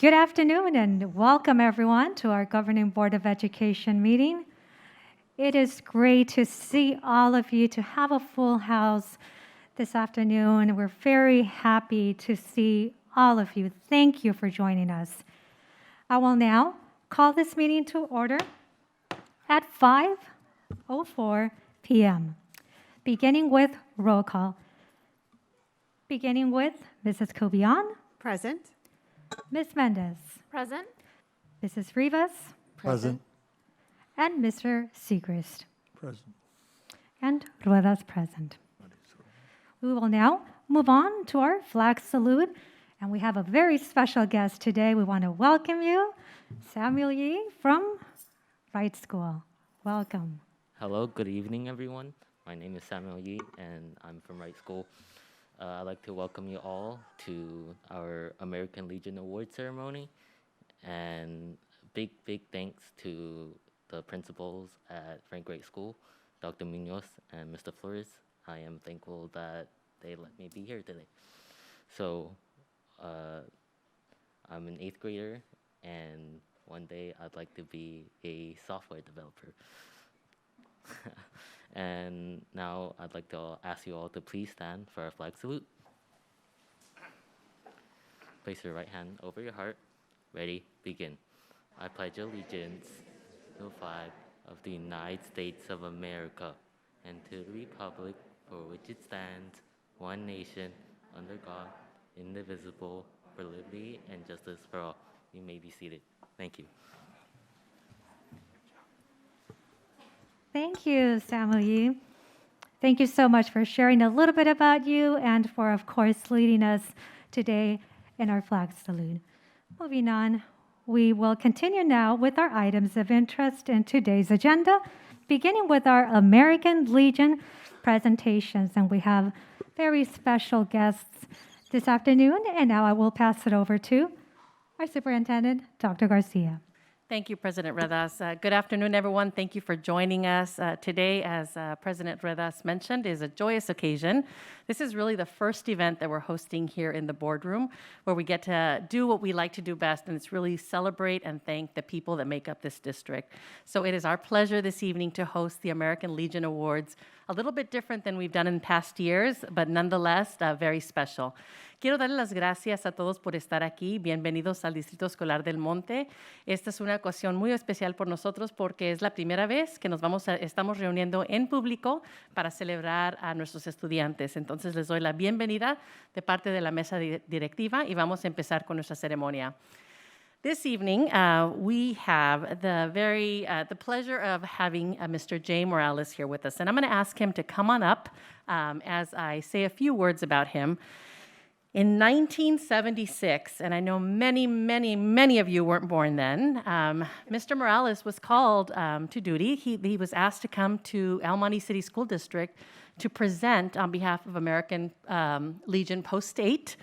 Good afternoon and welcome everyone to our Governing Board of Education meeting. It is great to see all of you, to have a full house this afternoon. We're very happy to see all of you. Thank you for joining us. I will now call this meeting to order at 5:04 p.m., beginning with roll call. Beginning with Mrs. Cobian, Present. Ms. Mendez, Present. Mrs. Rivas, Present. and Mr. Segrist. Present. And Rueda's present. We will now move on to our flag salute, and we have a very special guest today. We want to welcome you, Samuel Yee from Wright School. Welcome. Hello, good evening, everyone. My name is Samuel Yee, and I'm from Wright School. I'd like to welcome you all to our American Legion Award ceremony, and big thanks to the principals at Frank Wright School, Dr. Munoz and Mr. Flores. I am thankful that they let me be here today. So, I'm an 8th grader, and one day I'd like to be a software developer. And now I'd like to ask you all to please stand for our flag salute. Place your right hand over your heart. Ready, begin. I pledge allegiance to the flag of the United States of America and to the republic for which it stands, one nation, under God, indivisible, for liberty and justice for all. You may be seated. Thank you. Thank you, Samuel Yee. Thank you so much for sharing a little bit about you and for, of course, leading us today in our flag salute. Moving on, we will continue now with our items of interest in today's agenda, beginning with our American Legion presentations. And we have very special guests this afternoon. And now I will pass it over to our superintendent, Dr. Garcia. Thank you, President Redas. Good afternoon, everyone. Thank you for joining us. Today, as President Redas mentioned, is a joyous occasion. This is really the first event that we're hosting here in the boardroom, where we get to do what we like to do best, and it's really celebrate and thank the people that make up this district. So it is our pleasure this evening to host the American Legion Awards, a little bit different than we've done in past years, but nonetheless, very special. Quiero darle las gracias a todos por estar aquí. Bienvenidos al Distrito Escolar del Monte. Esta es una ocasión muy especial por nosotros porque es la primera vez que estamos reuniendo en público para celebrar a nuestros estudiantes. Entonces les doy la bienvenida de parte de la mesa directiva y vamos a empezar con nuestra ceremonia. This evening, we have the pleasure of having Mr. Jay Morales here with us, and I'm going to ask him to come on up as I say a few words about him. In 1976, and I know many of you weren't born then, Mr. Morales was called to duty. He was asked to come to El Monte City School District to present on behalf of American Legion Post 8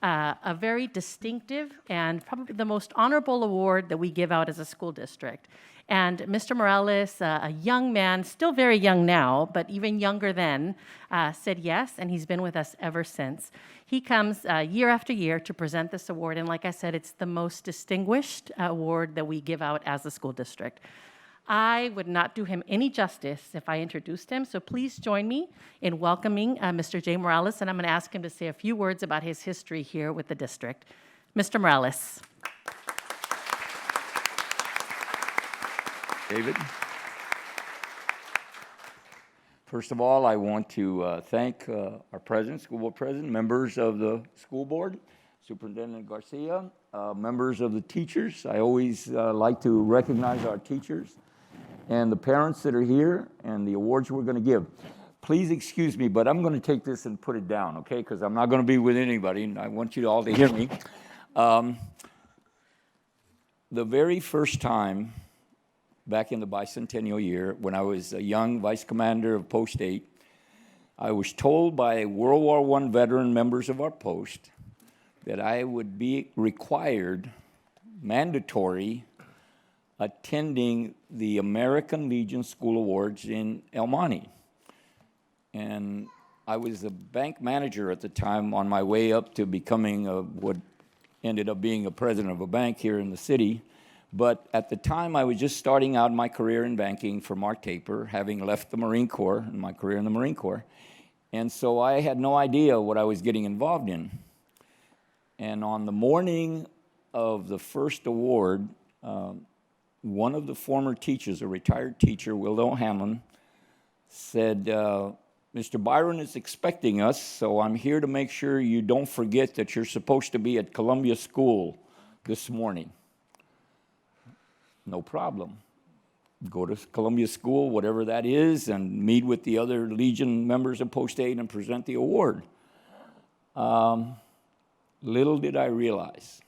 a very distinctive and probably the most honorable award that we give out as a school district. And Mr. Morales, a young man, still very young now, but even younger then, said yes, and he's been with us ever since. He comes year after year to present this award, and like I said, it's the most distinguished award that we give out as a school district. I would not do him any justice if I introduced him, so please join me in welcoming Mr. Jay Morales, and I'm going to ask him to say a few words about his history here with the district. Mr. Morales. David. First of all, I want to thank our president, school board president, members of the school board, Superintendent Garcia, members of the teachers. I always like to recognize our teachers and the parents that are here and the awards we're going to give. Please excuse me, but I'm going to take this and put it down, okay? Because I'm not going to be with anybody, and I want you all to hear me. The very first time back in the bicentennial year, when I was a young vice commander of Post 8, I was told by World War I veteran members of our post that I would be required, mandatory, attending the American Legion School Awards in El Monte. And I was a bank manager at the time on my way up to becoming what ended up being a president of a bank here in the city. But at the time, I was just starting out my career in banking for Mark Taper, having left the Marine Corps, and my career in the Marine Corps. And so I had no idea what I was getting involved in. And on the morning of the first award, one of the former teachers, a retired teacher, Wildo Hamlin, said, Mr. Byron is expecting us, so I'm here to make sure you don't forget that you're supposed to be at Columbia School this morning. No problem. Go to Columbia School, whatever that is, and meet with the other Legion members of Post 8 and present the award. Little did I realize,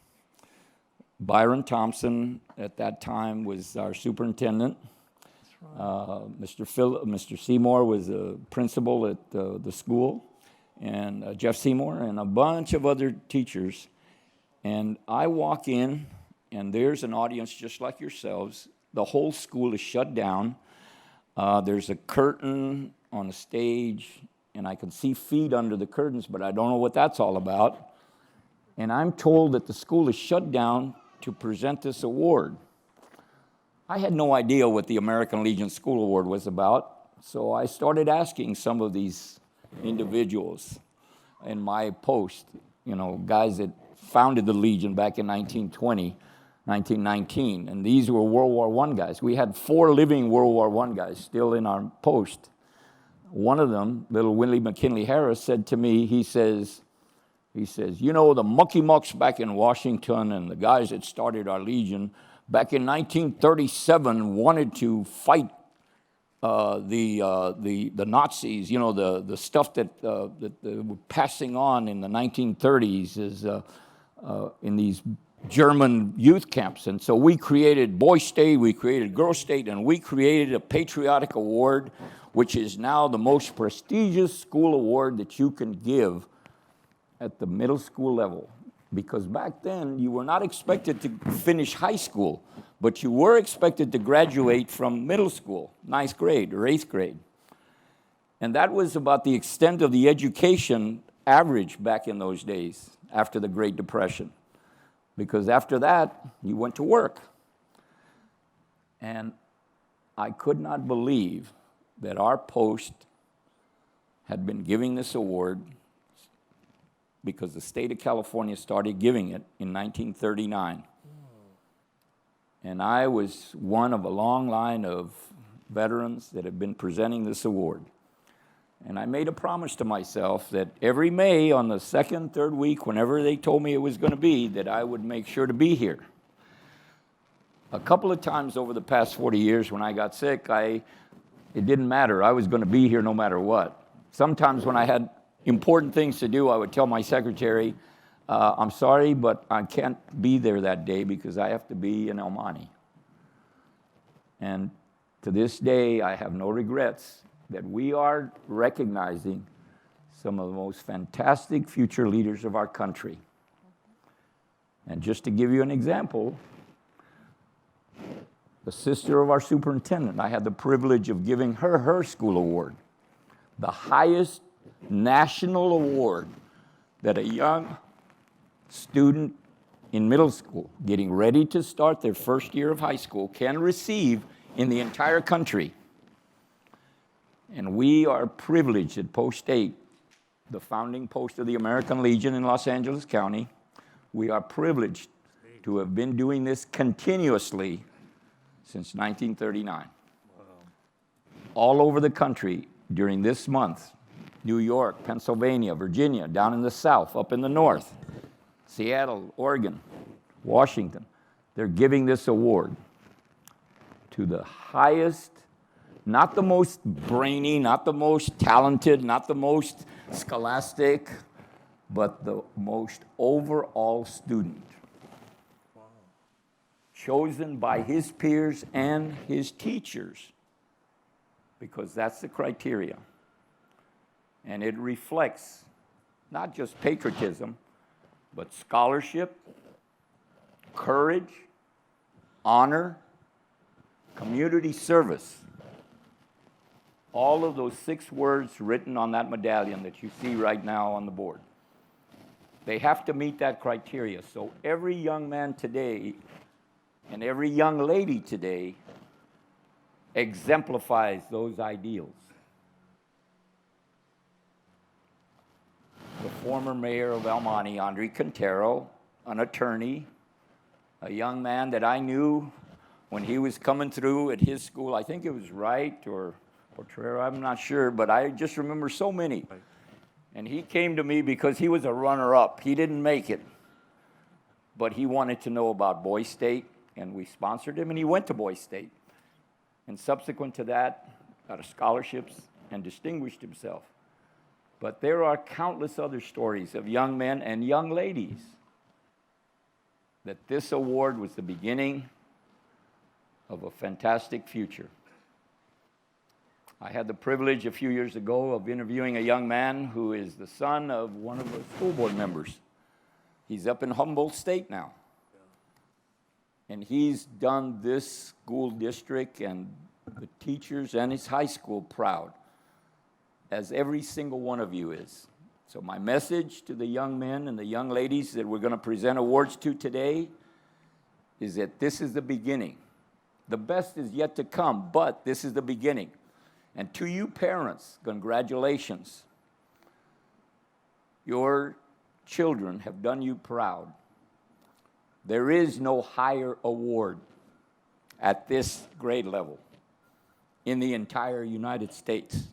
Byron Thompson at that time was our superintendent. Mr. Seymour was a principal at the school, and Jeff Seymour, and a bunch of other teachers. And I walk in, and there's an audience just like yourselves. The whole school is shut down. There's a curtain on the stage, and I can see feet under the curtains, but I don't know what that's all about. And I'm told that the school is shut down to present this award. I had no idea what the American Legion School Award was about, so I started asking some of these individuals in my post, guys that founded the Legion back in 1920, 1919, and these were World War I guys. We had 4 living World War I guys still in our post. One of them, little Willie McKinley Harris, said to me, he says, the mucky mucks back in Washington and the guys that started our Legion back in 1937 wanted to fight the Nazis, the stuff that they were passing on in the 1930s is in these German youth camps. And so we created Boy State, we created Girl State, and we created a patriotic award, which is now the most prestigious school award that you can give at the middle school level. Because back then, you were not expected to finish high school, but you were expected to graduate from middle school, 9th grade or 8th grade. And that was about the extent of the education average back in those days after the Great Depression. Because after that, you went to work. And I could not believe that our post had been giving this award, because the state of California started giving it in 1939. And I was one of a long line of veterans that have been presenting this award. And I made a promise to myself that every May, on the 2nd, 3rd week, whenever they told me it was going to be, that I would make sure to be here. A couple of times over the past 40 years when I got sick, it didn't matter. I was going to be here no matter what. Sometimes when I had important things to do, I would tell my secretary, I'm sorry, but I can't be there that day because I have to be in El Monte. And to this day, I have no regrets that we are recognizing some of the most fantastic future leaders of our country. And just to give you an example, the sister of our superintendent, I had the privilege of giving her school award, the highest national award that a young student in middle school getting ready to start their first year of high school can receive in the entire country. And we are privileged at Post 8, the founding post of the American Legion in Los Angeles County. We are privileged to have been doing this continuously since 1939. Wow. All over the country during this month. New York, Pennsylvania, Virginia, down in the south, up in the north, Seattle, Oregon, Washington. They're giving this award to the highest, not the most brainy, not the most talented, not the most scholastic, but the most overall student. Wow. Chosen by his peers and his teachers, because that's the criteria. And it reflects not just patriotism, but scholarship, courage, honor, community service. All of those 6 words written on that medallion that you see right now on the board. They have to meet that criteria. So every young man today and every young lady today exemplifies those ideals. The former mayor of El Monte, Andre Quintero, an attorney, a young man that I knew when he was coming through at his school. I think it was Wright or Potrero, I'm not sure, but I just remember so many. And he came to me because he was a runner-up. He didn't make it, but he wanted to know about Boys State, and we sponsored him, and he went to Boys State. And subsequent to that, got scholarships and distinguished himself. But there are countless other stories of young men and young ladies that this award was the beginning of a fantastic future. I had the privilege a few years ago of interviewing a young man who is the son of one of the school board members. He's up in Humboldt State now. And he's done this school district and the teachers and his high school proud, as every single one of you is. So my message to the young men and the young ladies that we're going to present awards to today is that this is the beginning. The best is yet to come, but this is the beginning. And to you parents, congratulations. Your children have done you proud. There is no higher award at this grade level in the entire United States.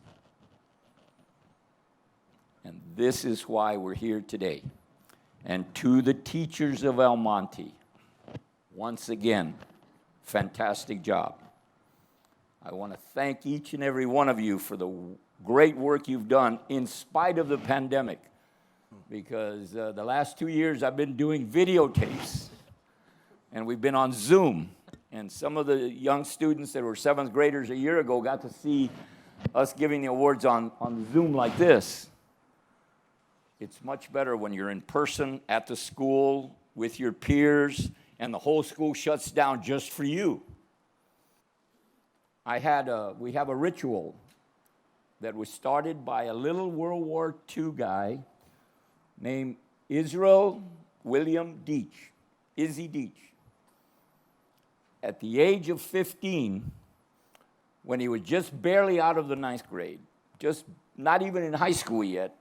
And this is why we're here today. And to the teachers of El Monte, once again, fantastic job. I want to thank each and every one of you for the great work you've done in spite of the pandemic. Because the last 2 years I've been doing videotapes, and we've been on Zoom. And some of the young students that were 7th graders a year ago got to see us giving the awards on Zoom like this. It's much better when you're in person at the school with your peers, and the whole school shuts down just for you. We have a ritual that was started by a little World War II guy named Israel William Deach, Izzy Deach. At the age of 15, when he was just barely out of the 9th grade, just not even in high school yet,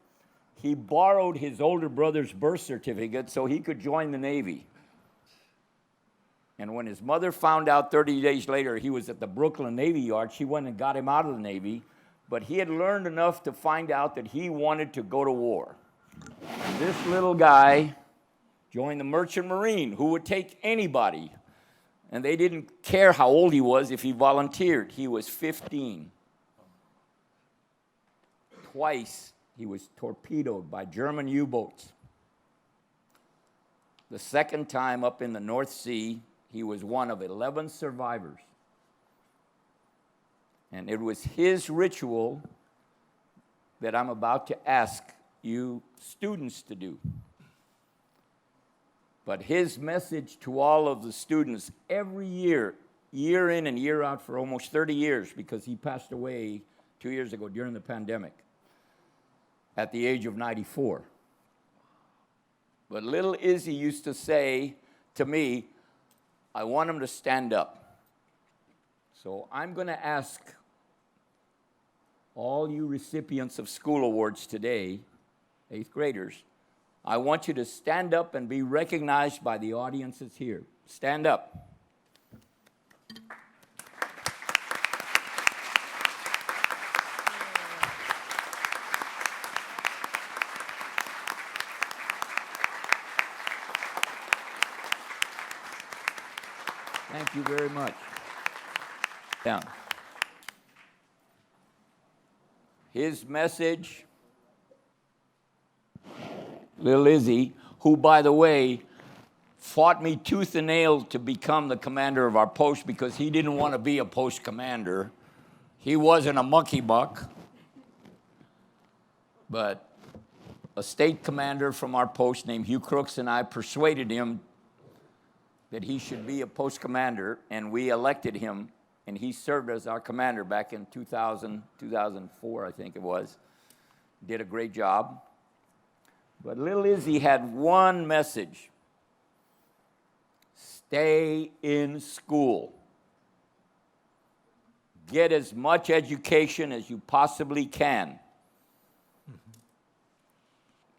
he borrowed his older brother's birth certificate so he could join the Navy. And when his mother found out 30 days later he was at the Brooklyn Navy Yard, she went and got him out of the Navy, but he had learned enough to find out that he wanted to go to war. And this little guy joined the Merchant Marine, who would take anybody. And they didn't care how old he was if he volunteered. He was 15. Twice he was torpedoed by German U-boats. The second time up in the North Sea, he was one of 11 survivors. And it was his ritual that I'm about to ask you students to do. But his message to all of the students every year, year in and year out for almost 30 years, because he passed away 2 years ago during the pandemic at the age of 94. But little Izzy used to say to me, I want him to stand up. So I'm going to ask all you recipients of school awards today, 8th graders, I want you to stand up and be recognized by the audiences here. Stand up. Thank you very much. Down. His message, little Izzy, who, by the way, fought me tooth and nail to become the commander of our post because he didn't want to be a post commander. He wasn't a monkey buck. But a state commander from our post named Hugh Crooks and I persuaded him that he should be a post commander, and we elected him, and he served as our commander back in 2004, I think it was. Did a great job. But little Izzy had one message: stay in school. Get as much education as you possibly can.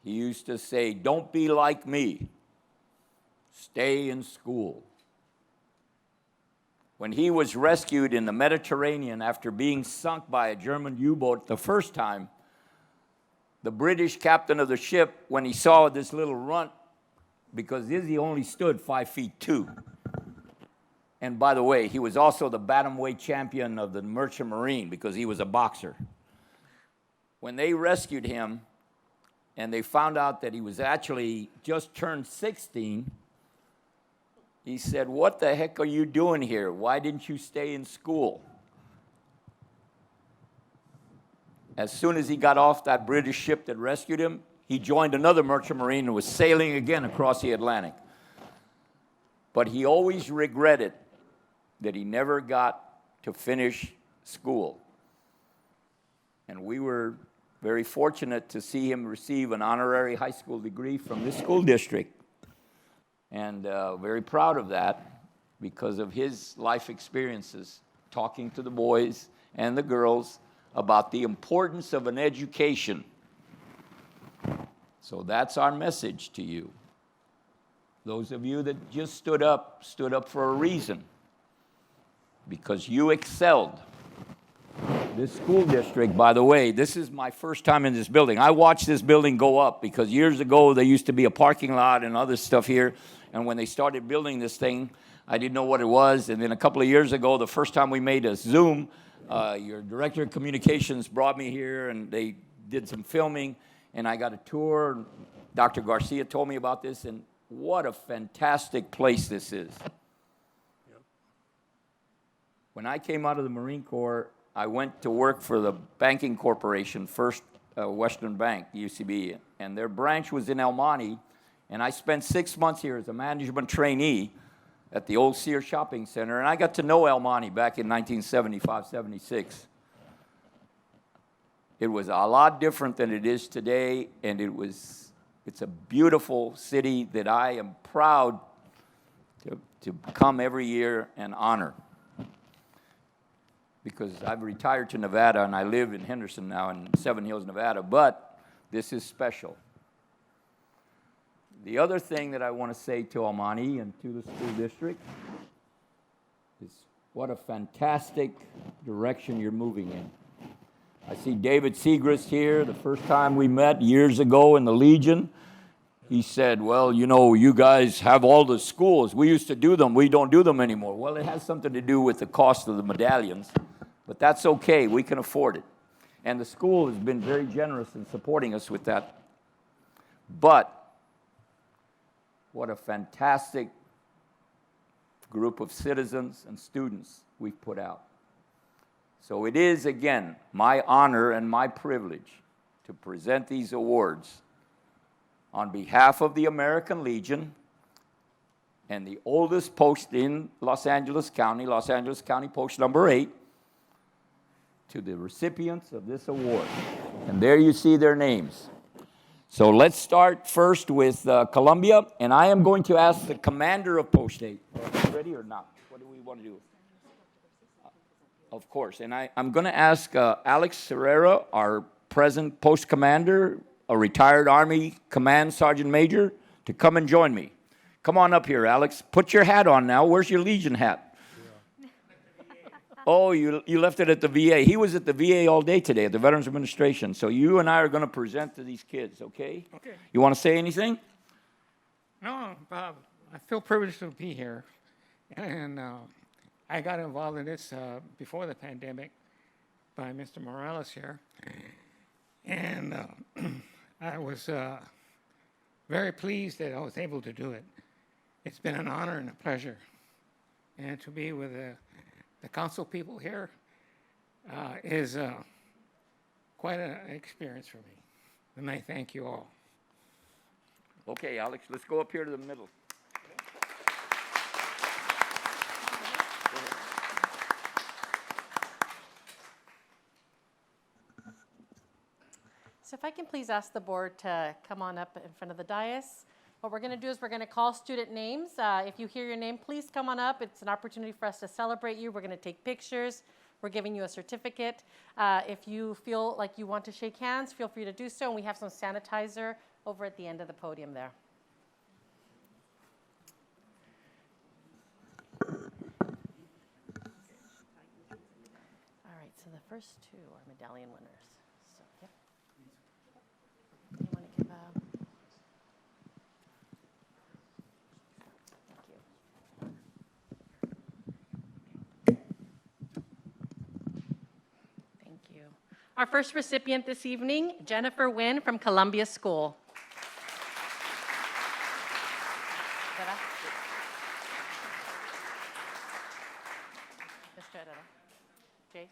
He used to say, don't be like me. Stay in school. When he was rescued in the Mediterranean after being sunk by a German U-boat the first time, the British captain of the ship, when he saw this little runt, because Izzy only stood 5'2". And by the way, he was also the bantamweight champion of the Merchant Marine because he was a boxer. When they rescued him and they found out that he was actually just turned 16, he said, what the heck are you doing here? Why didn't you stay in school? As soon as he got off that British ship that rescued him, he joined another Merchant Marine and was sailing again across the Atlantic. But he always regretted that he never got to finish school. And we were very fortunate to see him receive an honorary high school degree from this school district. And very proud of that because of his life experiences, talking to the boys and the girls about the importance of an education. So that's our message to you. Those of you that just stood up for a reason, because you excelled. This school district, by the way, this is my first time in this building. I watched this building go up because years ago there used to be a parking lot and other stuff here. And when they started building this thing, I didn't know what it was. And then a couple of years ago, the first time we made a Zoom, your director of communications brought me here and they did some filming and I got a tour. Dr. Garcia told me about this and what a fantastic place this is. When I came out of the Marine Corps, I went to work for the banking corporation, First Western Bank, UCB, and their branch was in El Monte, and I spent 6 months here as a management trainee at the old Sears Shopping Center, and I got to know El Monte back in 1975, 76. It was a lot different than it is today, and it's a beautiful city that I am proud to come every year and honor. Because I've retired to Nevada and I live in Henderson now in Seven Hills, Nevada, but this is special. The other thing that I want to say to El Monte and to the school district is what a fantastic direction you're moving in. I see David Segrist here. The first time we met years ago in the Legion, he said, well, you know, you guys have all the schools. We used to do them. We don't do them anymore. Well, it has something to do with the cost of the medallions. But that's okay, we can afford it. And the school has been very generous in supporting us with that. But what a fantastic group of citizens and students we've put out. So it is, again, my honor and my privilege to present these awards on behalf of the American Legion and the oldest post in Los Angeles County Post number 8, to the recipients of this award. And there you see their names. So let's start first with Columbia, and I am going to ask the commander of Post 8. Are you ready or not? What do we want to do? Of course, and I'm going to ask Alex Herrera, our present post commander, a retired Army Command Sergeant Major, to come and join me. Come on up here, Alex. Put your hat on now. Where's your Legion hat? Oh, you left it at the VA. He was at the VA all day today at the Veterans Administration. So you and I are going to present to these kids, okay? Okay. You want to say anything? No, Bob, I feel privileged to be here. And I got involved in this before the pandemic by Mr. Morales here. And I was very pleased that I was able to do it. It's been an honor and a pleasure. And to be with the council people here is quite an experience for me. And I thank you all. Okay, Alex, let's go up here to the middle. So if I can please ask the board to come on up in front of the dais. What we're going to do is we're going to call student names. If you hear your name, please come on up. It's an opportunity for us to celebrate you. We're going to take pictures. We're giving you a certificate. If you feel like you want to shake hands, feel free to do so. And we have some sanitizer over at the end of the podium there. All right, so the first two are medallion winners. So, yep. You want to give Thank you. Thank you. Our first recipient this evening, Jennifer Wynn from Columbia School. Mr. Herrera. Jay?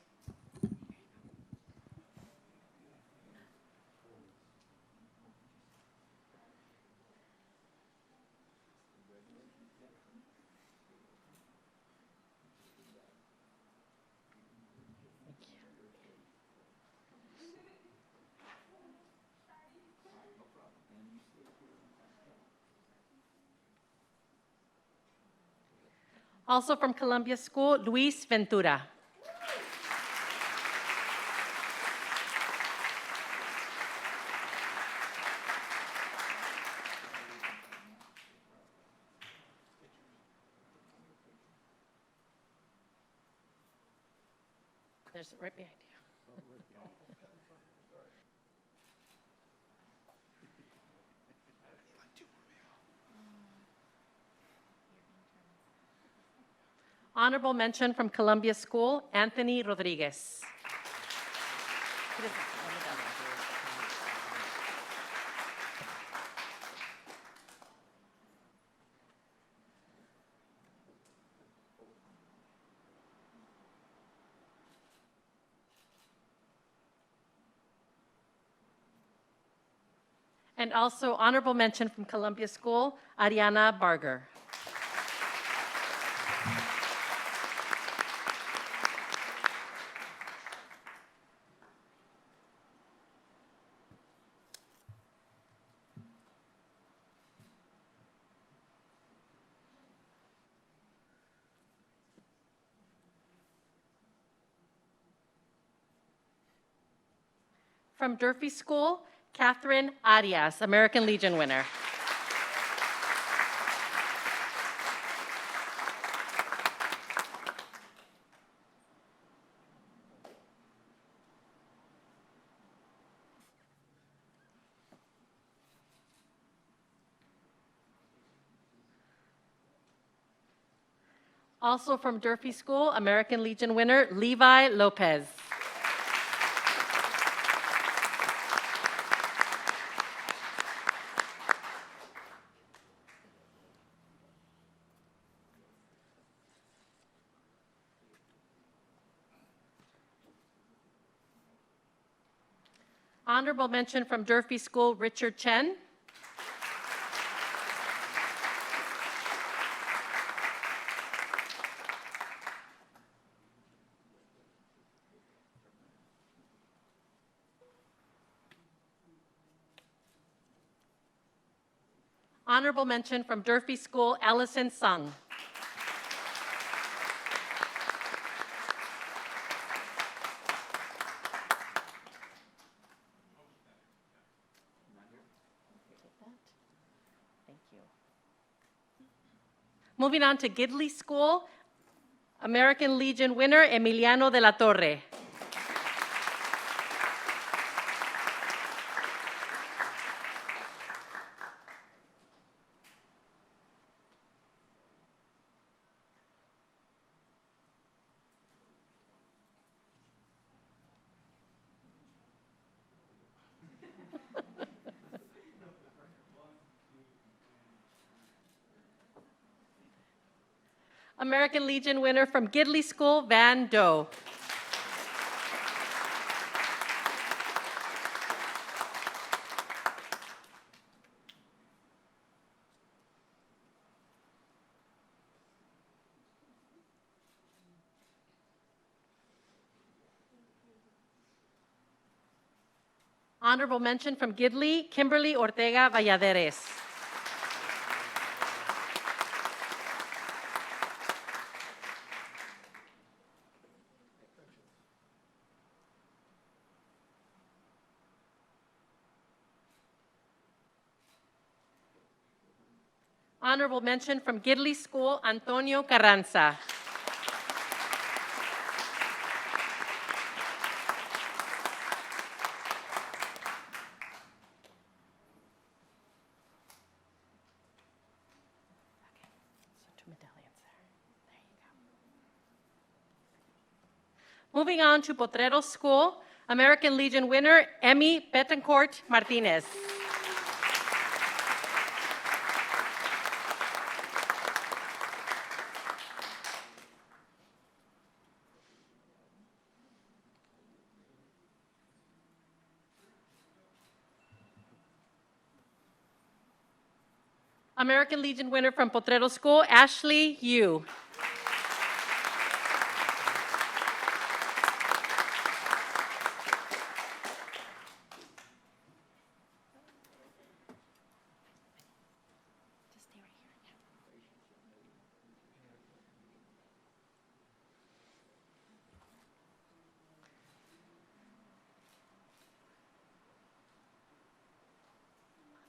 Also from Columbia School, Luis Ventura. There's right behind you. Honorable mention from Columbia School, Anthony Rodriguez. And also honorable mention from Columbia School, Ariana Barger. From Durfee School, Catherine Arias, American Legion winner. Also from Durfee School, American Legion winner, Levi Lopez. Honorable mention from Durfee School, Richard Chen. Honorable mention from Durfee School, Allison Sung. Thank you. Moving on to Gidley School, American Legion winner, Emiliano de la Torre. American Legion winner from Gidley School, Van Doe. Honorable mention from Gidley, Kimberly Ortega Valladares. Honorable mention from Gidley School, Antonio Carranza. Moving on to Potrero School, American Legion winner, Emmy Betancourt Martinez. American Legion winner from Potrero School, Ashley Yu.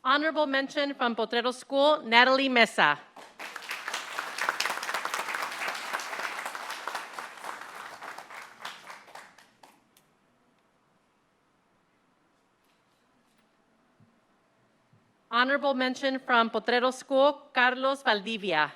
Honorable mention from Potrero School, Natalie Mesa. Honorable mention from Potrero School, Carlos Valdivia.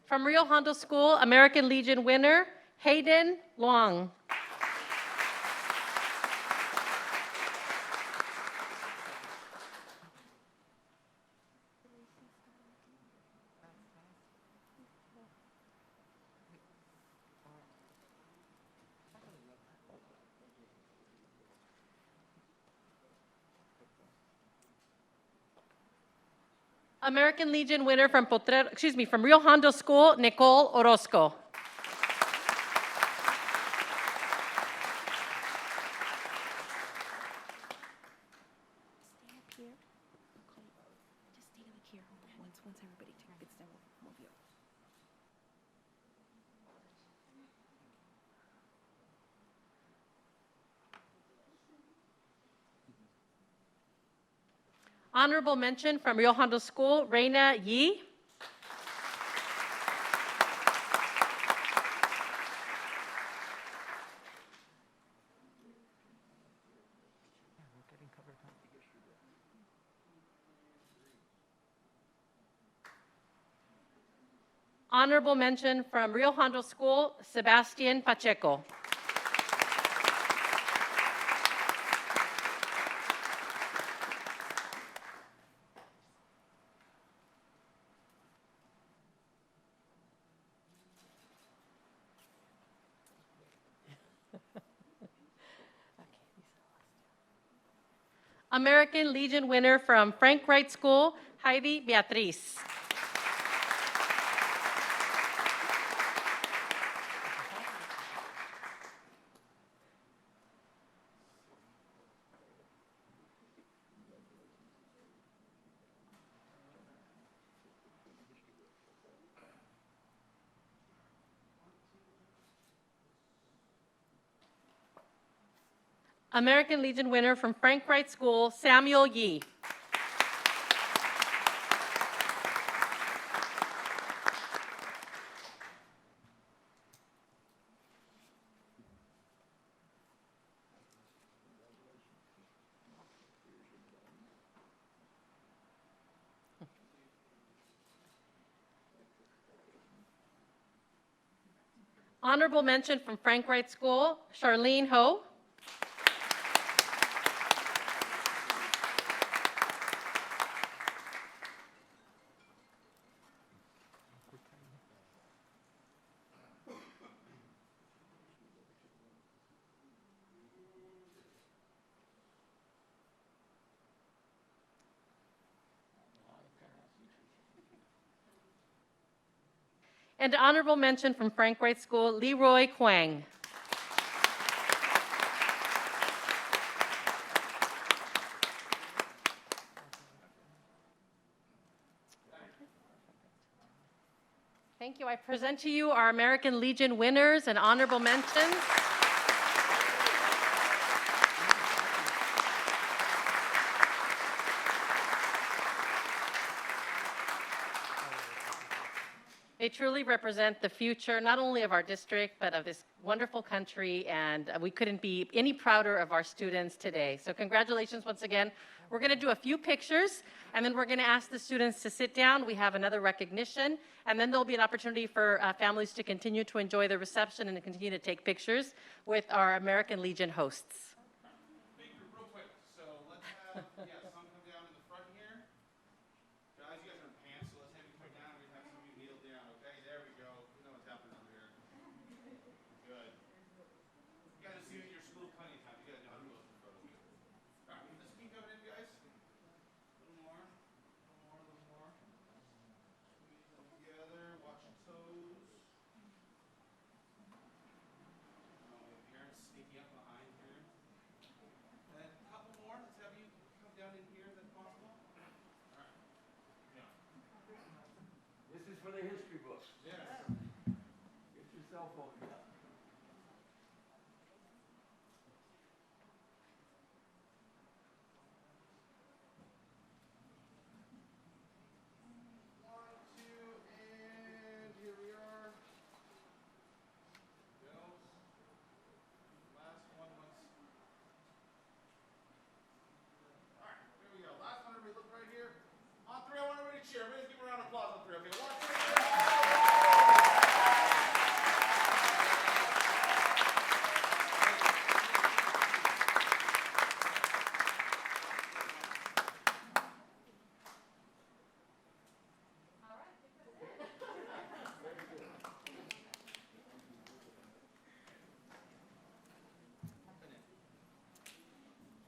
From Rio Hondo School, American Legion winner, Hayden Long. American Legion winner from from Rio Hondo School, Nicole Orozco. Stay up here. Okay. Just stay like here. Once everybody gets done, we'll move you. Honorable mention from Rio Hondo School, Reina Yi. Honorable mention from Rio Hondo School, Sebastian Pacheco. American Legion winner from Frank Wright School, Heidi Beatriz. American Legion winner from Frank Wright School, Samuel Yi. Honorable mention from Frank Wright School, Charlene Ho. And honorable mention from Frank Wright School, Leroy Quang. Thank you. I present to you our American Legion winners and honorable mentions. They truly represent the future, not only of our district, but of this wonderful country, and we couldn't be any prouder of our students today. So congratulations once again. We're going to do a few pictures, and then we're going to ask the students to sit down. We have another recognition, and then there'll be an opportunity for families to continue to enjoy the reception and to continue to take pictures with our American Legion hosts. Big group real quick. So let's have, some come down in the front here. Guys, you guys are in pants, so let's have you come down. We have some of you kneel down, okay? There we go. We know what's happening over here. Good. You guys have seen it in your school plenty of times. You guys know how to pose in photos. All right, let's keep coming in, guys. A little more. A little more. Squeeze them together. Watch your toes. Parents sneaking up behind here. And a couple more. Let's have you come down in here if that's possible. All right. Yeah. This is for the history books. Yes. Get your cell phone out. One, two, and here we are. Go. Last one. All right, here we go. Last one, everybody look right here. On three, I want everybody to cheer. Everybody give a round of applause on three, okay? One, two, three.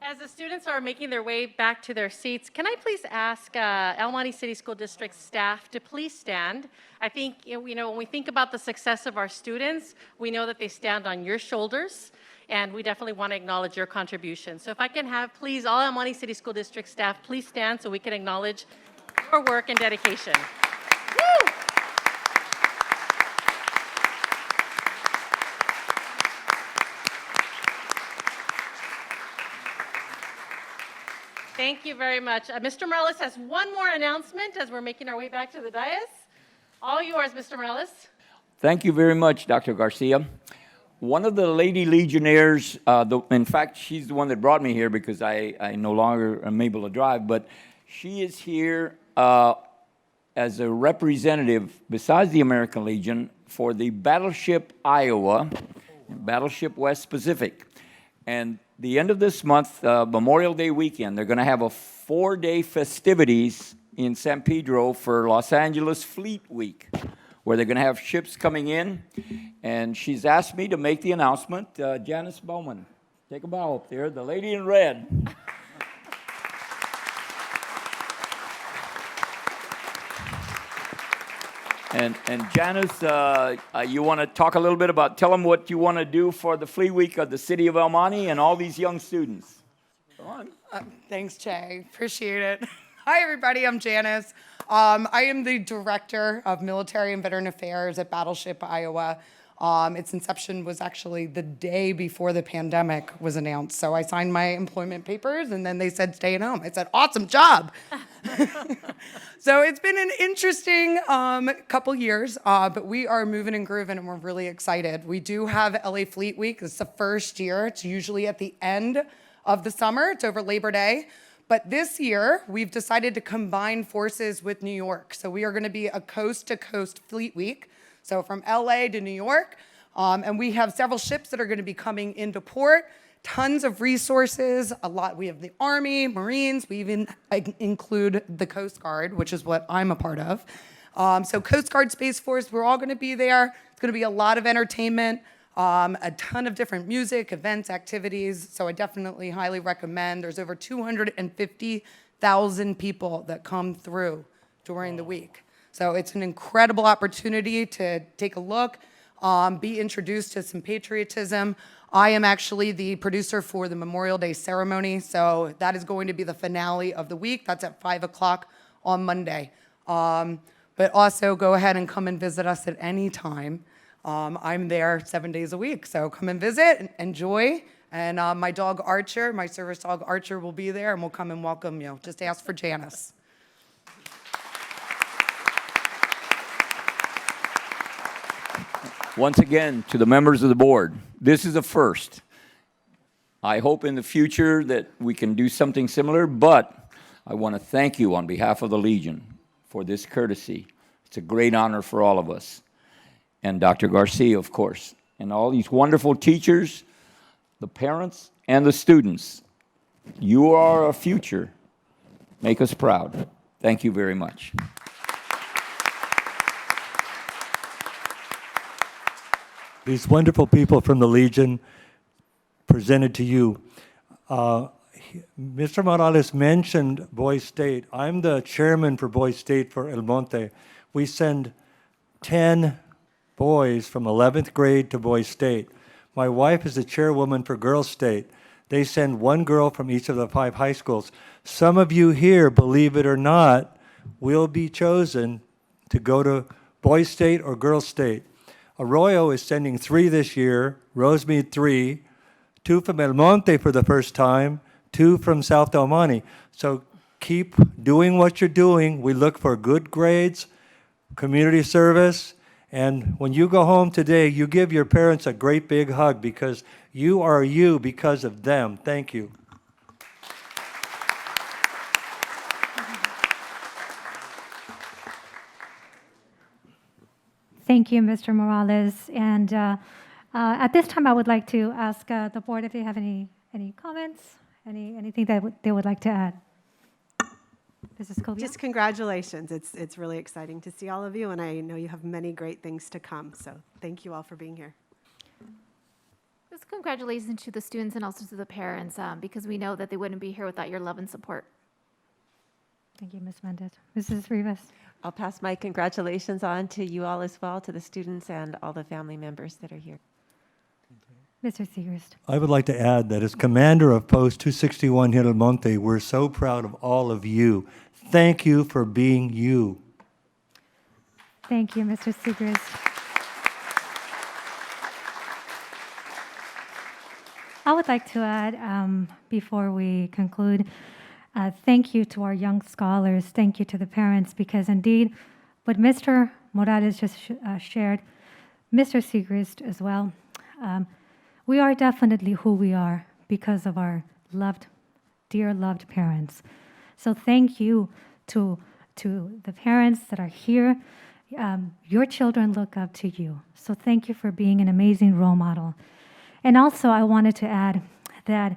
As the students are making their way back to their seats, can I please ask El Monte City School District staff to please stand? I think, when we think about the success of our students, we know that they stand on your shoulders, and we definitely want to acknowledge your contribution. So if I can have, please, all El Monte City School District staff, please stand so we can acknowledge your work and dedication. Woo! Thank you very much. Mr. Morales has one more announcement as we're making our way back to the dais. All yours, Mr. Morales. Thank you very much, Dr. Garcia. One of the Lady Legionnaires, in fact, she's the one that brought me here because I no longer am able to drive, but she is here as a representative, besides the American Legion, for the Battleship Iowa, Battleship West Pacific. And the end of this month, Memorial Day weekend, they're going to have a 4-day festivities in San Pedro for Los Angeles Fleet Week, where they're going to have ships coming in. And she's asked me to make the announcement. Janice Bowman, take a bow up there, the lady in red. And Janice, you want to talk a little bit about, tell them what you want to do for the Fleet Week of the city of El Monte and all these young students. Go on. Thanks, Jay. Appreciate it. Hi, everybody. I'm Janice. I am the Director of Military and Veteran Affairs at Battleship Iowa. Its inception was actually the day before the pandemic was announced. So I signed my employment papers, and then they said, stay at home. I said, awesome job. So it's been an interesting couple years, but we are moving and grooving, and we're really excited. We do have LA Fleet Week. It's the first year. It's usually at the end of the summer. It's over Labor Day. But this year, we've decided to combine forces with New York. So we are going to be a coast-to-coast Fleet Week. So from LA to New York. And we have several ships that are going to be coming into port. Tons of resources, a lot. We have the Army, Marines. We even include the Coast Guard, which is what I'm a part of. So Coast Guard, Space Force, we're all going to be there. It's going to be a lot of entertainment, a ton of different music, events, activities. So I definitely highly recommend. There's over 250,000 people that come through during the week. So it's an incredible opportunity to take a look, be introduced to some patriotism. I am actually the producer for the Memorial Day ceremony, so that is going to be the finale of the week. That's at 5 o'clock on Monday. But also go ahead and come and visit us at any time. I'm there 7 days a week, so come and visit, enjoy. And my dog Archer, my service dog Archer will be there, and we'll come and welcome you. Just ask for Janice. Once again, to the members of the board, this is a first. I hope in the future that we can do something similar, but I want to thank you on behalf of the Legion for this courtesy. It's a great honor for all of us. And Dr. Garcia, of course, and all these wonderful teachers, the parents, and the students. You are our future. Make us proud. Thank you very much. These wonderful people from the Legion presented to you. Mr. Morales mentioned Boys State. I'm the chairman for Boys State for El Monte. We send 10 boys from 11th grade to Boys State. My wife is the chairwoman for Girls State. They send one girl from each of the 5 high schools. Some of you here, believe it or not, will be chosen to go to Boys State or Girls State. Arroyo is sending 3 this year, Rosemead 3, 2 from El Monte for the first time, 2 from South Del Monte. So keep doing what you're doing. We look for good grades, community service, and when you go home today, you give your parents a great big hug because you are you because of them. Thank you. Thank you, Mr. Morales. And at this time, I would like to ask the board if they have any comments, anything that they would like to add. Mrs. Cobia? Just congratulations. It's really exciting to see all of you, and I know you have many great things to come. So thank you all for being here. Just congratulations to the students and also to the parents, because we know that they wouldn't be here without your love and support. Thank you, Ms. Mendez. Mrs. Rivas? I'll pass my congratulations on to you all as well, to the students and all the family members that are here. Mr. Segrist? I would like to add that as commander of Post 261 here at Monte, we're so proud of all of you. Thank you for being you. Thank you, Mr. Segrist. I would like to add, before we conclude, thank you to our young scholars. Thank you to the parents, because indeed, what Mr. Morales just shared, Mr. Segrist as well, we are definitely who we are because of our loved, dear loved parents. So thank you to the parents that are here. Your children look up to you. So thank you for being an amazing role model. And also I wanted to add that,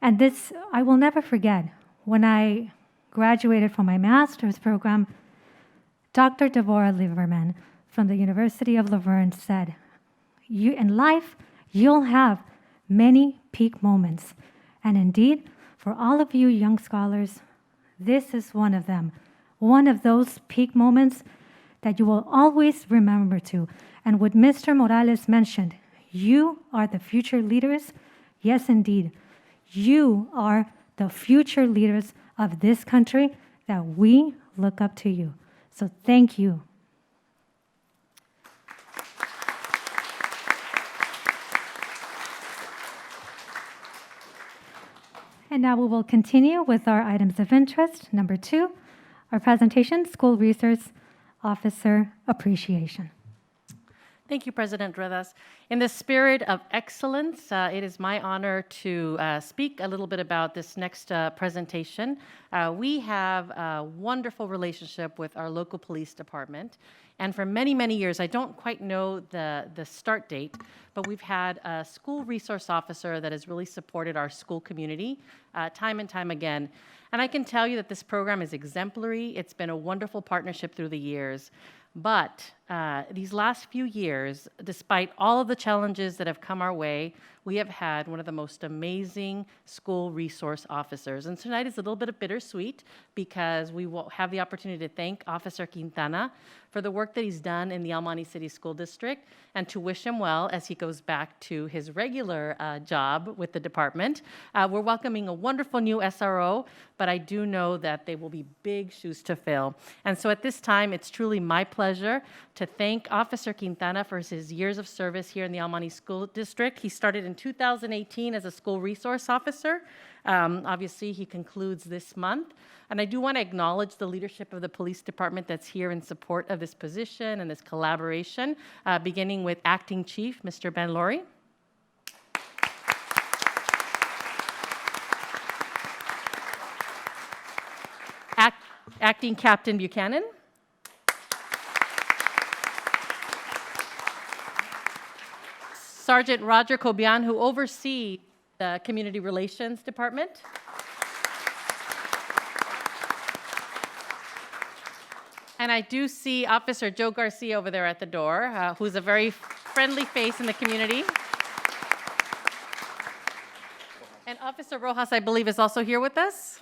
and this I will never forget, when I graduated from my master's program, Dr. Deborah Lieberman from the University of Laverne said, in life, you'll have many peak moments. And indeed, for all of you young scholars, this is one of them. One of those peak moments that you will always remember to. And what Mr. Morales mentioned, you are the future leaders. Yes, indeed. You are the future leaders of this country that we look up to you. So thank you. And now we will continue with our items of interest. Number 2, our presentation, School Resource Officer Appreciation. Thank you, President Redas. In the spirit of excellence, it is my honor to speak a little bit about this next presentation. We have a wonderful relationship with our local police department. And for many, many years, I don't quite know the start date, but we've had a school resource officer that has really supported our school community time and time again. And I can tell you that this program is exemplary. It's been a wonderful partnership through the years. But these last few years, despite all of the challenges that have come our way, we have had one of the most amazing school resource officers. And tonight is a little bit of bittersweet because we will have the opportunity to thank Officer Quintana for the work that he's done in the El Monte City School District and to wish him well as he goes back to his regular job with the department. We're welcoming a wonderful new SRO, but I do know that they will be big shoes to fill. And so at this time, it's truly my pleasure to thank Officer Quintana for his years of service here in the El Monte School District. He started in 2018 as a school resource officer. Obviously, he concludes this month. And I do want to acknowledge the leadership of the police department that's here in support of this position and this collaboration, beginning with Acting Chief, Mr. Ben Laurie. Acting Captain Buchanan. Sergeant Roger Cobian, who oversees the Community Relations Department. And I do see Officer Joe Garcia over there at the door, who's a very friendly face in the community. And Officer Rojas, I believe, is also here with us.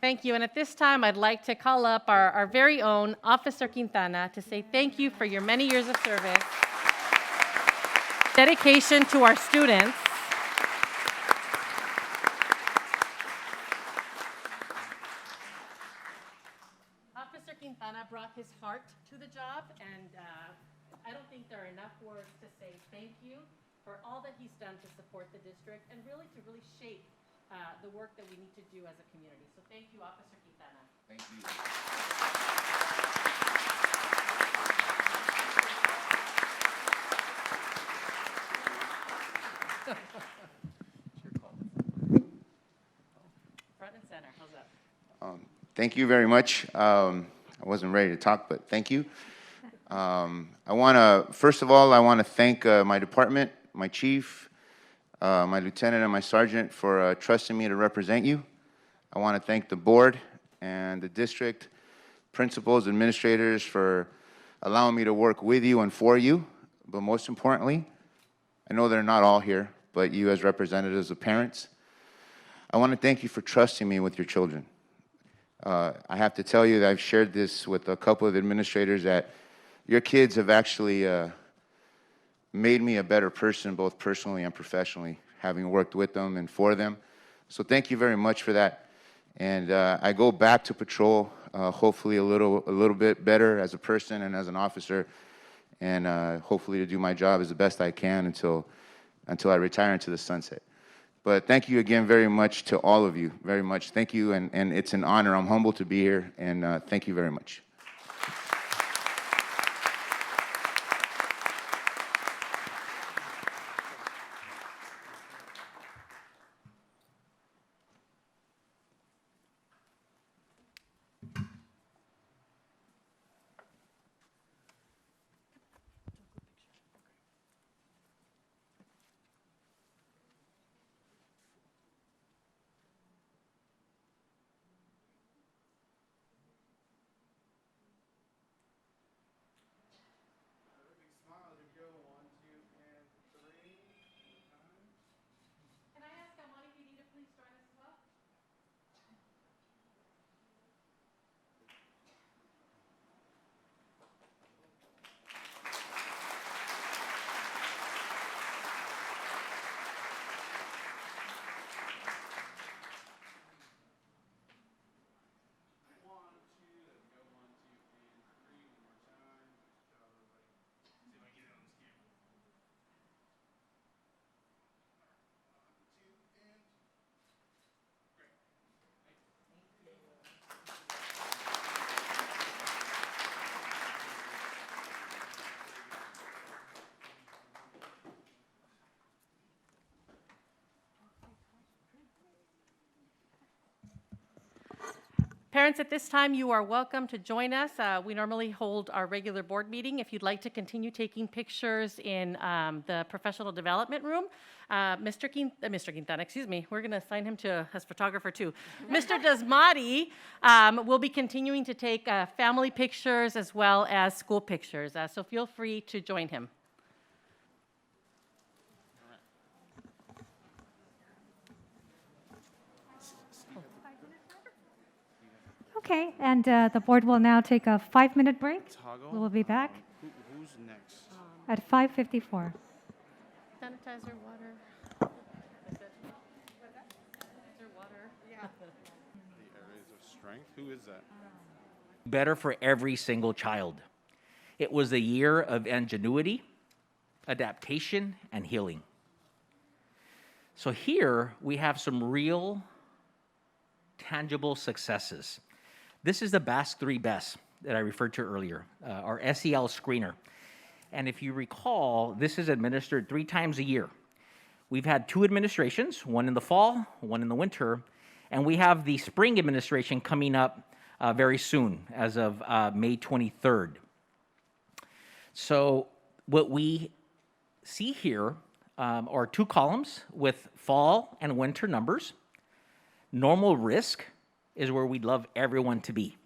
Thank you. And at this time, I'd like to call up our very own Officer Quintana to say thank you for your many years of service, dedication to our students, Officer Quintana brought his heart to the job, and I don't think there are enough words to say thank you for all that he's done to support the district and really to shape the work that we need to do as a community. So thank you, Officer Quintana. Thank you. Front and center, how's that? Thank you very much. I wasn't ready to talk, but thank you. First of all, I want to thank my department, my chief, my lieutenant, and my sergeant for trusting me to represent you. I want to thank the board and the district, principals, administrators for allowing me to work with you and for you. But most importantly, I know they're not all here, but you as representatives of parents, I want to thank you for trusting me with your children. I have to tell you that I've shared this with a couple of administrators that your kids have actually made me a better person, both personally and professionally, having worked with them and for them. So thank you very much for that. And I go back to patrol, hopefully a little bit better as a person and as an officer, and hopefully to do my job as the best I can until I retire into the sunset. But thank you again very much to all of you, very much. Thank you, and it's an honor. I'm humbled to be here, and thank you very much. parents, at this time, you are welcome to join us. We normally hold our regular board meeting. If you'd like to continue taking pictures in the professional development room, Mr. Quintana, excuse me, we're going to assign him to as photographer too. Mr. Dasmati will be continuing to take family pictures as well as school pictures. So feel free to join him. Okay, and the board will now take a 5-minute break. Toggle. We will be back Who's next? at 5:54. Sanitizer, water. The areas of strength. Who is that? Better for every single child. It was a year of ingenuity, adaptation, and healing. So here we have some real, tangible successes. This is the BASC 3 BEST that I referred to earlier, our SEL screener. And if you recall, this is administered 3 times a year. We've had 2 administrations, one in the fall, one in the winter, and we have the spring administration coming up very soon, as of May 23rd. So what we see here are 2 columns with fall and winter numbers. Normal risk is where we'd love everyone to be.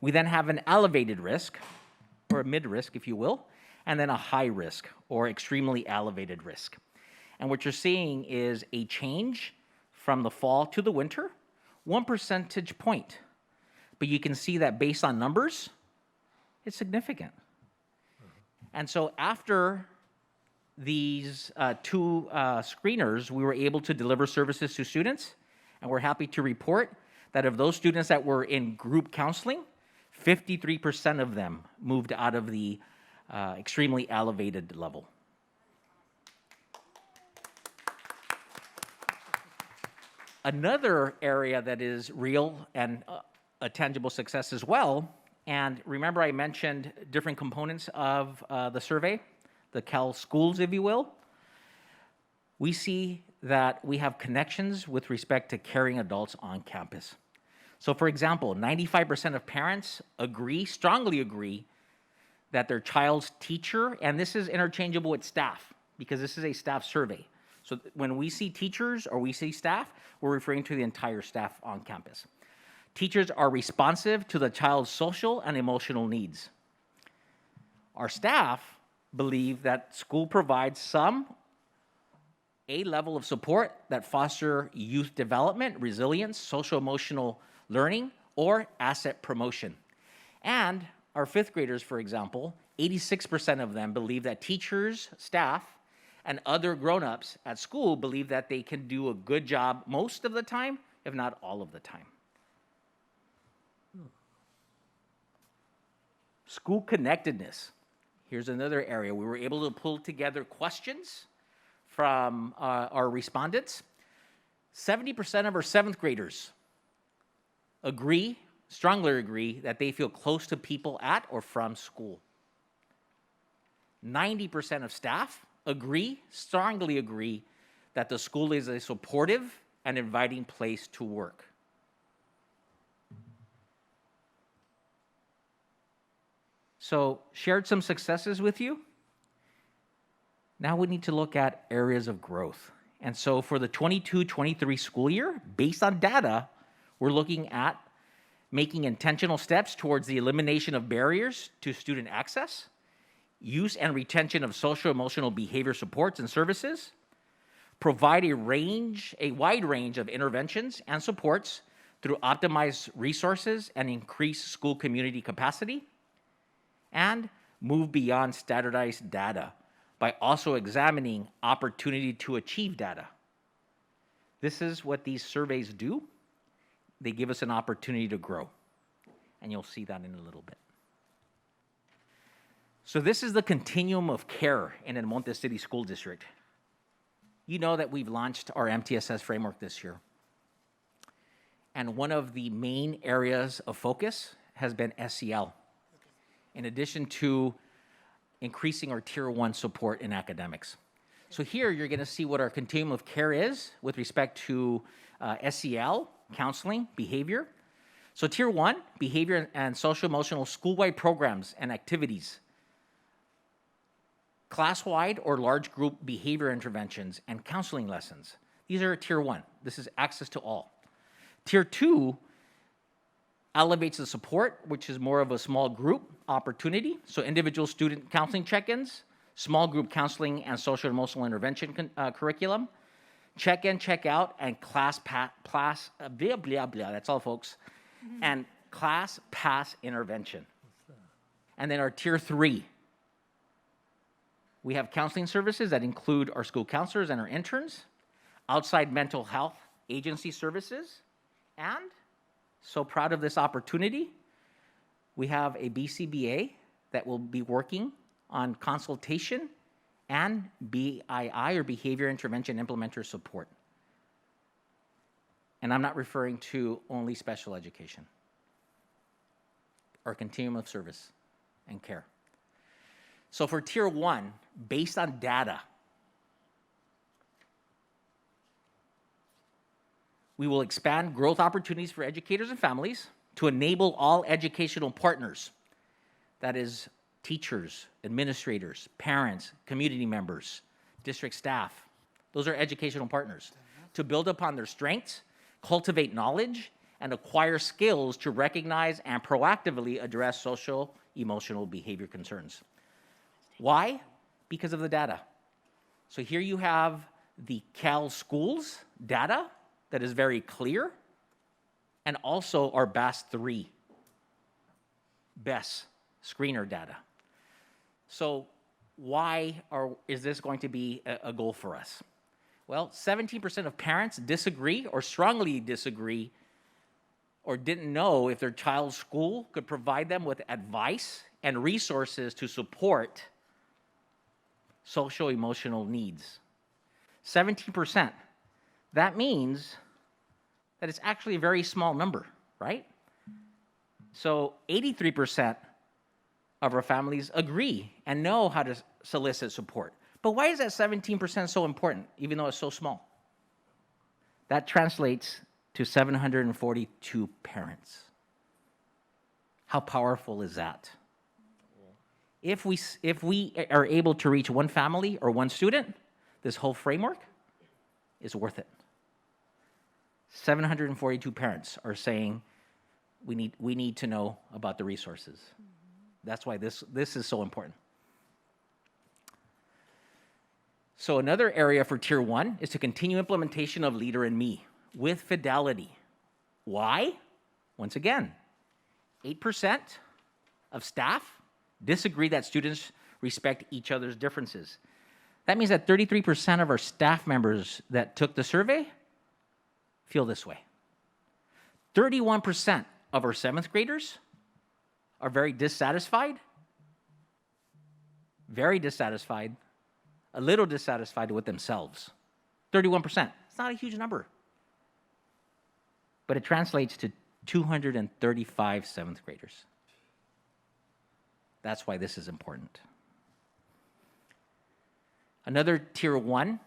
We then have an elevated risk, or a mid-risk, if you will, and then a high risk, or extremely elevated risk. And what you're seeing is a change from the fall to the winter, 1 percentage point. But you can see that based on numbers, it's significant. And so after these 2 screeners, we were able to deliver services to students, and we're happy to report that of those students that were in group counseling, 53% of them moved out of the extremely elevated level. Another area that is real and a tangible success as well, and remember I mentioned different components of the survey, the Cal schools, if you will. We see that we have connections with respect to caring adults on campus. So for example, 95% of parents strongly agree, that their child's teacher, and this is interchangeable with staff, because this is a staff survey. So when we see teachers or we see staff, we're referring to the entire staff on campus. Teachers are responsive to the child's social and emotional needs. Our staff believe that school provides a level of support that foster youth development, resilience, social-emotional learning, or asset promotion. And our 5th graders, for example, 86% of them believe that teachers, staff, and other grown-ups at school believe that they can do a good job most of the time, if not all of the time. School connectedness. Here's another area. We were able to pull together questions from our respondents. 70% of our 7th graders strongly agree that they feel close to people at or from school. 90% of staff strongly agree that the school is a supportive and inviting place to work. So, shared some successes with you. Now we need to look at areas of growth. And so for the 22-23 school year, based on data, we're looking at making intentional steps towards the elimination of barriers to student access, use and retention of social-emotional behavior supports and services, provide a wide range of interventions and supports through optimized resources and increased school community capacity, and move beyond standardized data by also examining opportunity to achieve data. This is what these surveys do. They give us an opportunity to grow, and you'll see that in a little bit. So this is the continuum of care in El Monte City School District. You know that we've launched our MTSS framework this year. And one of the main areas of focus has been SEL, in addition to increasing our Tier 1 support in academics. So here you're going to see what our continuum of care is with respect to SEL, counseling, behavior, So tier 1, behavior and social emotional school-wide programs and activities. Class-wide or large group behavior interventions and counseling lessons. These are tier 1. This is access to all. Tier 2 elevates the support, which is more of a small group opportunity. So individual student counseling check-ins, small group counseling and social emotional intervention curriculum, check-in, check-out, and class blah, blah, blah. That's all, folks. And class pass intervention. And then our tier 3. We have counseling services that include our school counselors and our interns, outside mental health agency services, and so proud of this opportunity, we have a BCBA that will be working on consultation and BII, or Behavior Intervention Implementer Support. And I'm not referring to only special education, or continuum of service and care. So for tier 1, based on data, we will expand growth opportunities for educators and families to enable all educational partners, that is, teachers, administrators, parents, community members, district staff. Those are educational partners, to build upon their strengths, cultivate knowledge, and acquire skills to recognize and proactively address social, emotional behavior concerns. Why? Because of the data. So here you have the Cal Schools data that is very clear, and also our BAS3, BESS screener data. So why is this going to be a goal for us? Well, 17% of parents disagree or strongly disagree or didn't know if their child's school could provide them with advice and resources to support social-emotional needs. 17%. That means that it's actually a very small number, right? So 83% of our families agree and know how to solicit support. But why is that 17% so important, even though it's so small? That translates to 742 parents. How powerful is that? If we are able to reach one family or one student, this whole framework is worth it. 742 parents are saying we need to know about the resources. That's why this is so important. So another area for tier 1 is to continue implementation of Leader in Me with fidelity. Why? Once again, 8% of staff disagree that students respect each other's differences. That means that 33% of our staff members that took the survey feel this way. 31% of our 7th graders are very dissatisfied, a little dissatisfied with themselves. 31%. It's not a huge number. But it translates to 235 7th graders. That's why this is important. Another tier 1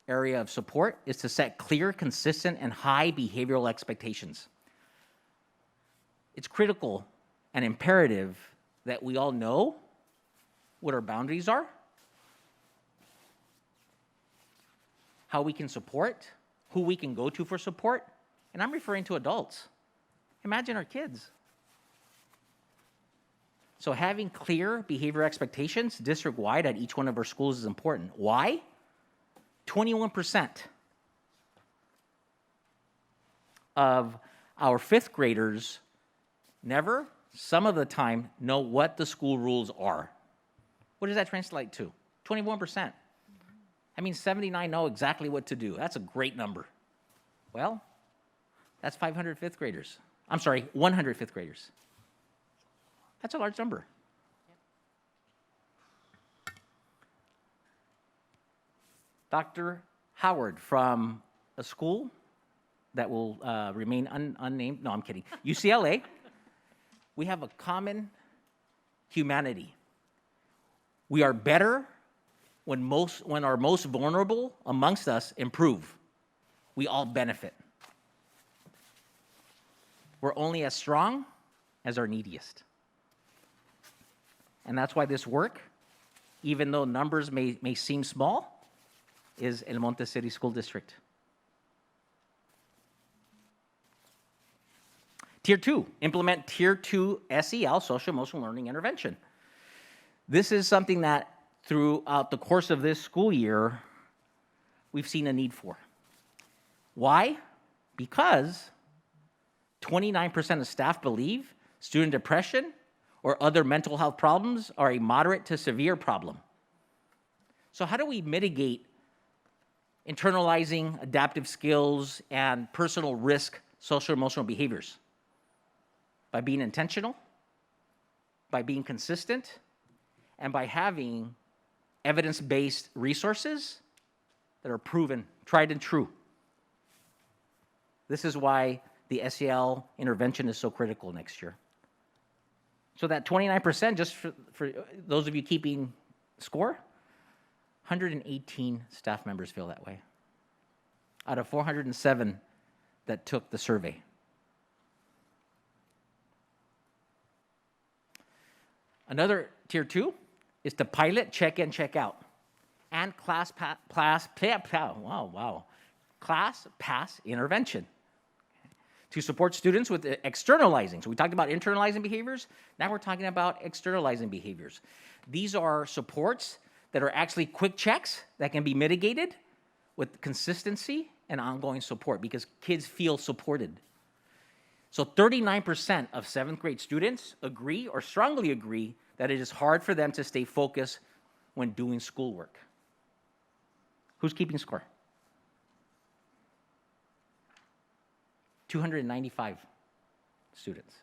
area of support is to set clear, consistent, and high behavioral expectations. It's critical and imperative that we all know what our boundaries are, how we can support, who we can go to for support, and I'm referring to adults. Imagine our kids. So having clear behavior expectations district-wide at each one of our schools is important. Why? 21% of our 5th graders never, some of the time, know what the school rules are. What does that translate to? 21%. I mean, 79 know exactly what to do. That's a great number. Well, that's 500 5th graders. I'm sorry, 100 5th graders. That's a large number. Dr. Howard from a school that will remain unnamed. No, I'm kidding. UCLA. We have a common humanity. We are better when our most vulnerable amongst us improve. We all benefit. We're only as strong as our neediest. And that's why this work, even though numbers may seem small, is El Monte City School District. Tier 2, implement Tier 2 SEL, social emotional learning intervention. This is something that throughout the course of this school year, we've seen a need for. Why? Because 29% of staff believe student depression or other mental health problems are a moderate to severe problem. So how do we mitigate internalizing adaptive skills and personal risk social emotional behaviors? By being intentional, by being consistent, and by having evidence-based resources that are proven, tried and true. This is why the SEL intervention is so critical next year. So that 29%, just for those of you keeping score, 118 staff members feel that way, out of 407 that took the survey. Another tier 2 is to pilot, check in, check out, and class pass intervention to support students with externalizing. So we talked about internalizing behaviors. Now we're talking about externalizing behaviors. These are supports that are actually quick checks that can be mitigated with consistency and ongoing support because kids feel supported. So 39% of 7th grade students agree or strongly agree that it is hard for them to stay focused when doing schoolwork. Who's keeping score? 295 students.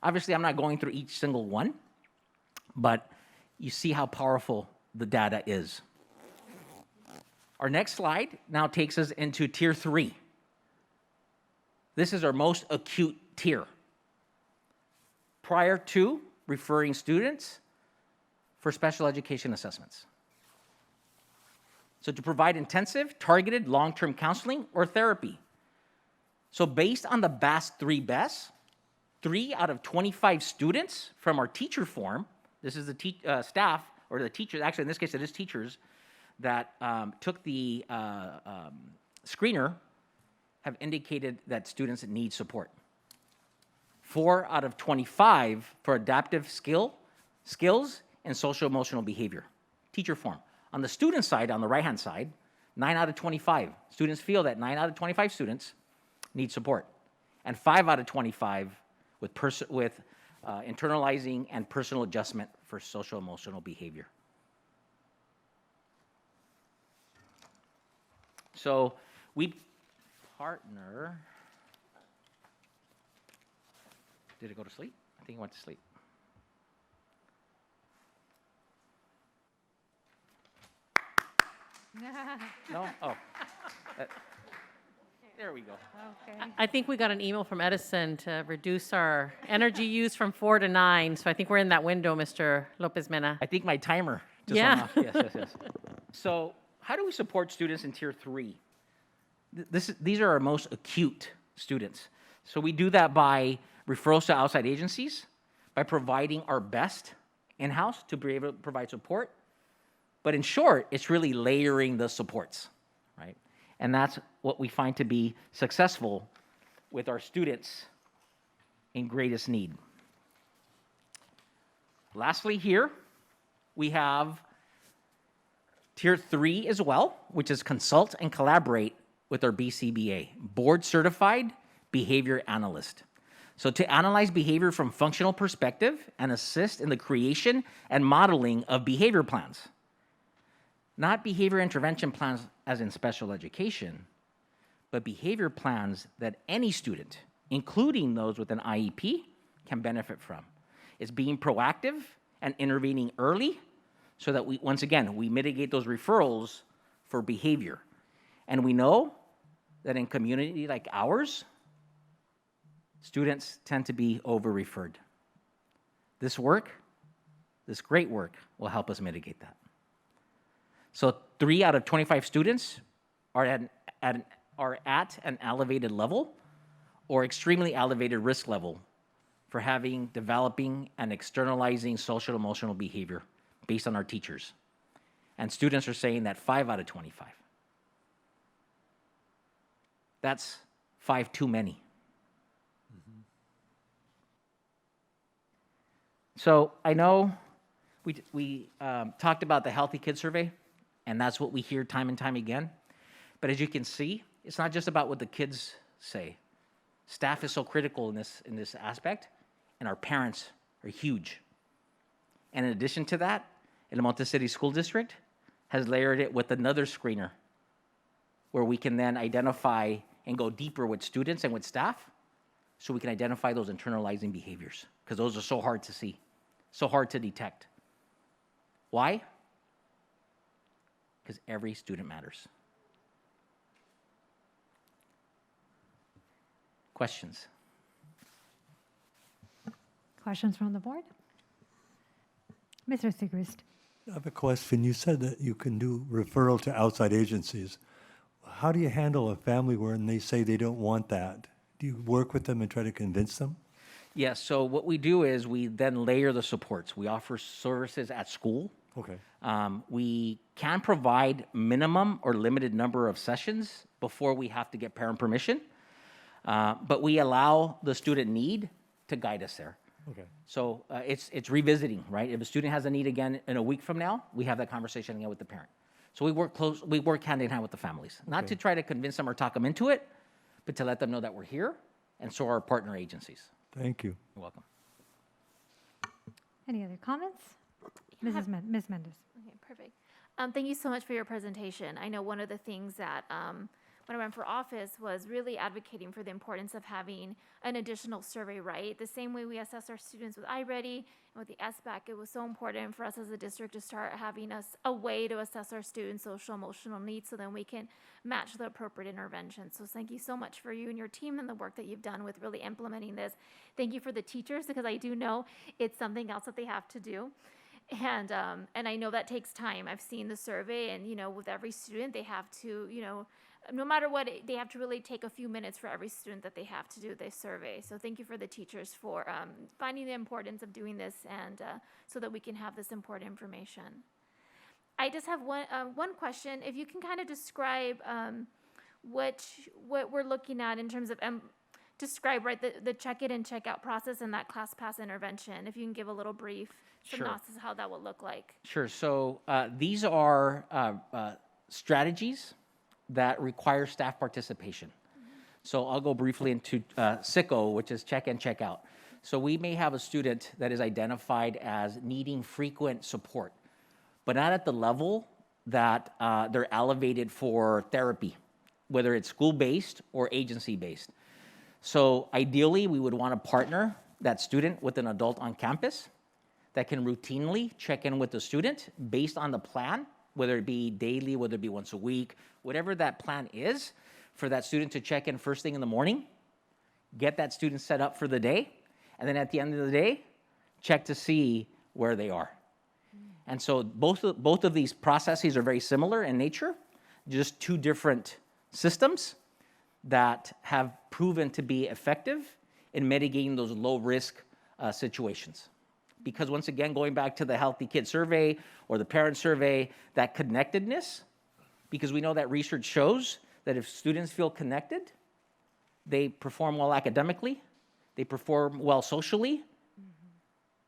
Obviously, I'm not going through each single one, but you see how powerful the data is. Our next slide now takes us into tier 3. This is our most acute tier. Prior to referring students for special education assessments. So to provide intensive, targeted, long-term counseling or therapy. So based on the BAS-3 BEST, 3 out of 25 students from our teacher forum, this is the staff, or the teachers, actually in this case it is teachers, that took the screener, have indicated that students need support. 4 out of 25 for adaptive skills and social emotional behavior. Teacher form. On the student side, on the right-hand side, 9 out of 25. Students feel that 9 out of 25 students need support. And 5 out of 25 with internalizing and personal adjustment for social emotional behavior. So we partner. Did it go to sleep? I think it went to sleep. No? Oh. There we go. Okay. I think we got an email from Edison to reduce our energy use from 4 to 9. So I think we're in that window, Mr. Lopez Mena. I think my timer just Yeah. went off. Yes. So how do we support students in tier 3? These are our most acute students. So we do that by referrals to outside agencies, by providing our best in-house to be able to provide support. But in short, it's really layering the supports, right? And that's what we find to be successful with our students in greatest need. Lastly here, we have tier 3 as well, which is consult and collaborate with our BCBA, Board Certified Behavior Analyst. So to analyze behavior from functional perspective and assist in the creation and modeling of behavior plans. Not behavior intervention plans as in special education, but behavior plans that any student, including those with an IEP, can benefit from. It's being proactive and intervening early so that we, once again, we mitigate those referrals for behavior. And we know that in community like ours, students tend to be over-referred. This work, this great work, will help us mitigate that. So 3 out of 25 students are at an elevated level or extremely elevated risk level for having, developing, and externalizing social emotional behavior based on our teachers. And students are saying that 5 out of 25. That's 5 too many. So I know we talked about the Healthy Kids Survey, and that's what we hear time and time again. But as you can see, it's not just about what the kids say. Staff is so critical in this aspect, and our parents are huge. And in addition to that, El Monte City School District has layered it with another screener where we can then identify and go deeper with students and with staff so we can identify those internalizing behaviors, because those are so hard to see, so hard to detect. Why? Because every student matters. Questions? Questions from the board? Mr. Sigrist. I have a question. You said that you can do referral to outside agencies. How do you handle a family where they say they don't want that? Do you work with them and try to convince them? Yes, so what we do is we then layer the supports. We offer services at school. Okay. We can provide minimum or limited number of sessions before we have to get parent permission, but we allow the student need to guide us there. Okay. So it's revisiting, right? If a student has a need again in a week from now, we have that conversation again with the parent. So we work hand in hand with the families, not to try to convince them or talk them into it, but to let them know that we're here, and so are our partner agencies. Thank you. You're welcome. Any other comments? Ms. Mendez. Okay, perfect. Thank you so much for your presentation. I know one of the things that when I ran for office was really advocating for the importance of having an additional survey, right? The same way we assess our students with iReady and with the SBAC, it was so important for us as a district to start having a way to assess our students' social emotional needs so then we can match the appropriate intervention. So thank you so much for you and your team and the work that you've done with really implementing this. Thank you for the teachers, because I do know it's something else that they have to do. And I know that takes time. I've seen the survey, and, with every student, they have to, no matter what, they have to really take a few minutes for every student that they have to do this survey. So thank you for the teachers for finding the importance of doing this, and so that we can have this important information. I just have one question. If you can kind of describe what we're looking at in terms of describe, right, the check-in and check-out process and that ClassPass intervention. If you can give a little brief synopsis of how that would look like. Sure. So these are strategies that require staff participation. So I'll go briefly into SICO, which is check in, check out. So we may have a student that is identified as needing frequent support, but not at the level that they're elevated for therapy, whether it's school-based or agency-based. So ideally, we would want to partner that student with an adult on campus that can routinely check in with the student based on the plan, whether it be daily, whether it be once a week, whatever that plan is, for that student to check in first thing in the morning, get that student set up for the day, and then at the end of the day, check to see where they are. And so both of these processes are very similar in nature, just two different systems that have proven to be effective in mitigating those low-risk situations. Because once again, going back to the Healthy Kids Survey or the parent survey, that connectedness, because we know that research shows that if students feel connected, they perform well academically, they perform well socially,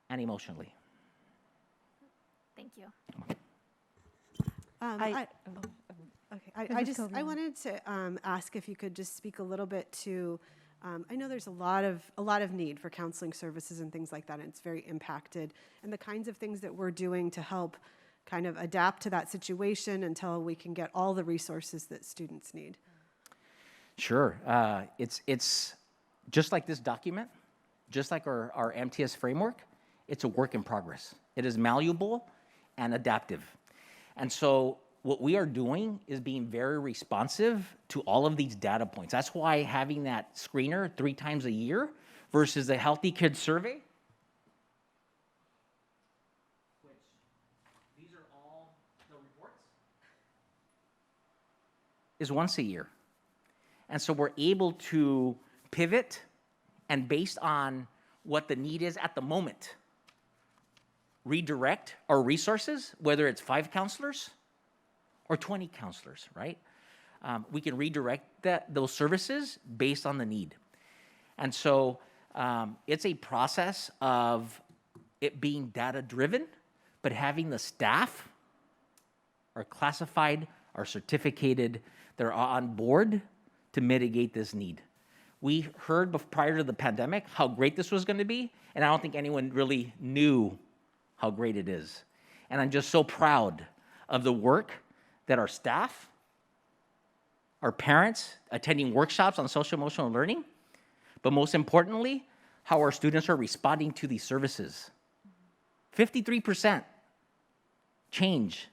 and emotionally. Thank you. I wanted to ask if you could just speak a little bit to, I know there's a lot of need for counseling services and things like that, and it's very impacted, and the kinds of things that we're doing to help kind of adapt to that situation until we can get all the resources that students need. Sure. It's just like this document, just like our MTS framework, it's a work in progress. It is malleable and adaptive. And so what we are doing is being very responsive to all of these data points. That's why having that screener 3 times a year versus the Healthy Kids Survey, which these are all the reports, is once a year. And so we're able to pivot, and based on what the need is at the moment, redirect our resources, whether it's 5 counselors or 20 counselors, right? We can redirect those services based on the need. And so it's a process of it being data-driven, but having the staff are classified, are certificated, they're on board to mitigate this need. We heard prior to the pandemic how great this was going to be, and I don't think anyone really knew how great it is. And I'm just so proud of the work that our staff, our parents attending workshops on social emotional learning, but most importantly, how our students are responding to these services. 53% change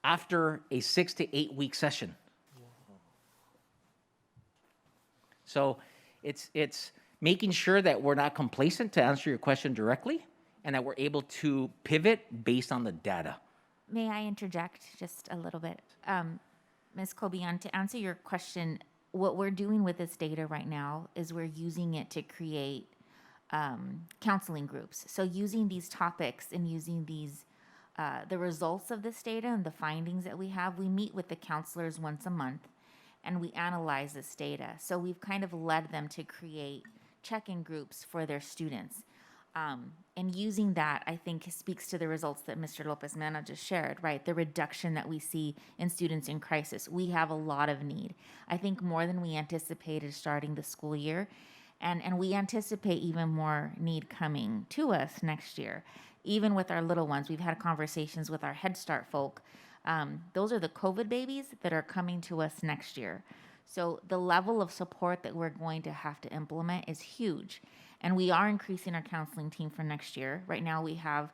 after a 6 to 8 week session. So it's making sure that we're not complacent, to answer your question directly, and that we're able to pivot based on the data. May I interject just a little bit? Ms. Cobian, to answer your question, what we're doing with this data right now is we're using it to create counseling groups. So using these topics and using these, the results of this data and the findings that we have, we meet with the counselors once a month and we analyze this data. So we've kind of led them to create check-in groups for their students. And using that, I think, speaks to the results that Mr. Lopez Mena just shared, right? The reduction that we see in students in crisis. We have a lot of need. I think more than we anticipated starting the school year. And we anticipate even more need coming to us next year. Even with our little ones, we've had conversations with our Head Start folk. Those are the COVID babies that are coming to us next year. So the level of support that we're going to have to implement is huge. And we are increasing our counseling team for next year. Right now we have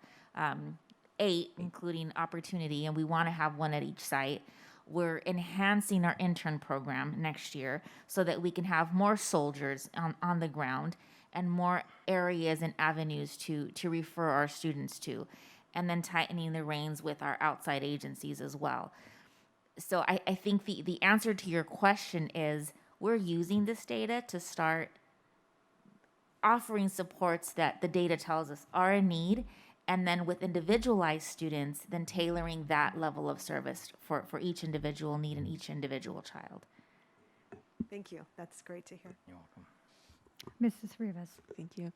8, including Opportunity, and we want to have 1 at each site. We're enhancing our intern program next year so that we can have more soldiers on the ground and more areas and avenues to refer our students to, and then tightening the reins with our outside agencies as well. So I think the answer to your question is we're using this data to start offering supports that the data tells us are a need, and then with individualized students, then tailoring that level of service for each individual need and each individual child. Thank you. That's great to hear. You're welcome. Mrs. Rivas. Thank you.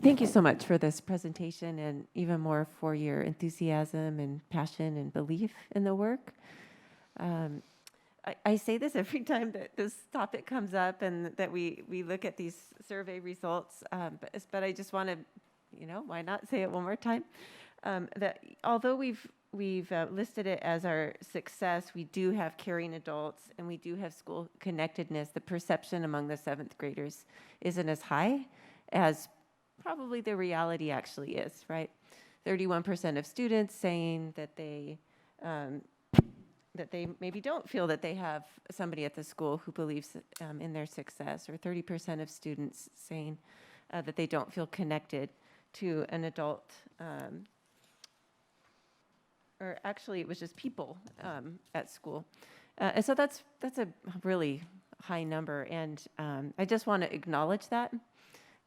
Thank you so much for this presentation and even more for your enthusiasm and passion and belief in the work. I say this every time that this topic comes up and that we look at these survey results, but I just want to, why not say it one more time? That although we've listed it as our success, we do have caring adults and we do have school connectedness. The perception among the 7th graders isn't as high as probably the reality actually is, right? 31% of students saying that they maybe don't feel that they have somebody at the school who believes in their success, or 30% of students saying that they don't feel connected to an adult, or actually it was just people at school. And so that's a really high number, and I just want to acknowledge that.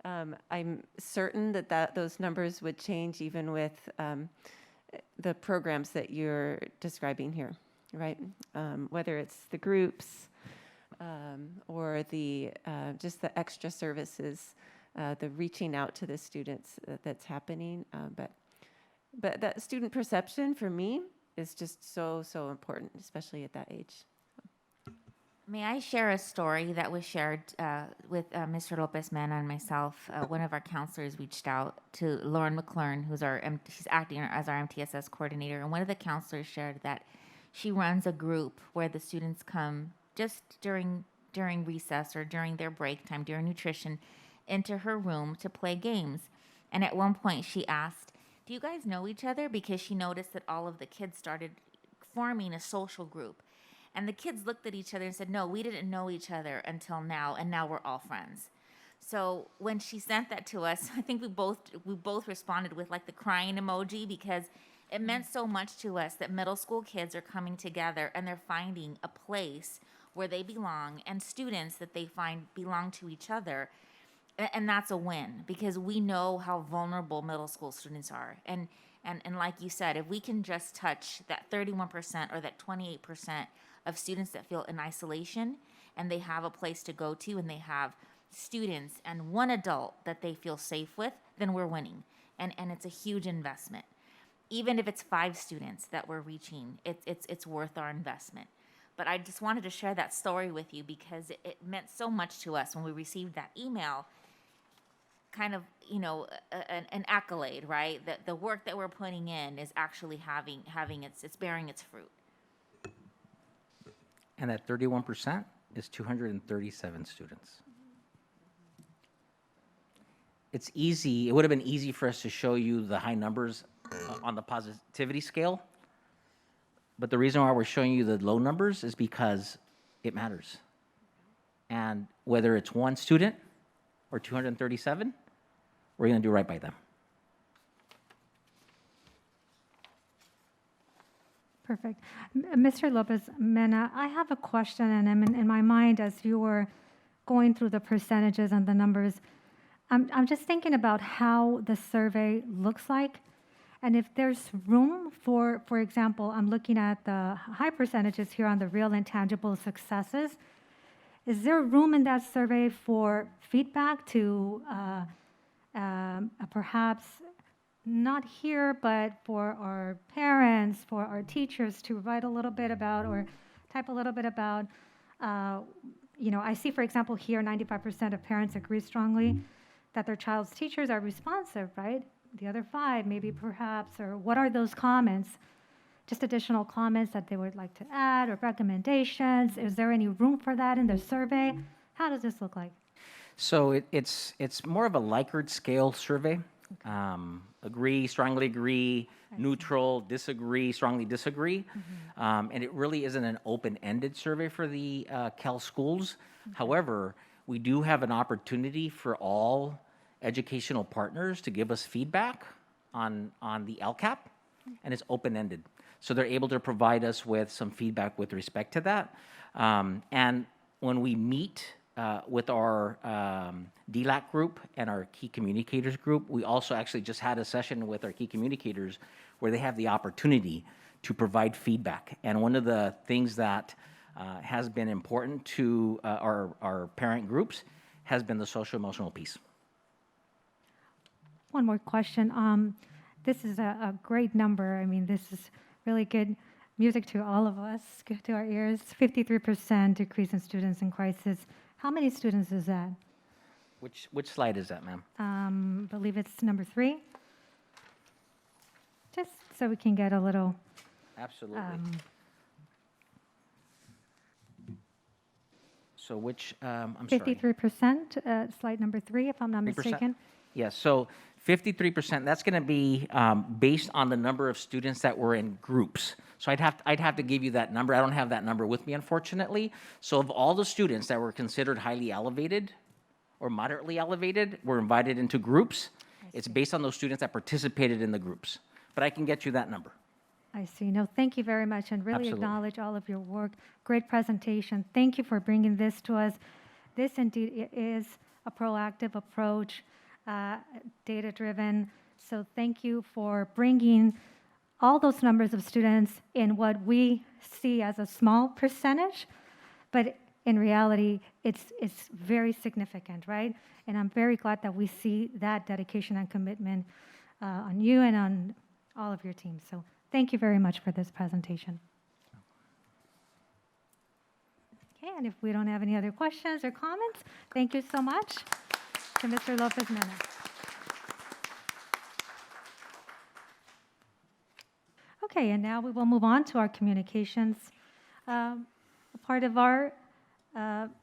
I'm certain that those numbers would change even with the programs that you're describing here. Right, whether it's the groups or the just the extra services, the reaching out to the students that's happening. But that student perception for me is just so important, especially at that age. May I share a story that was shared with Mr. Lopez Mena and myself? One of our counselors reached out to Lauren McClure, she's acting as our MTSS coordinator, and one of the counselors shared that she runs a group where the students come just during recess or during their break time, during nutrition, into her room to play games. And at one point she asked, "Do you guys know each other?" Because she noticed that all of the kids started forming a social group. And the kids looked at each other and said, "No, we didn't know each other until now, and now we're all friends." So when she sent that to us, I think we both responded with like the crying emoji, because it meant so much to us that middle school kids are coming together and they're finding a place where they belong and students that they find belong to each other. And that's a win because we know how vulnerable middle school students are. And like you said, if we can just touch that 31% or that 28% of students that feel in isolation and they have a place to go to and they have students and one adult that they feel safe with, then we're winning. And it's a huge investment. Even if it's 5 students that we're reaching, it's worth our investment. But I just wanted to share that story with you because it meant so much to us when we received that email. Kind of, an accolade, right? That the work that we're putting in is actually having it's bearing its fruit. And that 31% is 237 students. It's easy, it would have been easy for us to show you the high numbers on the positivity scale. But the reason why we're showing you the low numbers is because it matters. And whether it's 1 student or 237, we're going to do right by them. Perfect. Mr. Lopez Mena, I have a question, and in my mind, as you were going through the percentages and the numbers, I'm just thinking about how the survey looks like, and if there's room for example, I'm looking at the high percentages here on the real and tangible successes. Is there room in that survey for feedback to perhaps not here, but for our parents, for our teachers to write a little bit about or type a little bit about, I see, for example, here 95% of parents agree strongly that their child's teachers are responsive, right? The other 5, maybe perhaps, or what are those comments? Just additional comments that they would like to add or recommendations? Is there any room for that in the survey? How does this look like? So it's more of a Likert scale survey. Agree, strongly agree, neutral, disagree, strongly disagree. And it really isn't an open-ended survey for the Cal schools. However, we do have an opportunity for all educational partners to give us feedback on the LCAP, and it's open-ended. So they're able to provide us with some feedback with respect to that. And when we meet with our DLAC group and our key communicators group, we also actually just had a session with our key communicators where they have the opportunity to provide feedback. And one of the things that has been important to our parent groups has been the social emotional piece. One more question. This is a great number. I mean, this is really good music to all of us, good to our ears. 53% decrease in students in crisis. How many students is that? Which slide is that, ma'am? I believe it's number 3. Just so we can get a little. Absolutely. So which, I'm sorry. 53%, slide number 3, if I'm not 3%? mistaken. Yes, so 53%, that's going to be based on the number of students that were in groups. So I'd have to give you that number. I don't have that number with me, unfortunately. So of all the students that were considered highly elevated or moderately elevated were invited into groups, it's based on those students that participated in the groups. But I can get you that number. I see. No, thank you very much, and really Absolutely. acknowledge all of your work. Great presentation. Thank you for bringing this to us. This indeed is a proactive approach, data-driven. So thank you for bringing all those numbers of students in what we see as a small percentage, but in reality, it's very significant, right? And I'm very glad that we see that dedication and commitment on you and on all of your teams. So thank you very much for this presentation. Okay, and if we don't have any other questions or comments, thank you so much to Mr. Lopez Mena. Okay, and now we will move on to our communications part of our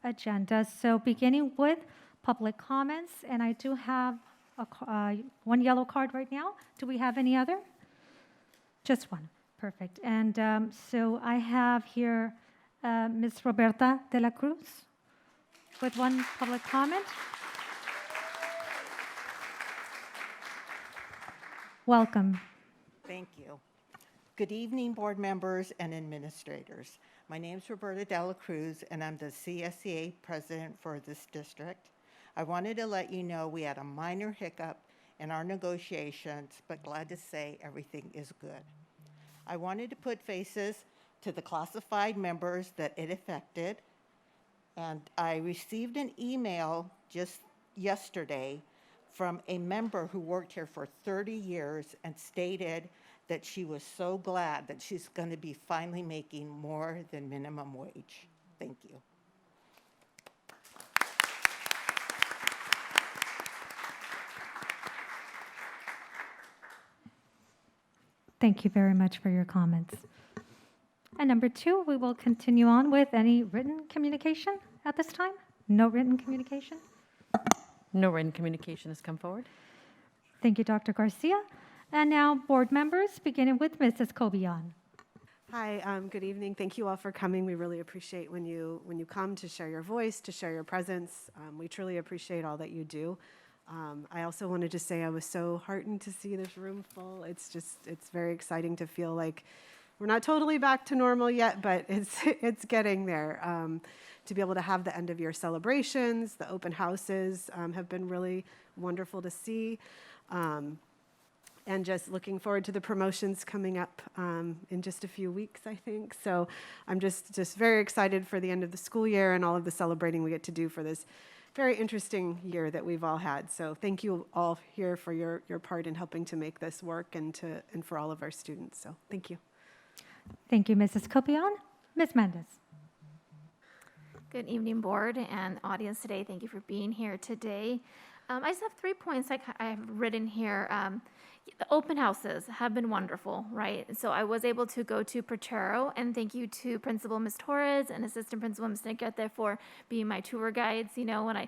agenda. So beginning with public comments, and I do have one yellow card right now. Do we have any other? Just one. Perfect. And so I have here Ms. Roberta de la Cruz with one public comment. Welcome. Thank you. Good evening, board members and administrators. My name is Roberta Dela Cruz, and I'm the CSEA president for this district. I wanted to let you know we had a minor hiccup in our negotiations, but glad to say everything is good. I wanted to put faces to the classified members that it affected, and I received an email just yesterday from a member who worked here for 30 years and stated that she was so glad that she's going to be finally making more than minimum wage. Thank you. Thank you very much for your comments. And number 2, we will continue on with any written communication at this time. No written communication. No written communication has come forward. Thank you, Dr. Garcia. And now, board members, beginning with Mrs. Kobian. Hi, good evening. Thank you all for coming. We really appreciate when you come to share your voice, to share your presence. We truly appreciate all that you do. I also wanted to say I was so heartened to see this room full. It's very exciting to feel like we're not totally back to normal yet, but it's getting there. To be able to have the end of year celebrations, the open houses have been really wonderful to see. And just looking forward to the promotions coming up in just a few weeks, I think. So I'm just very excited for the end of the school year and all of the celebrating we get to do for this very interesting year that we've all had. So thank you all here for your part in helping to make this work and for all of our students. So thank you. Thank you, Mrs. Kobian. Ms. Mendez. Good evening, board and audience today. Thank you for being here today. I just have 3 points I have written here. The open houses have been wonderful, right? So I was able to go to Potrero, and thank you to Principal Ms. Torres and Assistant Principal Ms. Nickett for being my tour guides. You know, when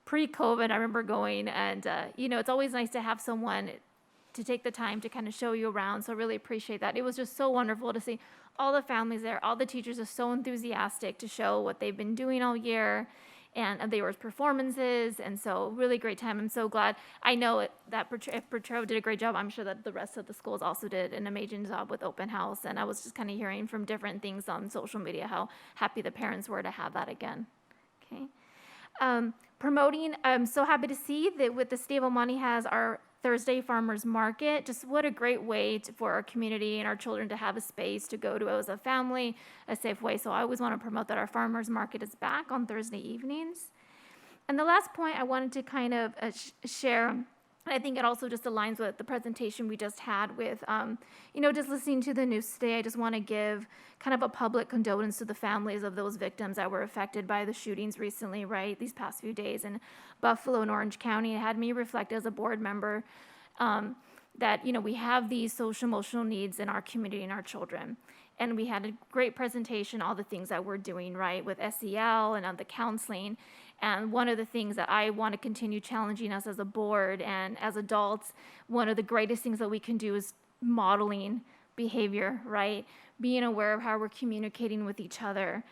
pre-COVID, I remember going, and it's always nice to have someone to take the time to kind of show you around. So I really appreciate that. It was just so wonderful to see all the families there. All the teachers are so enthusiastic to show what they've been doing all year. And there was performances, and so really great time. I'm so glad. I know that if Potrero did a great job, I'm sure that the rest of the schools also did an amazing job with open house. And I was just kind of hearing from different things on social media how happy the parents were to have that again. Okay. Promoting, I'm so happy to see that with the state of El Monte has our Thursday Farmers Market. Just what a great way for our community and our children to have a space to go to as a family, a safe way. So I always want to promote that our Farmers Market is back on Thursday evenings. And the last point I wanted to kind of share, I think it also just aligns with the presentation we just had with, just listening to the news today. I just want to give kind of a public condolence to the families of those victims that were affected by the shootings recently, right, these past few days in Buffalo and Orange County. It had me reflect as a board member that, we have these social emotional needs in our community and our children. And we had a great presentation, all the things that we're doing, right, with SEL and on the counseling. And one of the things that I want to continue challenging us as a board and as adults, one of the greatest things that we can do is modeling behavior, right? Being aware of how we're communicating with each other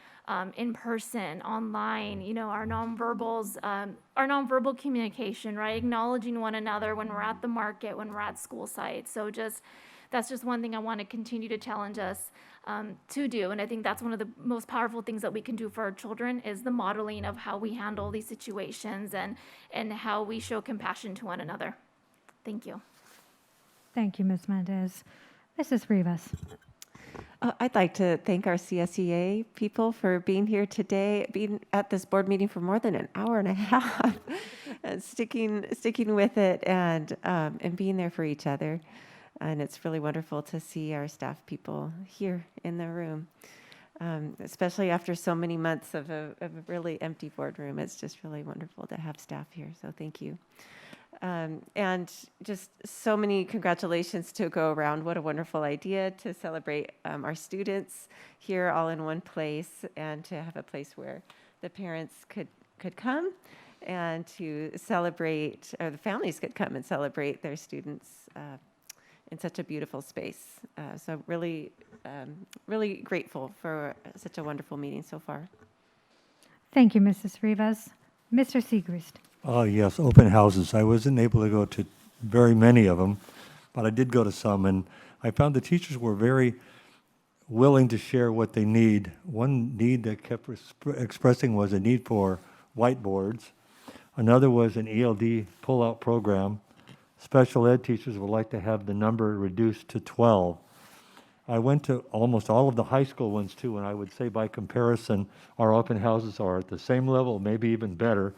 in person, online, our nonverbals, our nonverbal communication, right? Acknowledging one another when we're at the market, when we're at school sites. So that's just one thing I want to continue to challenge us to do. And I think that's one of the most powerful things that we can do for our children is the modeling of how we handle these situations and how we show compassion to one another. Thank you. Thank you, Ms. Mendez. Mrs. Rivas. I'd like to thank our CSEA people for being here today, being at this board meeting for more than an hour and a half, and sticking with it and being there for each other. And it's really wonderful to see our staff people here in the room, especially after so many months of a really empty boardroom. It's just really wonderful to have staff here, so thank you. And just so many congratulations to go around. What a wonderful idea to celebrate our students here all in one place and to have a place where the parents could come and to celebrate, or the families could come and celebrate their students in such a beautiful space. So really, really grateful for such a wonderful meeting so far. Thank you, Mrs. Rivas. Mr. Siegrist. Yes, open houses. I wasn't able to go to very many of them, but I did go to some, and I found the teachers were very willing to share what they need. One need that kept expressing was a need for whiteboards. Another was an ELD pull-out program. Special ed teachers would like to have the number reduced to 12. I went to almost all of the high school ones too, and I would say by comparison, our open houses are at the same level, maybe even better.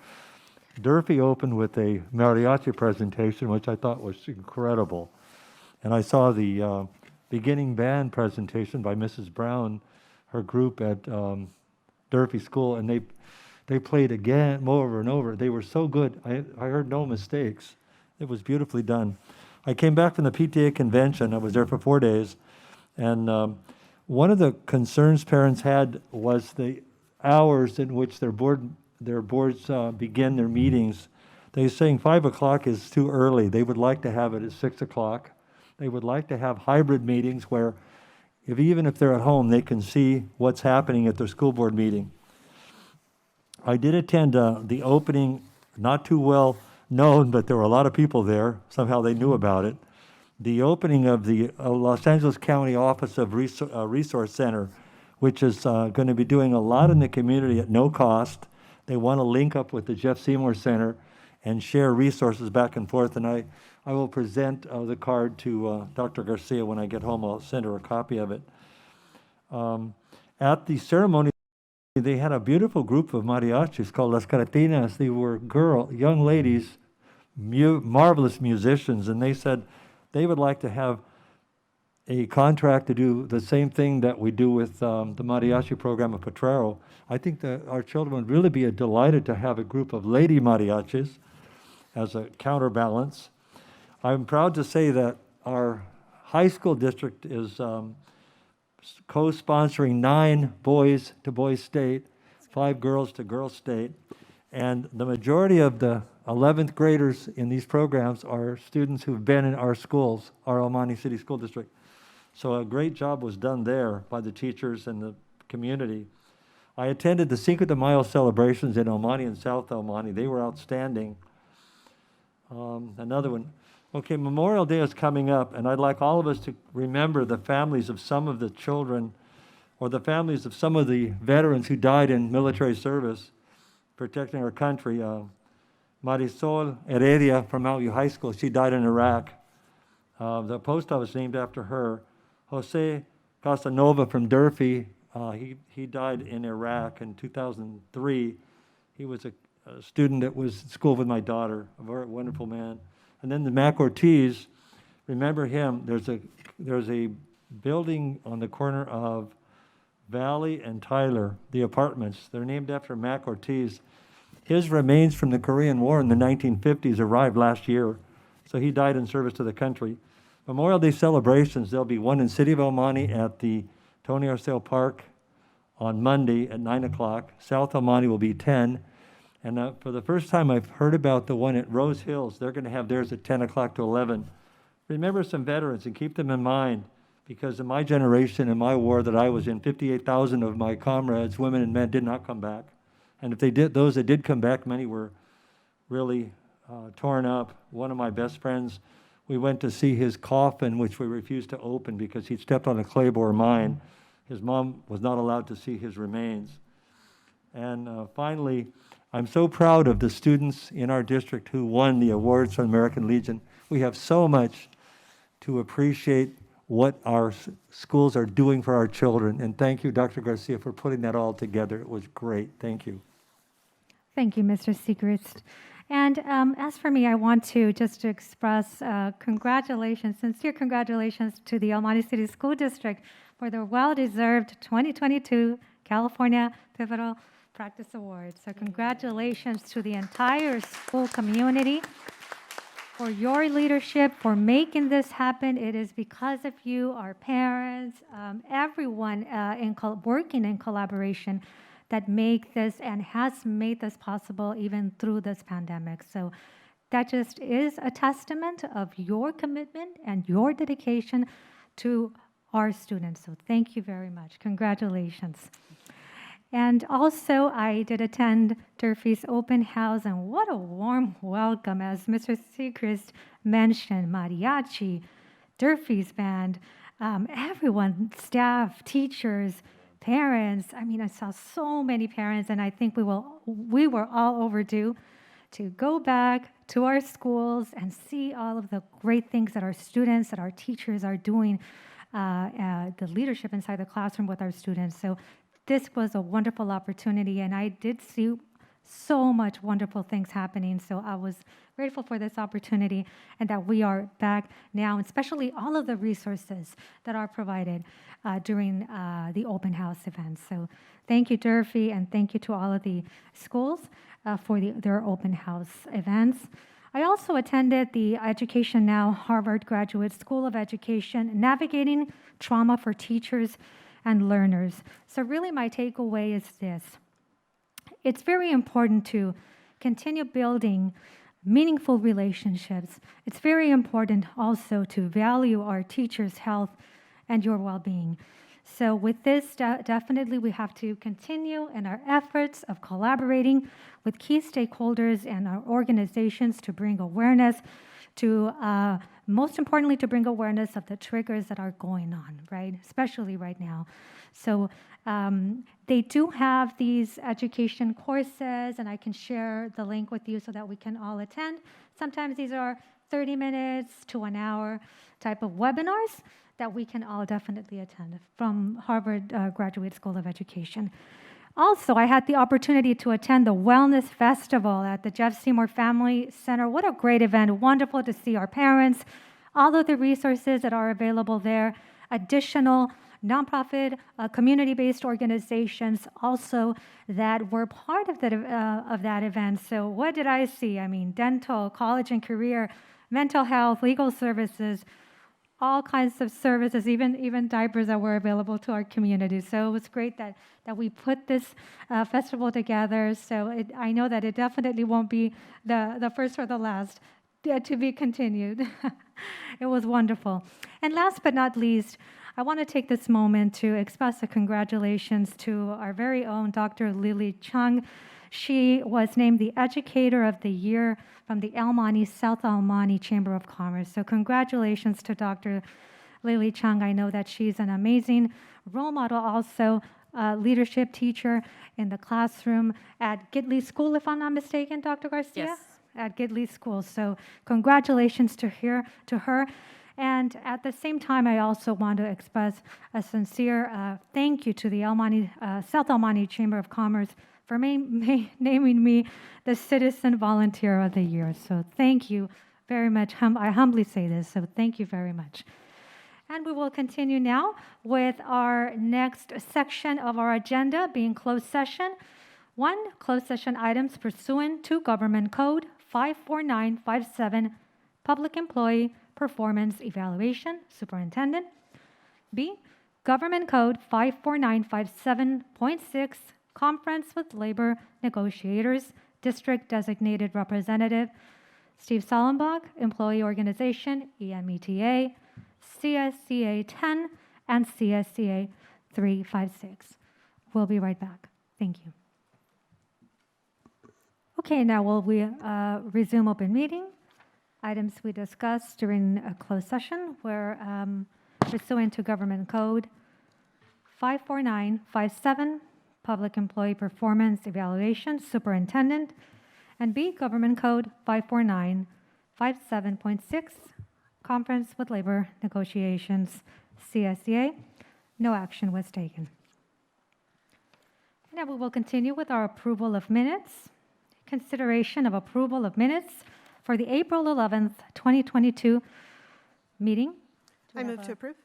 Durfee opened with a mariachi presentation, which I thought was incredible. And I saw the beginning band presentation by Mrs. Brown, her group at Durfee School, and they played again over and over. They were so good. I heard no mistakes. It was beautifully done. I came back from the PTA convention. I was there for 4 days. And one of the concerns parents had was the hours in which their boards begin their meetings. They were saying 5 o'clock is too early. They would like to have it at 6 o'clock. They would like to have hybrid meetings where even if they're at home, they can see what's happening at their school board meeting. I did attend the opening, not too well known, but there were a lot of people there. Somehow they knew about it. The opening of the Los Angeles County Office of Resource Center, which is going to be doing a lot in the community at no cost. They want to link up with the Jeff Seymour Center and share resources back and forth. And I will present the card to Dr. Garcia when I get home. I'll send her a copy of it. At the ceremony, they had a beautiful group of mariachis called Las Caratinas. They were young ladies, marvelous musicians, and they said they would like to have a contract to do the same thing that we do with the mariachi program of Potrero. I think that our children would really be delighted to have a group of lady mariachis as a counterbalance. I'm proud to say that our high school district is co-sponsoring 9 boys to Boys State, 5 girls to Girls State, and the majority of the 11th graders in these programs are students who've been in our schools, our El Monte City School District. So a great job was done there by the teachers and the community. I attended the Cinco de Mayo celebrations in El Monte and South El Monte. They were outstanding. Another one. Okay, Memorial Day is coming up, and I'd like all of us to remember the families of some of the children or the families of some of the veterans who died in military service, protecting our country. Marisol Heredia from Mount View High School, she died in Iraq. The post office named after her. Jose Casanova from Durfee, he died in Iraq in 2003. He was a student that was at school with my daughter, a very wonderful man. And then the Mac Ortiz, remember him, there's a building on the corner of Valley and Tyler, the apartments. They're named after Mac Ortiz. His remains from the Korean War in the 1950s arrived last year, so he died in service to the country. Memorial Day celebrations, there'll be one in City of El Monte at the Tony Arceo Park on Monday at 9 o'clock. South El Monte will be 10. And for the first time, I've heard about the one at Rose Hills. They're going to have theirs at 10 o'clock to 11. Remember some veterans and keep them in mind, because in my generation, in my war that I was in, 58,000 of my comrades, women and men, did not come back. And if they did, those that did come back, many were really torn up. One of my best friends, we went to see his coffin, which we refused to open because he'd stepped on a Claymore mine. His mom was not allowed to see his remains. And finally, I'm so proud of the students in our district who won the awards from American Legion. We have so much to appreciate what our schools are doing for our children. And thank you, Dr. Garcia, for putting that all together. It was great. Thank you. Thank you, Mr. Segrist. And as for me, I want to just express congratulations, sincere congratulations to the El Monte City School District for their well-deserved 2022 California Pivotal Practice Awards. So congratulations to the entire school community for your leadership, for making this happen. It is because of you, our parents, everyone working in collaboration that make this and has made this possible even through this pandemic. So that just is a testament of your commitment and your dedication to our students. So thank you very much. Congratulations. And also, I did attend Durfee's open house, and what a warm welcome, as Mr. Segrist mentioned, mariachi, Durfee's band, everyone, staff, teachers, parents. I mean, I saw so many parents, and I think we were all overdue to go back to our schools and see all of the great things that our students, that our teachers are doing, the leadership inside the classroom with our students. So this was a wonderful opportunity, and I did see so much wonderful things happening. So I was grateful for this opportunity and that we are back now, and especially all of the resources that are provided during the open house events. So thank you, Durfee, and thank you to all of the schools for their open house events. I also attended the Education Now Harvard Graduate School of Education, Navigating Trauma for Teachers and Learners. So really my takeaway is this. It's very important to continue building meaningful relationships. It's very important also to value our teachers' health and your well-being. So with this, definitely we have to continue in our efforts of collaborating with key stakeholders and our organizations to bring awareness to, most importantly, to bring awareness of the triggers that are going on, right? Especially right now. So they do have these education courses, and I can share the link with you so that we can all attend. Sometimes these are 30 minutes to an hour type of webinars that we can all definitely attend from Harvard Graduate School of Education. Also, I had the opportunity to attend the Wellness Festival at the Jeff Seymour Family Center. What a great event. Wonderful to see our parents, all of the resources that are available there, additional nonprofit, community-based organizations also that were part of that event. So what did I see? I mean, dental, college and career, mental health, legal services, all kinds of services, even diapers that were available to our community. So it was great that we put this festival together. So I know that it definitely won't be the first or the last, to be continued. It was wonderful. And last but not least, I want to take this moment to express a congratulations to our very own Dr. Lily Chung. She was named the Educator of the Year from the El Monte, South El Monte Chamber of Commerce. So congratulations to Dr. Lily Chung. I know that she's an amazing role model, also leadership teacher in the classroom at Gidley School, if I'm not mistaken, Dr. Garcia? Yes. At Gidley School. So congratulations to her. And at the same time, I also want to express a sincere thank you to the South El Monte Chamber of Commerce for naming me the Citizen Volunteer of the Year. So thank you very much. I humbly say this, so thank you very much. And we will continue now with our next section of our agenda, being closed session. 1, closed session items pursuant to Government Code 54957, Public Employee Performance Evaluation, Superintendent. B, Government Code 54957.6, Conference with Labor Negotiators, District Designated Representative, Steve Sollenbach, Employee Organization, EMETA, CSCA 10, and CSCA 356. We'll be right back. Thank you. Okay, now will we resume open meeting? Items we discussed during a closed session were pursuant to Government Code 54957, Public Employee Performance Evaluation, Superintendent, and B, Government Code 54957.6, Conference with Labor Negotiations, CSCA. No action was taken. Now we will continue with our approval of minutes. Consideration of approval of minutes for the April 11th, 2022 meeting. I move to approve.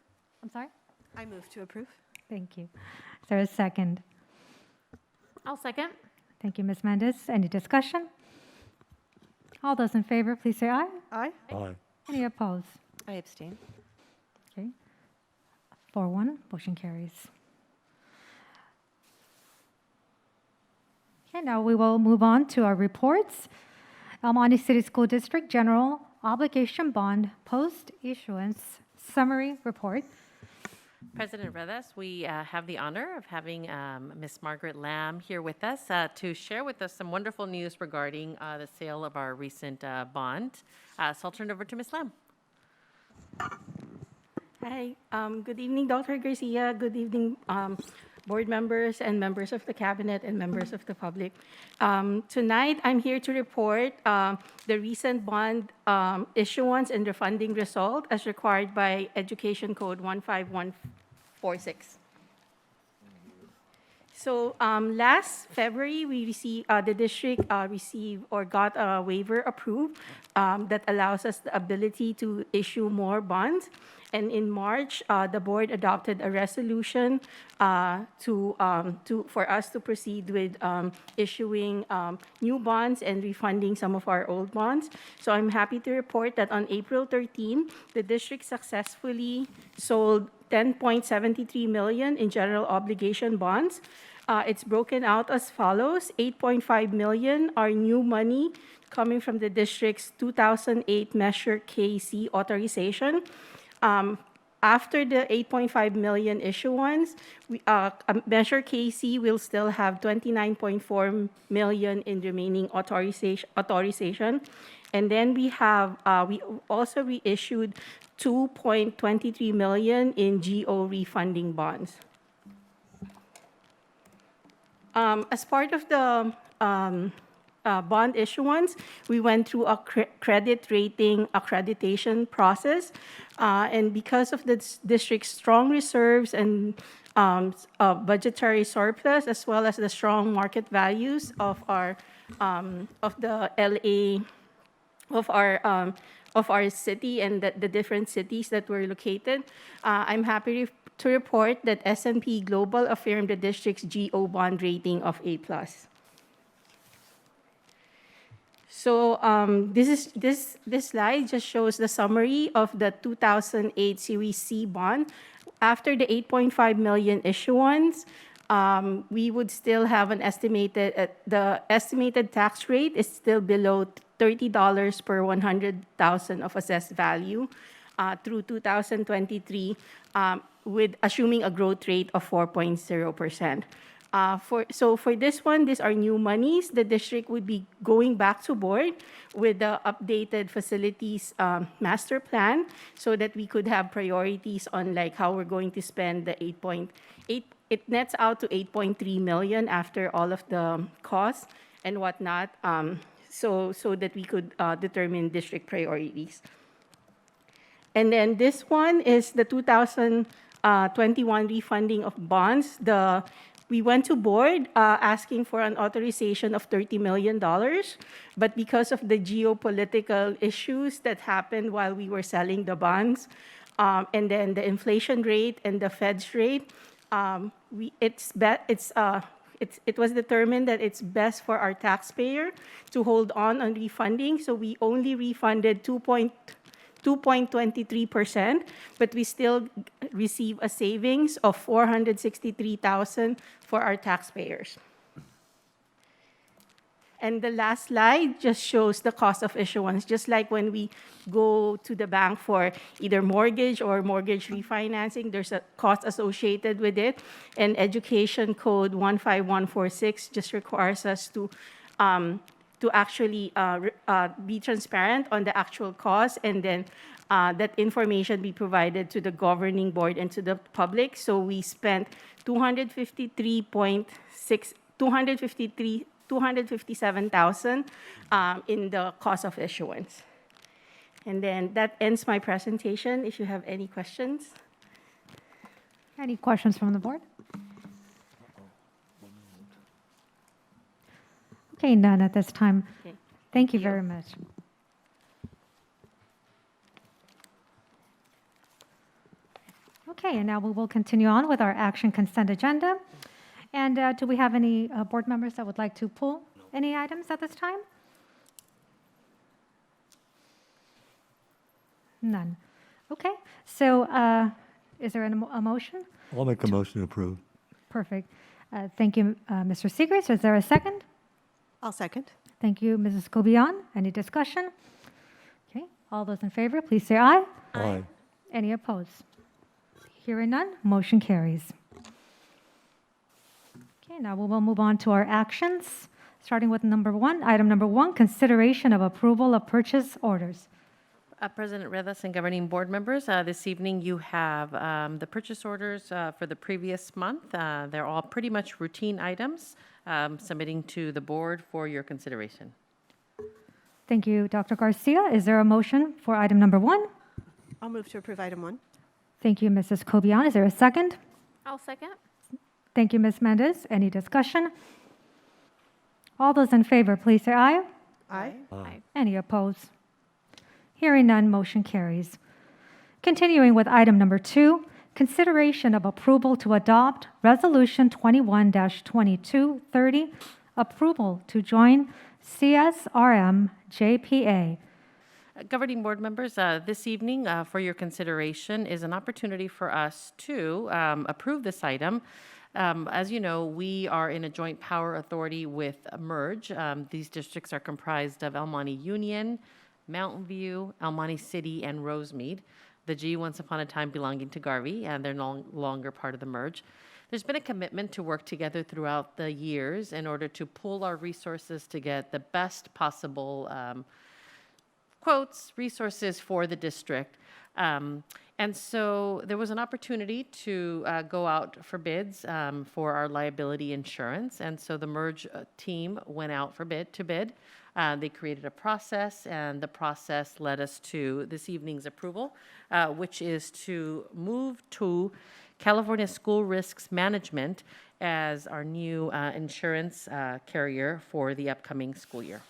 I'm sorry? I move to approve. Thank you. Is there a second? I'll second. Thank you, Ms. Mendez. Any discussion? All those in favor, please say aye. Aye. Aye. Any opposed? I abstain. Okay. 4-1, motion carries. Okay, now we will move on to our reports. El Monte City School District General Obligation Bond Post-Issuance Summary Report. President Redas, we have the honor of having Ms. Margaret Lamb here with us to share with us some wonderful news regarding the sale of our recent bond. So I'll turn it over to Ms. Lamb. Hi, good evening, Dr. Garcia. Good evening, board members and members of the cabinet and members of the public. Tonight, I'm here to report the recent bond issuance and refunding result as required by Education Code 15146. So last February, we received, the district received or got a waiver approved that allows us the ability to issue more bonds. And in March, the board adopted a resolution for us to proceed with issuing new bonds and refunding some of our old bonds. So I'm happy to report that on April 13, the district successfully sold 10.73 million in general obligation bonds. It's broken out as follows. 8.5 million are new money coming from the district's 2008 Measure KC authorization. After the 8.5 million issuance, Measure KC will still have 29.4 million in remaining authorization. And then we also reissued 2.23 million in GO refunding bonds. As part of the bond issuance, we went through a credit rating accreditation process. And because of the district's strong reserves and budgetary surplus, as well as the strong market values of our city and the different cities that were located, I'm happy to report that S&P Global affirmed the district's GO bond rating of A+. So this slide just shows the summary of the 2008 Series C bond. After the 8.5 million issuance, we would still have an the estimated tax rate is still below $30 per 100,000 of assessed value through 2023, with assuming a growth rate of 4.0%. So for this one, these are new monies. The district would be going back to board with the updated facilities master plan so that we could have priorities on like how we're going to spend the 8.8. It nets out to 8.3 million after all of the costs and whatnot, so that we could determine district priorities. And then this one is the 2021 refunding of bonds. We went to board asking for an authorization of $30 million, but because of the geopolitical issues that happened while we were selling the bonds, and then the inflation rate and the Fed's rate, it was determined that it's best for our taxpayer to hold on refunding, so we only refunded 2.23%, but we still receive a savings of $463,000 for our taxpayers. And the last slide just shows the cost of issuance. Just like when we go to the bank for either mortgage or mortgage refinancing, there's a cost associated with it. And Education Code 15146 just requires us to actually be transparent on the actual cost, and then that information be provided to the governing board and to the public. So we spent $257,000 in the cost of issuance. And then that ends my presentation. If you have any questions. Any questions from the board? Okay, none at this time. Okay. Thank you very much. Okay, and now we will continue on with our action consent agenda. And do we have any board members that would like to pull any items at this time? None. Okay, so is there a motion? I'll make a motion to approve. Perfect. Thank you, Mr. Segrist. Is there a second? I'll second. Thank you, Mrs. Cobian. Any discussion? Okay, all those in favor, please say aye. Aye. Any opposed? Hearing none, motion carries. Okay, now we will move on to our actions, starting with item number one, consideration of approval of purchase orders. President Rivas and governing board members, this evening you have the purchase orders for the previous month. They're all pretty much routine items submitting to the board for your consideration. Thank you, Dr. Garcia. Is there a motion for item number 1? I'll move to approve item 1. Thank you, Mrs. Cobian. Is there a second? I'll second. Thank you, Ms. Mendez. Any discussion? All those in favor, please say aye. Aye. Any opposed? Hearing none, motion carries. Continuing with item number 2, consideration of approval to adopt Resolution 21-2230, approval to join CSRM JPA. Governing board members, this evening for your consideration is an opportunity for us to approve this item. As you know, we are in a joint power authority with MERGE. These districts are comprised of El Monte Union, Mountain View, El Monte City, and Rosemead. The G once upon a time belonging to Garvey, and they're no longer part of the MERGE. There's been a commitment to work together throughout the years in order to pool our resources to get the best possible quotes, resources for the district. And so there was an opportunity to go out for bids for our liability insurance. And so the MERGE team went out for bid. They created a process, and the process led us to this evening's approval, which is to move to California School Risks Management as our new insurance carrier for the upcoming school year.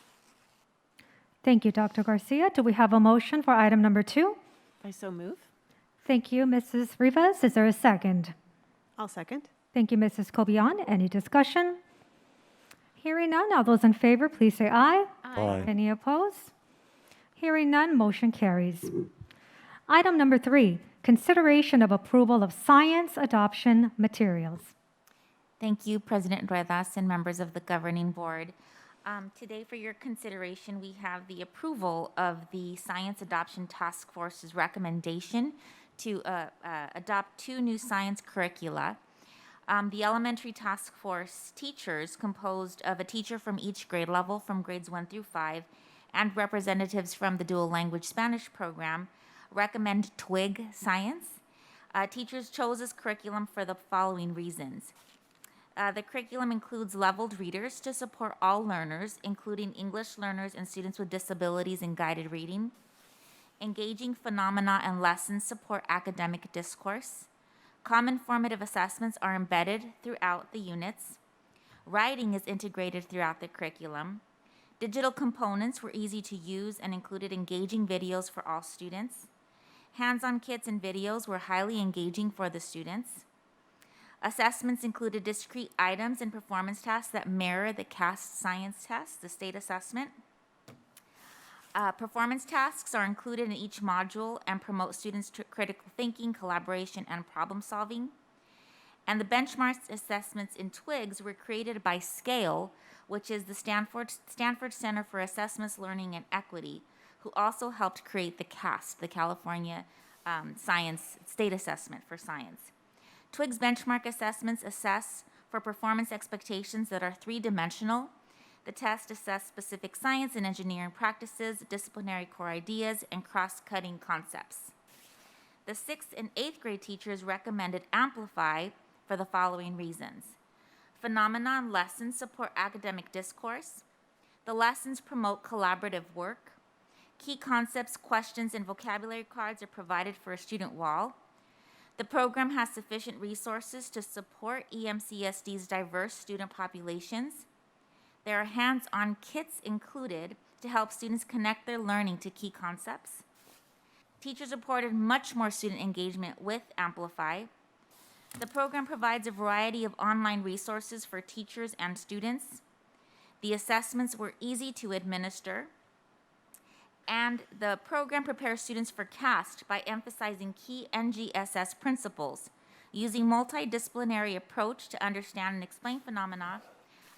Thank you, Dr. Garcia. Do we have a motion for item number 2? I so move. Thank you, Mrs. Rivas. Is there a second? I'll second. Thank you, Mrs. Cobian. Any discussion? Hearing none, all those in favor, please say aye. Aye. Any opposed? Hearing none, motion carries. Item number 3, consideration of approval of science adoption materials. Thank you, President Ruedas and members of the governing board. Today, for your consideration, we have the approval of the Science Adoption Task Force's recommendation to adopt 2 new science curricula. The elementary task force teachers, composed of a teacher from each grade level from grades 1 through 5 and representatives from the dual language Spanish program, recommend TWIG Science. Teachers chose this curriculum for the following reasons. The curriculum includes leveled readers to support all learners, including English learners and students with disabilities in guided reading. Engaging phenomena and lessons support academic discourse. Common formative assessments are embedded throughout the units. Writing is integrated throughout the curriculum. Digital components were easy to use and included engaging videos for all students. Hands-on kits and videos were highly engaging for the students. Assessments included discrete items and performance tasks that mirror the CAST science test, the state assessment. Performance tasks are included in each module and promote students to critical thinking, collaboration, and problem solving. And the benchmark assessments in TWIGs were created by SCALE, which is the Stanford Center for Assessments, Learning, and Equity, who also helped create the CAST, the California Science State Assessment for Science. TWIG's benchmark assessments assess for performance expectations that are 3-dimensional. The test assess specific science and engineering practices, disciplinary core ideas, and cross-cutting concepts. The 6th and 8th grade teachers recommended Amplify for the following reasons. Phenomena and lessons support academic discourse. The lessons promote collaborative work. Key concepts, questions, and vocabulary cards are provided for a student wall. The program has sufficient resources to support EMCSD's diverse student populations. There are hands-on kits included to help students connect their learning to key concepts. Teachers reported much more student engagement with Amplify. The program provides a variety of online resources for teachers and students. The assessments were easy to administer. And the program prepares students for CAST by emphasizing key NGSS principles, using multidisciplinary approach to understand and explain phenomena,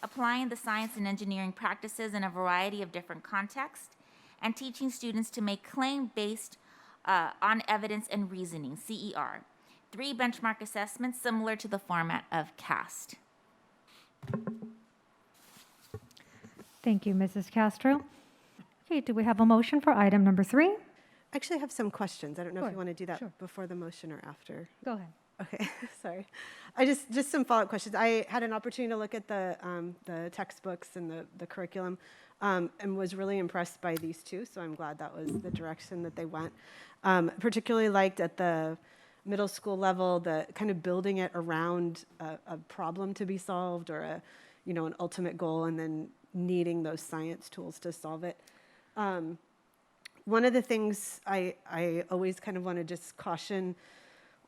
applying the science and engineering practices in a variety of different contexts, and teaching students to make claim based on evidence and reasoning, CER. 3 benchmark assessments similar to the format of CAST. Thank you, Mrs. Castro. Okay, do we have a motion for item number 3? Actually, I have some questions. I don't know if Sure, you want to do that sure. before the motion or after. Go ahead. Okay, sorry. I just some follow-up questions. I had an opportunity to look at the textbooks and the curriculum, and was really impressed by these two. So I'm glad that was the direction that they went. Particularly liked at the middle school level the kind of building it around a problem to be solved or an ultimate goal, and then needing those science tools to solve it. One of the things I always kind of want to just caution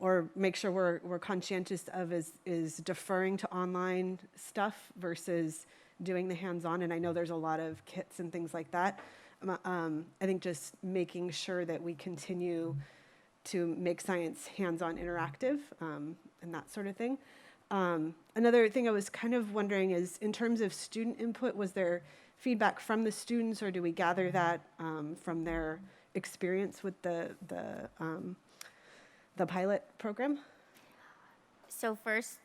or make sure we're conscientious of is deferring to online stuff versus doing the hands-on. And I know there's a lot of kits and things like that. I think just making sure that we continue to make science hands-on interactive and that sort of thing. Another thing I was kind of wondering is, in terms of student input, was there feedback from the students, or do we gather that from their experience with the pilot program? So first,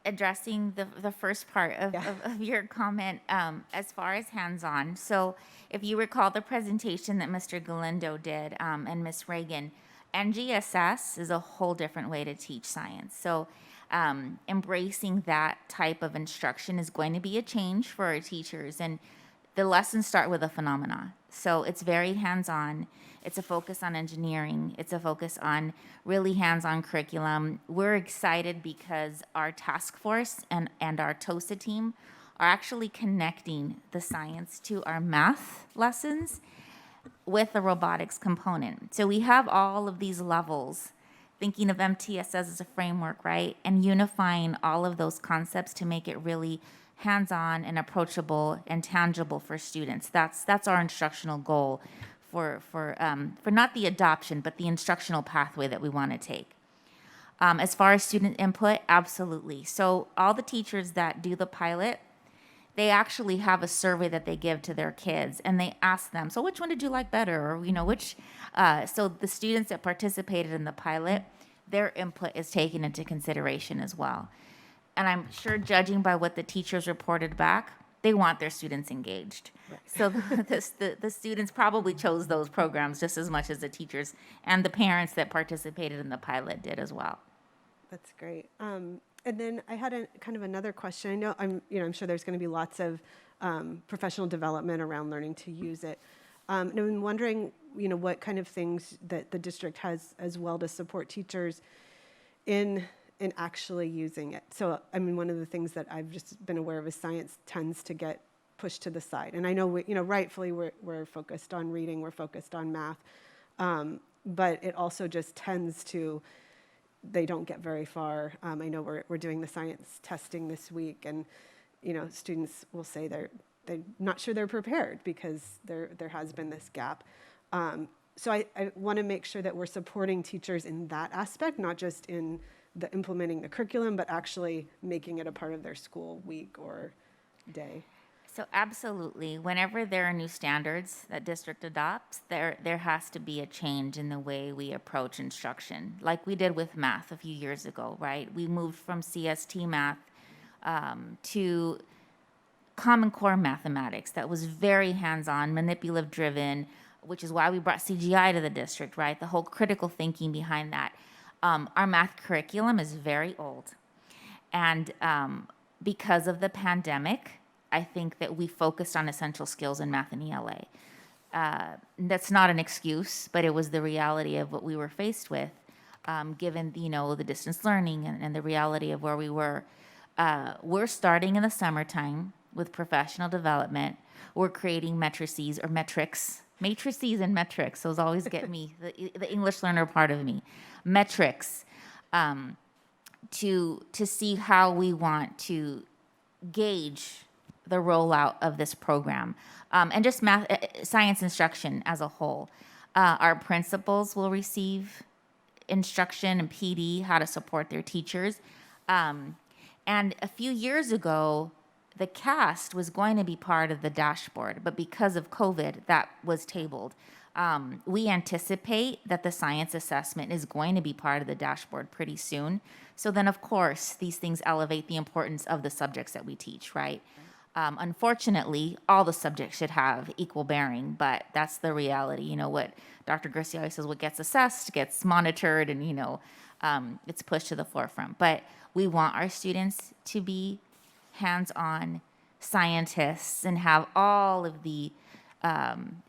addressing the first part of your comment, as far as hands-on. So if you recall the presentation that Mr. Galindo did and Ms. Reagan, NGSS is a whole different way to teach science. So embracing that type of instruction is going to be a change for our teachers. And the lessons start with a phenomena. So it's very hands-on. It's a focus on engineering. It's a focus on really hands-on curriculum. We're excited because our task force and our TOSA team are actually connecting the science to our math lessons with the robotics component. So we have all of these levels, thinking of MTSS as a framework, right? And unifying all of those concepts to make it really hands-on and approachable and tangible for students. That's our instructional goal for not the adoption, but the instructional pathway that we want to take. As far as student input, absolutely. So all the teachers that do the pilot, they actually have a survey that they give to their kids, and they ask them, so which one did you like better? Or, so the students that participated in the pilot, their input is taken into consideration as well. And I'm sure, judging by what the teachers reported back, they want their students engaged. Right. So the students probably chose those programs just as much as the teachers and the parents that participated in the pilot did as well. That's great. And then I had kind of another question. I know I'm sure there's going to be lots of professional development around learning to use it. And I'm wondering, what kind of things that the district has as well to support teachers in actually using it. So, one of the things that I've just been aware of is science tends to get pushed to the side. And I know, rightfully we're focused on reading, we're focused on math, but it also just tends to, they don't get very far. I know we're doing the science testing this week, and students will say they're not sure they're prepared because there has been this gap. So I want to make sure that we're supporting teachers in that aspect, not just in the implementing the curriculum, but actually making it a part of their school week or day. So absolutely, whenever there are new standards that district adopts, there has to be a change in the way we approach instruction, like we did with math a few years ago, right? We moved from CST math to Common Core mathematics that was very hands-on, manipulative driven, which is why we brought CGI to the district, right? The whole critical thinking behind that. Our math curriculum is very old. And because of the pandemic, I think that we focused on essential skills in math and ELA. That's not an excuse, but it was the reality of what we were faced with, given the distance learning and the reality of where we were. We're starting in the summertime with professional development. We're creating matrices and metrics. Those always get me, the English learner part of me. Metrics, to see how we want to gauge the rollout of this program, and just science instruction as a whole. Our principals will receive instruction and PD, how to support their teachers. And a few years ago, the CAST was going to be part of the dashboard, but because of COVID, that was tabled. We anticipate that the science assessment is going to be part of the dashboard pretty soon. So then, of course, these things elevate the importance of the subjects that we teach, right? Unfortunately, all the subjects should have equal bearing, but that's the reality. You know, what Dr. Garcia always says, what gets assessed gets monitored, and, it's pushed to the forefront. But we want our students to be hands-on scientists and have all of the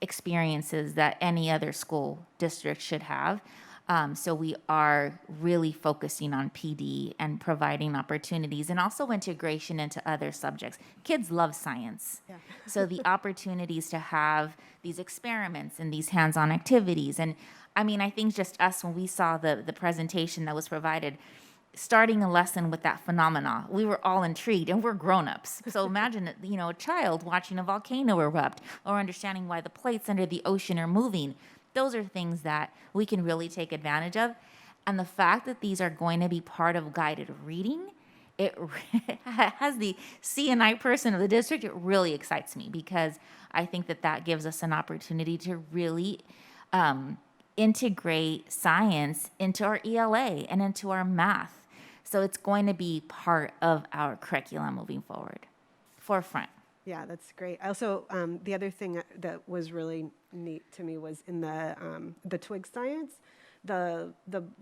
experiences that any other school district should have. So we are really focusing on PD and providing opportunities and also integration into other subjects. Kids love science. Yeah. So the opportunities to have these experiments and these hands-on activities. And I mean, I think just us, when we saw the presentation that was provided, starting a lesson with that phenomena, we were all intrigued, and we're grown-ups. So imagine, a child watching a volcano erupt or understanding why the plates under the ocean are moving. Those are things that we can really take advantage of. And the fact that these are going to be part of guided reading, it has the CNI person of the district, it really excites me, because I think that gives us an opportunity to really integrate science into our ELA and into our math. So it's going to be part of our curriculum moving forward, forefront. Yeah, that's great. Also, the other thing that was really neat to me was in the Twig Science, the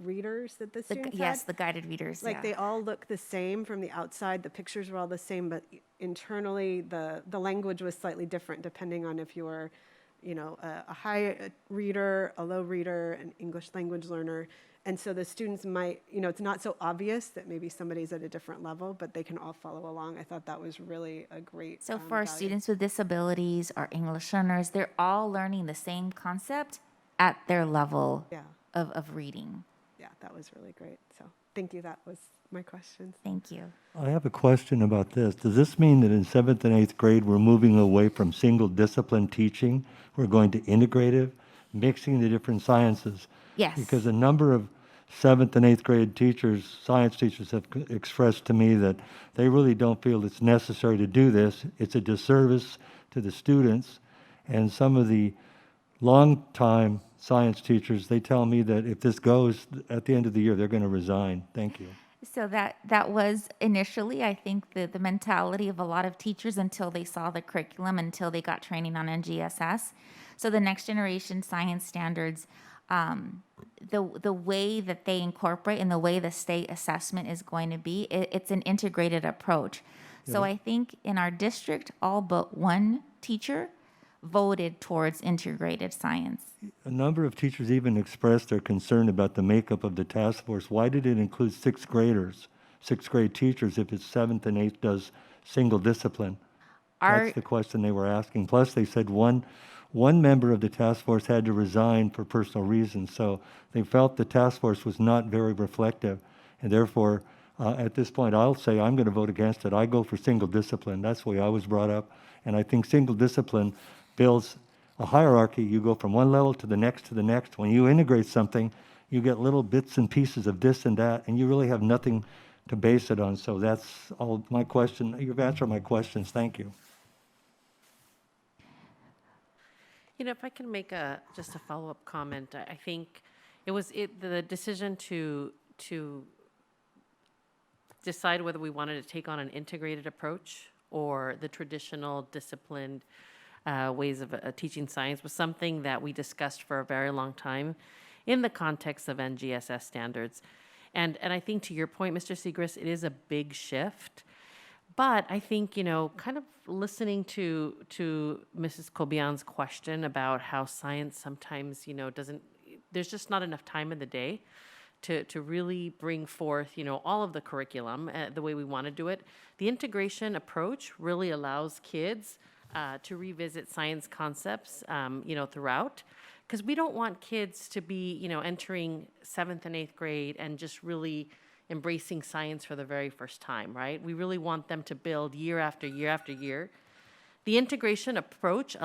readers that the students Yes, had. the guided readers. Like yeah. they all look the same from the outside. The pictures were all the same, but internally the language was slightly different depending on if you were, a high reader, a low reader, an English language learner. And so the students might, it's not so obvious that maybe somebody's at a different level, but they can all follow along. I thought that was really a great. So for our value. students with disabilities, our English learners, they're all learning the same concept at their level Yeah. of reading. Yeah, that was really great. So thank you. That was my questions. Thank you. I have a question about this. Does this mean that in 7th and 8th grade, we're moving away from single discipline teaching? We're going to integrative, mixing the different sciences? Yes. Because a number of 7th and 8th grade teachers, science teachers, have expressed to me that they really don't feel it's necessary to do this. It's a disservice to the students. And some of the long-time science teachers, they tell me that if this goes, at the end of the year, they're going to resign. Thank you. So that was initially, I think, the mentality of a lot of teachers until they saw the curriculum, until they got training on NGSS. So the next generation science standards, the way that they incorporate and the way the state assessment is going to be, it's an integrated approach. So I think in our district, all but one teacher voted towards integrated science. A number of teachers even expressed their concern about the makeup of the task force. Why did it include 6th graders, 6th grade teachers, if it's 7th and 8th does single discipline? That's the question they were asking. Plus, they said one member of the task force had to resign for personal reasons, so they felt the task force was not very reflective, and therefore, at this point, I'll say I'm going to vote against it. I go for single discipline. That's the way I was brought up, and I think single discipline builds a hierarchy. You go from one level to the next to the next. When you integrate something, you get little bits and pieces of this and that, and you really have nothing to base it on. So that's all my question. You've answered my questions. Thank you. If I can make just a follow-up comment, I think the decision to decide whether we wanted to take on an integrated approach or the traditional disciplined ways of teaching science was something that we discussed for a very long time in the context of NGSS standards. And I think to your point, Mr. Segrist, it is a big shift. But I think, kind of listening to Mrs. Cobian's question about how science sometimes, there's just not enough time in the day to really bring forth, all of the curriculum the way we want to do it. The integration approach really allows kids to revisit science concepts, throughout, because we don't want kids to be, entering 7th and 8th grade and just really embracing science for the very first time, right? We really want them to build year after year after year. The integration approach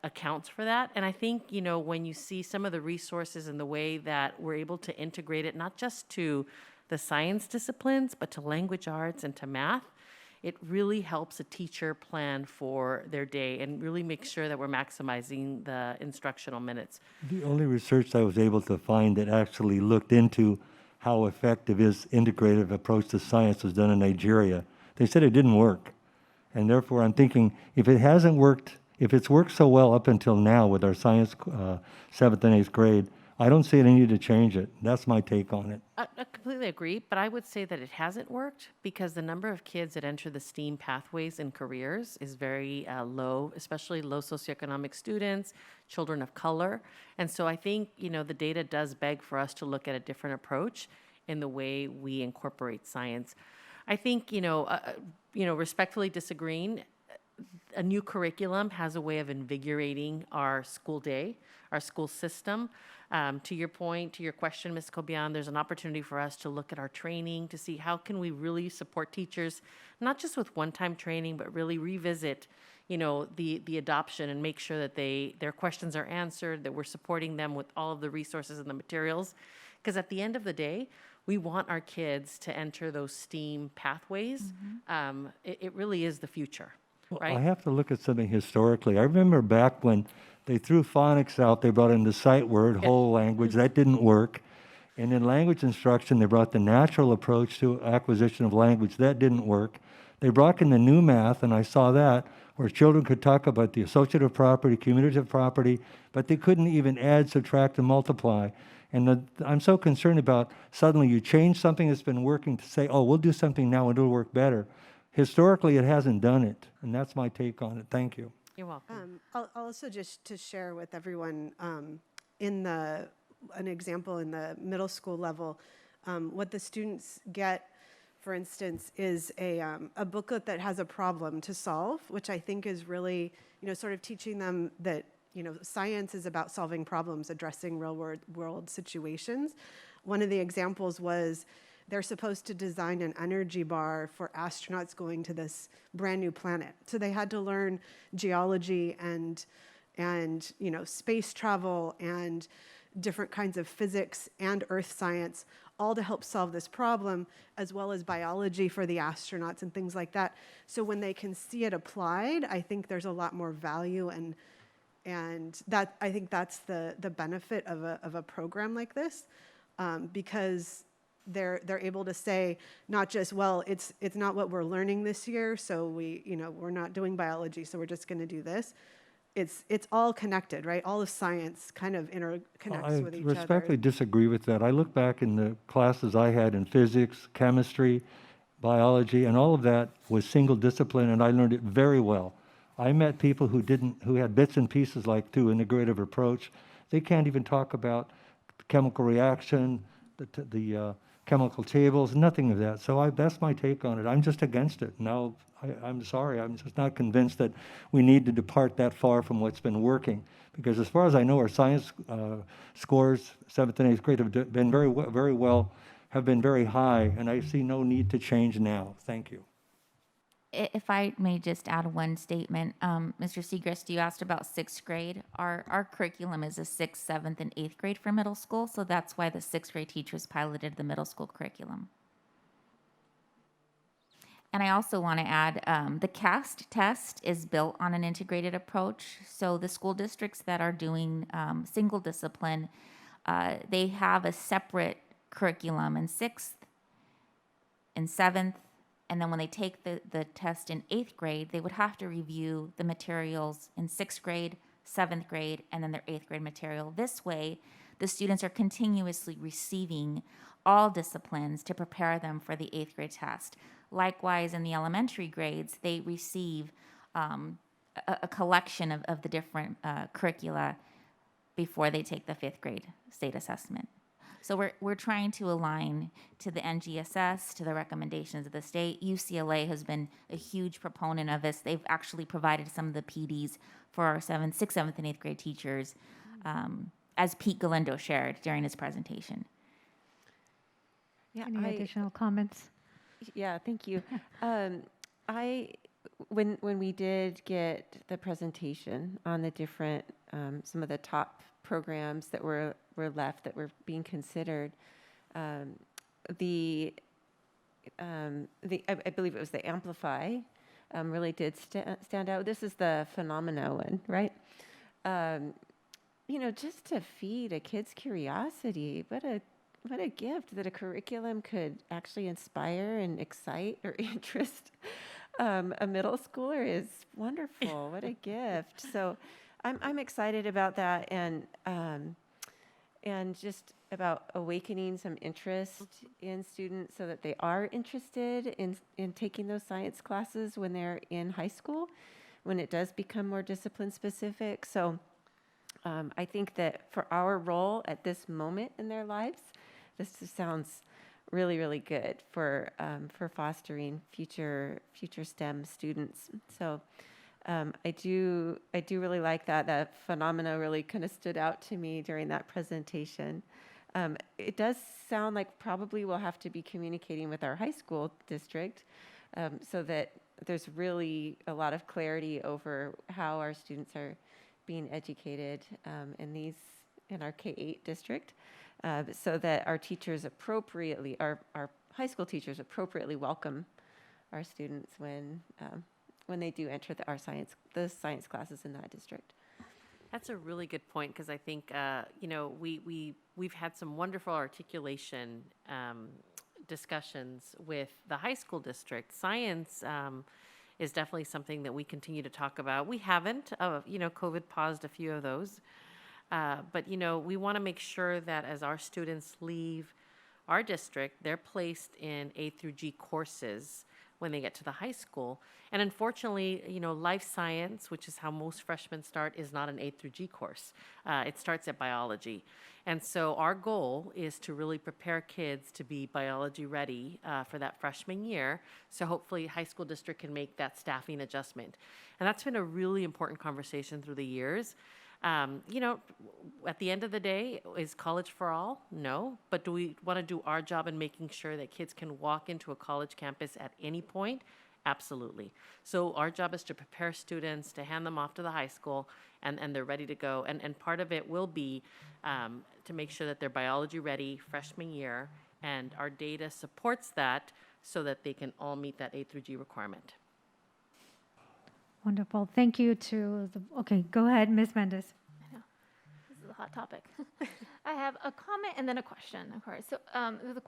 accounts for that, and I think, when you see some of the resources and the way that we're able to integrate it, not just to the science disciplines, but to language arts and to math, it really helps a teacher plan for their day and really make sure that we're maximizing the instructional minutes. The only research I was able to find that actually looked into how effective is integrative approach to science was done in Nigeria. They said it didn't work. And therefore, I'm thinking, if it hasn't worked, if it's worked so well up until now with our science 7th and 8th grade, I don't see any need to change it. That's my take on it. I completely agree, but I would say that it hasn't worked because the number of kids that enter the STEAM pathways and careers is very low, especially low socioeconomic students, children of color. And so I think, the data does beg for us to look at a different approach in the way we incorporate science. I think, respectfully disagreeing, a new curriculum has a way of invigorating our school day, our school system. To your point, to your question, Ms. Cobian, there's an opportunity for us to look at our training to see how can we really support teachers, not just with one-time training, but really revisit, the adoption and make sure that their questions are answered, that we're supporting them with all of the resources and the materials. Because at the end of the day, we want our kids to enter those STEAM pathways. It really is the future, right? I have to look at something historically. I remember back when they threw phonics out, they brought in the sight word, whole language. That didn't work. And in language instruction, they brought the natural approach to acquisition of language. That didn't work. They brought in the new math, and I saw that, where children could talk about the associative property, commutative property, but they couldn't even add, subtract, and multiply. And I'm so concerned about suddenly you change something that's been working to say, oh, we'll do something now and it'll work better. Historically, it hasn't done it, and that's my take on it. Thank you. You're welcome. I'll also just to share with everyone an example in the middle school level, what the students get, for instance, is a booklet that has a problem to solve, which I think is really, sort of teaching them that, science is about solving problems, addressing real world situations. One of the examples was they're supposed to design an energy bar for astronauts going to this brand new planet. So they had to learn geology and space travel and different kinds of physics and earth science, all to help solve this problem, as well as biology for the astronauts and things like that. So when they can see it applied, I think there's a lot more value, and that I think that's the benefit of a program like this, because they're able to say not just, well, it's not what we're learning this year, so we're not doing biology, so we're just going to do this. It's all connected, right? All of science kind of interconnects with each other. I respectfully disagree with that. I look back in the classes I had in physics, chemistry, biology, and all of that was single discipline, and I learned it very well. I met people who had bits and pieces like through integrative approach. They can't even talk about chemical reaction, the chemical tables, nothing of that. So that's my take on it. I'm just against it. Now, I'm sorry, I'm just not convinced that we need to depart that far from what's been working. Because as far as I know, our science scores, 7th and 8th grade, have been have been very high, and I see no need to change now. Thank you. If I may just add one statement, Mr. Segrist, you asked about 6th grade. Our curriculum is a 6th, 7th, and 8th grade for middle school, so that's why the 6th grade teachers piloted the middle school curriculum. And I also want to add, the CAST test is built on an integrated approach. So the school districts that are doing single discipline, they have a separate curriculum in 6th and 7th. And then when they take the test in 8th grade, they would have to review the materials in 6th grade, 7th grade, and then their 8th grade material. This way, the students are continuously receiving all disciplines to prepare them for the 8th grade test. Likewise, in the elementary grades, they receive a collection of the different curricula before they take the 5th grade state assessment. So we're trying to align to the NGSS, to the recommendations of the state. UCLA has been a huge proponent of this. They've actually provided some of the PDs for our 6th, 7th, and 8th grade teachers, as Pete Galindo shared during his presentation. Yeah, any additional comments? Yeah, thank you. When we did get the presentation on the different, some of the top programs that were left that were being considered, I believe it was the Amplify, really did stand out. This is the Phenomena one, right? Just to feed a kid's curiosity, what a gift that a curriculum could actually inspire and excite or interest A middle schooler is wonderful. What a gift. So I'm excited about that and just about awakening some interest in students so that they are interested in taking those science classes when they're in high school, when it does become more discipline specific. So I think that for our role at this moment in their lives, this just sounds really, really good for fostering future STEM students. So I do really like that. That phenomena really kind of stood out to me during that presentation. It does sound like probably we'll have to be communicating with our high school district so that there's really a lot of clarity over how our students are being educated in our K-8 district, so that our teachers appropriately, our high school teachers appropriately welcome our students when they do enter the science classes in that district. That's a really good point, because I think we've had some wonderful articulation discussions with the high school district. Science is definitely something that we continue to talk about. We haven't, COVID paused a few of those, but we want to make sure that as our students leave our district, they're placed in A through G courses when they get to the high school. And unfortunately, life science, which is how most freshmen start, is not an A through G course. It starts at biology. And so our goal is to really prepare kids to be biology ready for that freshman year. So hopefully high school district can make that staffing adjustment. And that's been a really important conversation through the years. At the end of the day, is college for all? No. But do we want to do our job in making sure that kids can walk into a college campus at any point? Absolutely. So our job is to prepare students, to hand them off to the high school, and they're ready to go. And part of it will be to make sure that they're biology ready freshman year, and our data supports that so that they can all meet that A through G requirement. Wonderful. Thank you to okay, go ahead, Ms. Mendez. I know. This is a hot topic. I have a comment and then a question, of course. So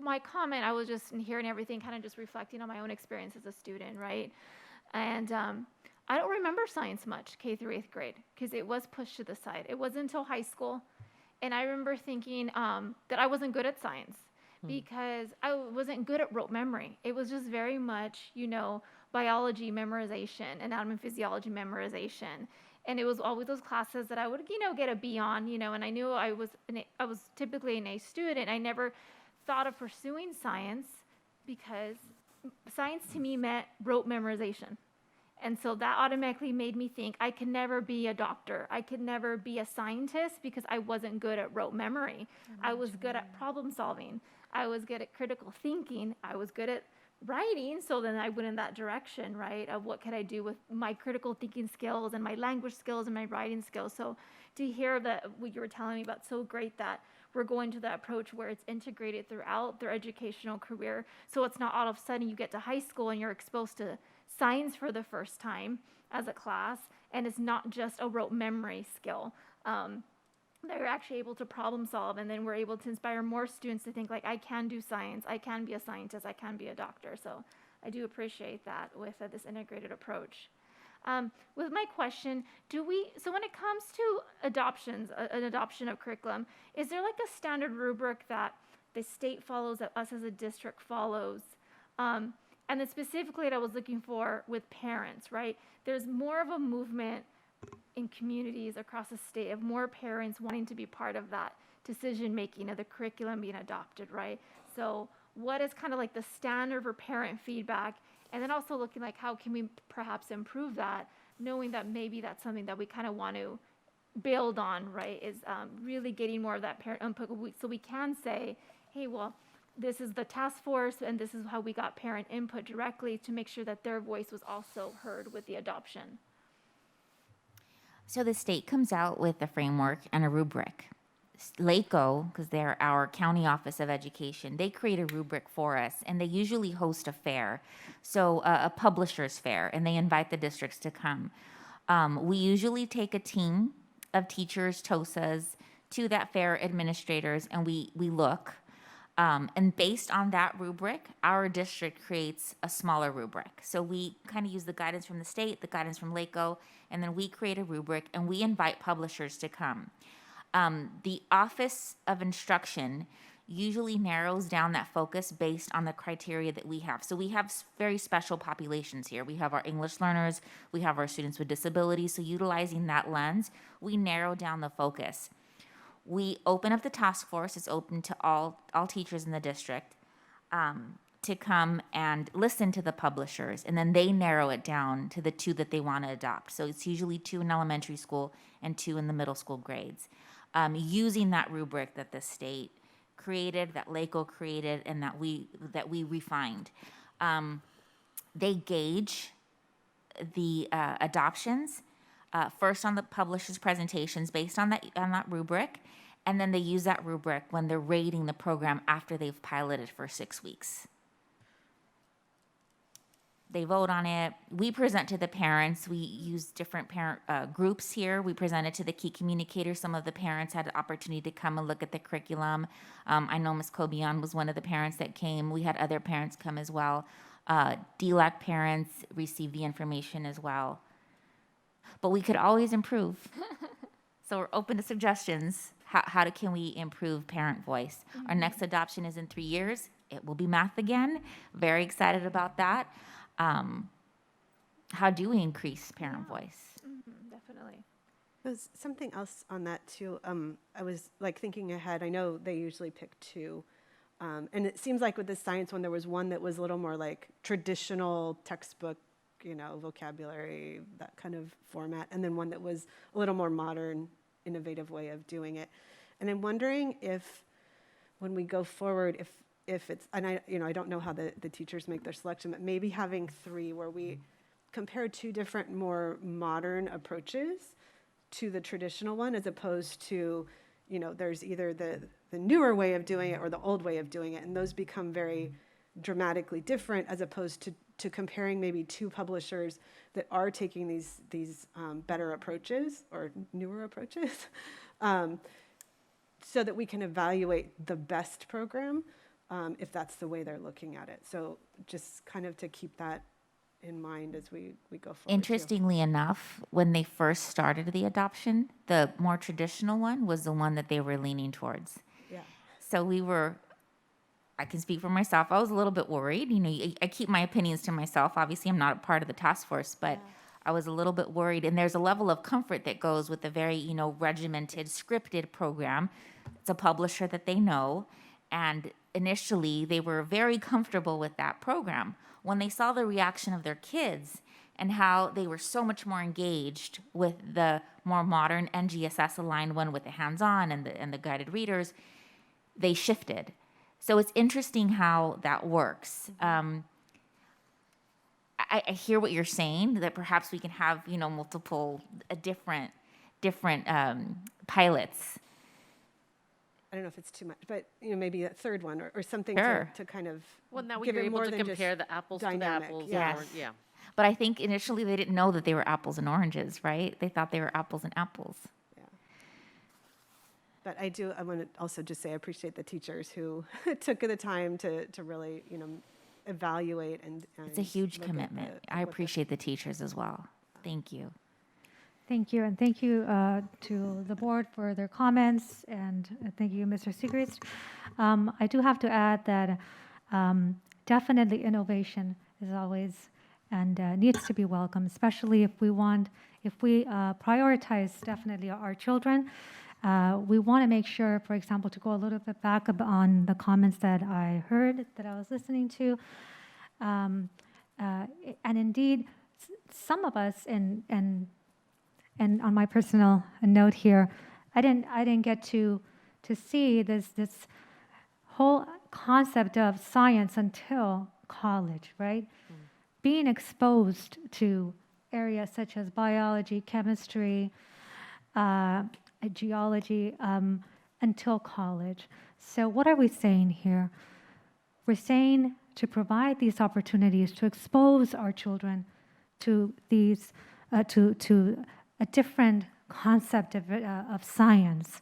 my comment, I was just hearing everything, kind of just reflecting on my own experience as a student, right? And I don't remember science much, K through 8th grade, because it was pushed to the side. It wasn't until high school. And I remember thinking that I wasn't good at science because I wasn't good at rote memory. It was just very much, biology memorization, anatomy and physiology memorization. And it was always those classes that I would, get a B on, and I knew I was typically an A student. I never thought of pursuing science because science to me meant rote memorization. And so that automatically made me think I could never be a doctor. I could never be a scientist because I wasn't good at rote memory. I was good at problem solving. I was good at critical thinking. I was good at writing, so then I went in that direction, right, of what could I do with my critical thinking skills and my language skills and my writing skills. So to hear that what you were telling me about, so great that we're going to that approach where it's integrated throughout their educational career. So it's not all of a sudden you get to high school and you're exposed to science for the first time as a class, and it's not just a rote memory skill. They're actually able to problem solve, and then we're able to inspire more students to think like, I can do science, I can be a scientist, I can be a doctor. So I do appreciate that with this integrated approach. With my question, so when it comes to adoptions, an adoption of curriculum, is there like a standard rubric that the state follows, that us as a district follows? And then specifically what I was looking for with parents, right? There's more of a movement in communities across the state of more parents wanting to be part of that decision-making of the curriculum being adopted, right? So what is kind of like the standard for parent feedback? And then also looking like how can we perhaps improve that, knowing that maybe that's something that we kind of want to build on, right? Is really getting more of that parent input so we can say, hey, well, this is the task force and this is how we got parent input directly to make sure that their voice was also heard with the adoption. So the state comes out with a framework and a rubric. LACO, because they're our county office of education, they create a rubric for us, and they usually host a fair, so a publisher's fair, and they invite the districts to come. We usually take a team of teachers, TOSAs, to that fair, administrators, and we look. And based on that rubric, our district creates a smaller rubric. So we kind of use the guidance from the state, the guidance from LACO, and then we create a rubric and we invite publishers to come. The Office of Instruction usually narrows down that focus based on the criteria that we have. So we have very special populations here. We have our English learners, we have our students with disabilities. So utilizing that lens, we narrow down the focus. We open up the task force. It's open to all teachers in the district to come and listen to the publishers, and then they narrow it down to the 2 that they want to adopt. So it's usually 2 in elementary school and 2 in the middle school grades, using that rubric that the state created, that LACO created, and that we refined. They gauge the adoptions first on the publisher's presentations based on that rubric, and then they use that rubric when they're rating the program after they've piloted for 6 weeks. They vote on it. We present to the parents. We use different parent groups here. We presented to the key communicators. Some of the parents had the opportunity to come and look at the curriculum. I know Ms. Kobian was one of the parents that came. We had other parents come as well. DLAC parents received the information as well. But we could always improve. So we're open to suggestions. How can we improve parent voice? Our next adoption is in 3 years. It will be math again. Very excited about that. How do we increase parent voice? Definitely. There's something else on that too. I was like thinking ahead. I know they usually pick 2. And it seems like with the science one, there was one that was a little more like traditional textbook, vocabulary, that kind of format. And then one that was a little more modern, innovative way of doing it. And I'm wondering if when we go forward, if it's, and I don't know how the teachers make their selection, but maybe having 3 where we compare 2 different more modern approaches to the traditional one, as opposed to, there's either the newer way of doing it or the old way of doing it, and those become very dramatically different, as opposed to comparing maybe 2 publishers that are taking these better approaches or newer approaches, so that we can evaluate the best program. If that's the way they're looking at it. So just kind of to keep that in mind as we go forward. Interestingly enough, when they first started the adoption, the more traditional one was the one that they were leaning towards. Yeah. So I can speak for myself, I was a little bit worried. I keep my opinions to myself. Obviously, I'm not a part of the task force, but I was a little bit worried. And there's a level of comfort that goes with a very, regimented, scripted program. It's a publisher that they know. And initially, they were very comfortable with that program. When they saw the reaction of their kids and how they were so much more engaged with the more modern NGSS-aligned one with the hands-on and the guided readers, they shifted. So it's interesting how that works. I hear what you're saying, that perhaps we can have, multiple different pilots. I don't know if it's too much, but maybe a 3rd one or something Sure. to kind of Well, now give you're it able more to than just compare the apples dynamic. to the apples. Yes. Or, yeah. But I think initially they didn't know that they were apples and oranges, right? They thought they were apples and apples. But I want to also just say I appreciate the teachers who took the time to really, evaluate and It's a huge look at commitment. the- I what the- appreciate the teachers as well. Thank you. Thank you, and thank you to the board for their comments, and thank you, Mr. Sigrid. I do have to add that definitely innovation is always and needs to be welcome, especially if we prioritize definitely our children. We want to make sure, for example, to go a little bit back on the comments that I heard, that I was listening to, and indeed, some of us, and on my personal note here, I didn't get to see this whole concept of science until college, right? Being exposed to areas such as biology, chemistry, geology until college. So what are we saying here? We're saying to provide these opportunities to expose our children to these to a different concept of science,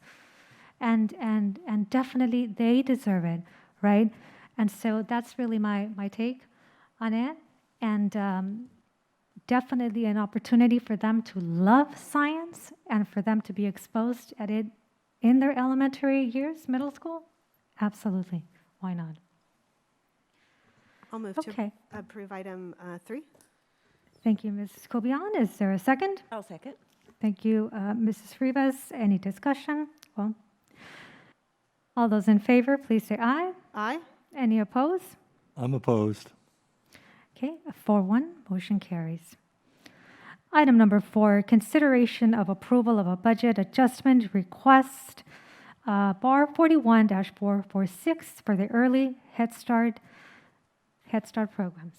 and definitely they deserve it. right? And so that's really my take on it. And definitely an opportunity for them to love science and for them to be exposed at it in their elementary years, middle school. Absolutely. Why not? I'll move Okay. to approve item 3. Thank you, Mrs. Cobian. Is there a second? I'll second. Thank you, Mrs. Rivas. Any discussion? Well, all those in favor, please say aye. Aye. Any opposed? I'm opposed. Okay, 4-1, motion carries. Item number 4, consideration of approval of a budget adjustment request, bar 41-446 for the early Head Start programs.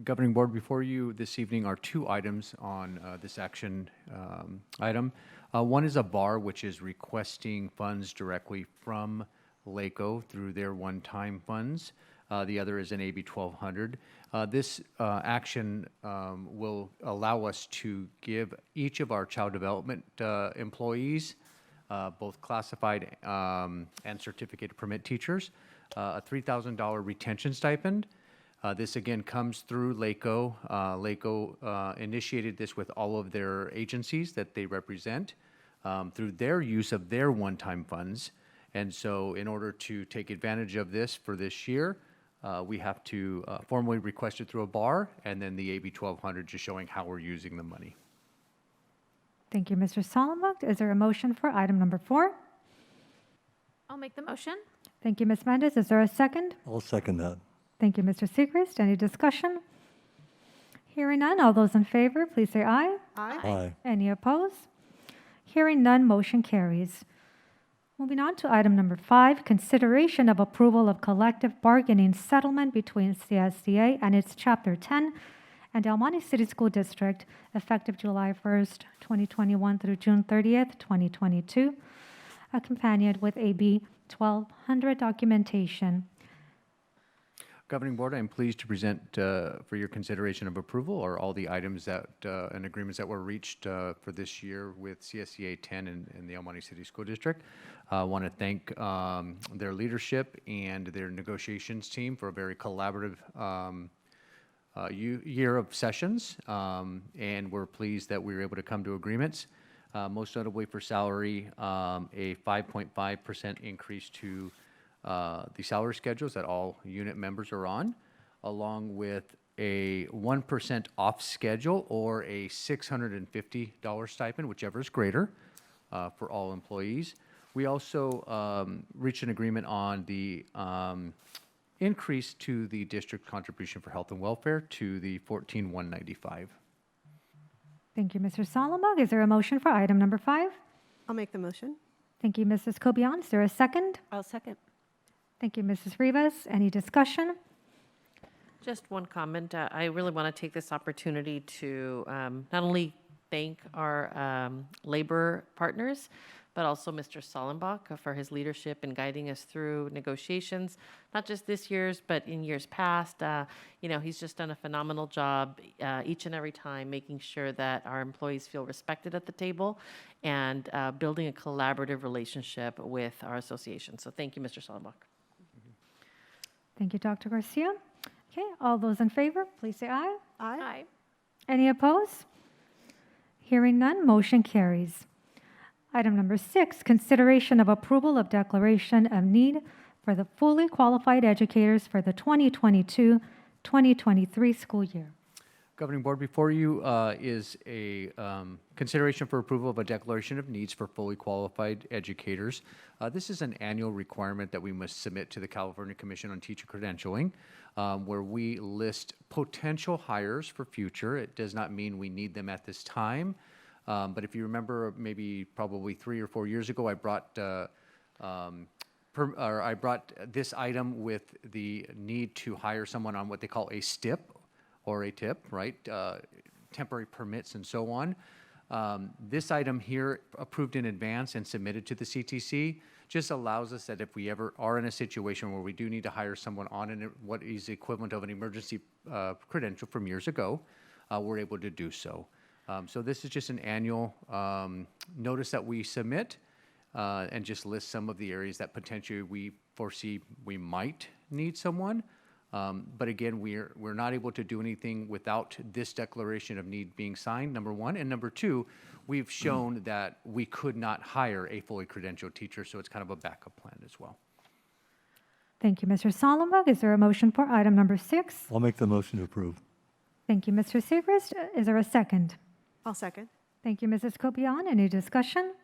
Governing Board, before you this evening are 2 items on this action item. One is a bar, which is requesting funds directly from LACO through their one-time funds. The other is an AB 1200. This action will allow us to give each of our child development employees, both classified and certificate permit teachers, a $3,000 retention stipend. This again comes through LACO. LACO initiated this with all of their agencies that they represent through their use of their one-time funds. And so in order to take advantage of this for this year, we have to formally request it through a bar, and then the AB 1200 just showing how we're using the money. Thank you, Mr. Solomon. Is there a motion for item number 4? I'll make the motion. Thank you, Ms. Mendez. Is there a second? I'll second that. Thank you, Mr. Segrist. Any discussion? Hearing none, all those in favor, please say aye. Aye. Aye. Any opposed? Hearing none, motion carries. Moving on to item number 5, consideration of approval of collective bargaining settlement between CSCA and its Chapter 10 and El Monte City School District effective July 1st, 2021 through June 30th, 2022, accompanied with AB 1200 documentation. Governing Board, I'm pleased to present for your consideration of approval are all the items that and agreements that were reached for this year with CSCA 10 and the El Monte City School District. I want to thank their leadership and their negotiations team for a very collaborative year of sessions, and we're pleased that we were able to come to agreements. Most notably for salary, a 5.5% increase to the salary schedules that all unit members are on, along with a 1% off schedule or a $650 stipend, whichever is greater, for all employees. We also reached an agreement on the increase to the district contribution for health and welfare to the $14,195. Thank you, Mr. Solomon. Is there a motion for item number 5? I'll make the motion. Thank you, Mrs. Cobian. Is there a second? I'll second. Thank you, Mrs. Rivas. Any discussion? Just one comment. I really want to take this opportunity to not only thank our labor partners, but also Mr. Sollenbach for his leadership in guiding us through negotiations, not just this year's, but in years past. He's just done a phenomenal job each and every time, making sure that our employees feel respected at the table and building a collaborative relationship with our association. So thank you, Mr. Sollenbach. Thank you, Dr. Garcia. Okay, all those in favor, please say aye. Aye. Any opposed? Hearing none, motion carries. Item number 6, consideration of approval of declaration of need for the fully qualified educators for the 2022-2023 school year. Governing Board, before you is a consideration for approval of a declaration of needs for fully qualified educators. This is an annual requirement that we must submit to the California Commission on Teacher Credentialing, where we list potential hires for future. It does not mean we need them at this time, but if you remember, maybe probably 3 or 4 years ago, I brought this item with the need to hire someone on what they call a STIP, or a TIP, right? Temporary permits and so on. This item here, approved in advance and submitted to the CTC, just allows us that if we ever are in a situation where we do need to hire someone on what is the equivalent of an emergency credential from years ago, we're able to do so. So this is just an annual notice that we submit and just list some of the areas that potentially we foresee we might need someone. But again, we're not able to do anything without this declaration of need being signed, number one. And number two, we've shown that we could not hire a fully credentialed teacher, so it's kind of a backup plan as well. Thank you, Mr. Sollenberg. Is there a motion for item number 6? I'll make the motion to approve. Thank you, Mr. Segrist. Is there a second? I'll second. Thank you, Mrs. Cobian. Any discussion?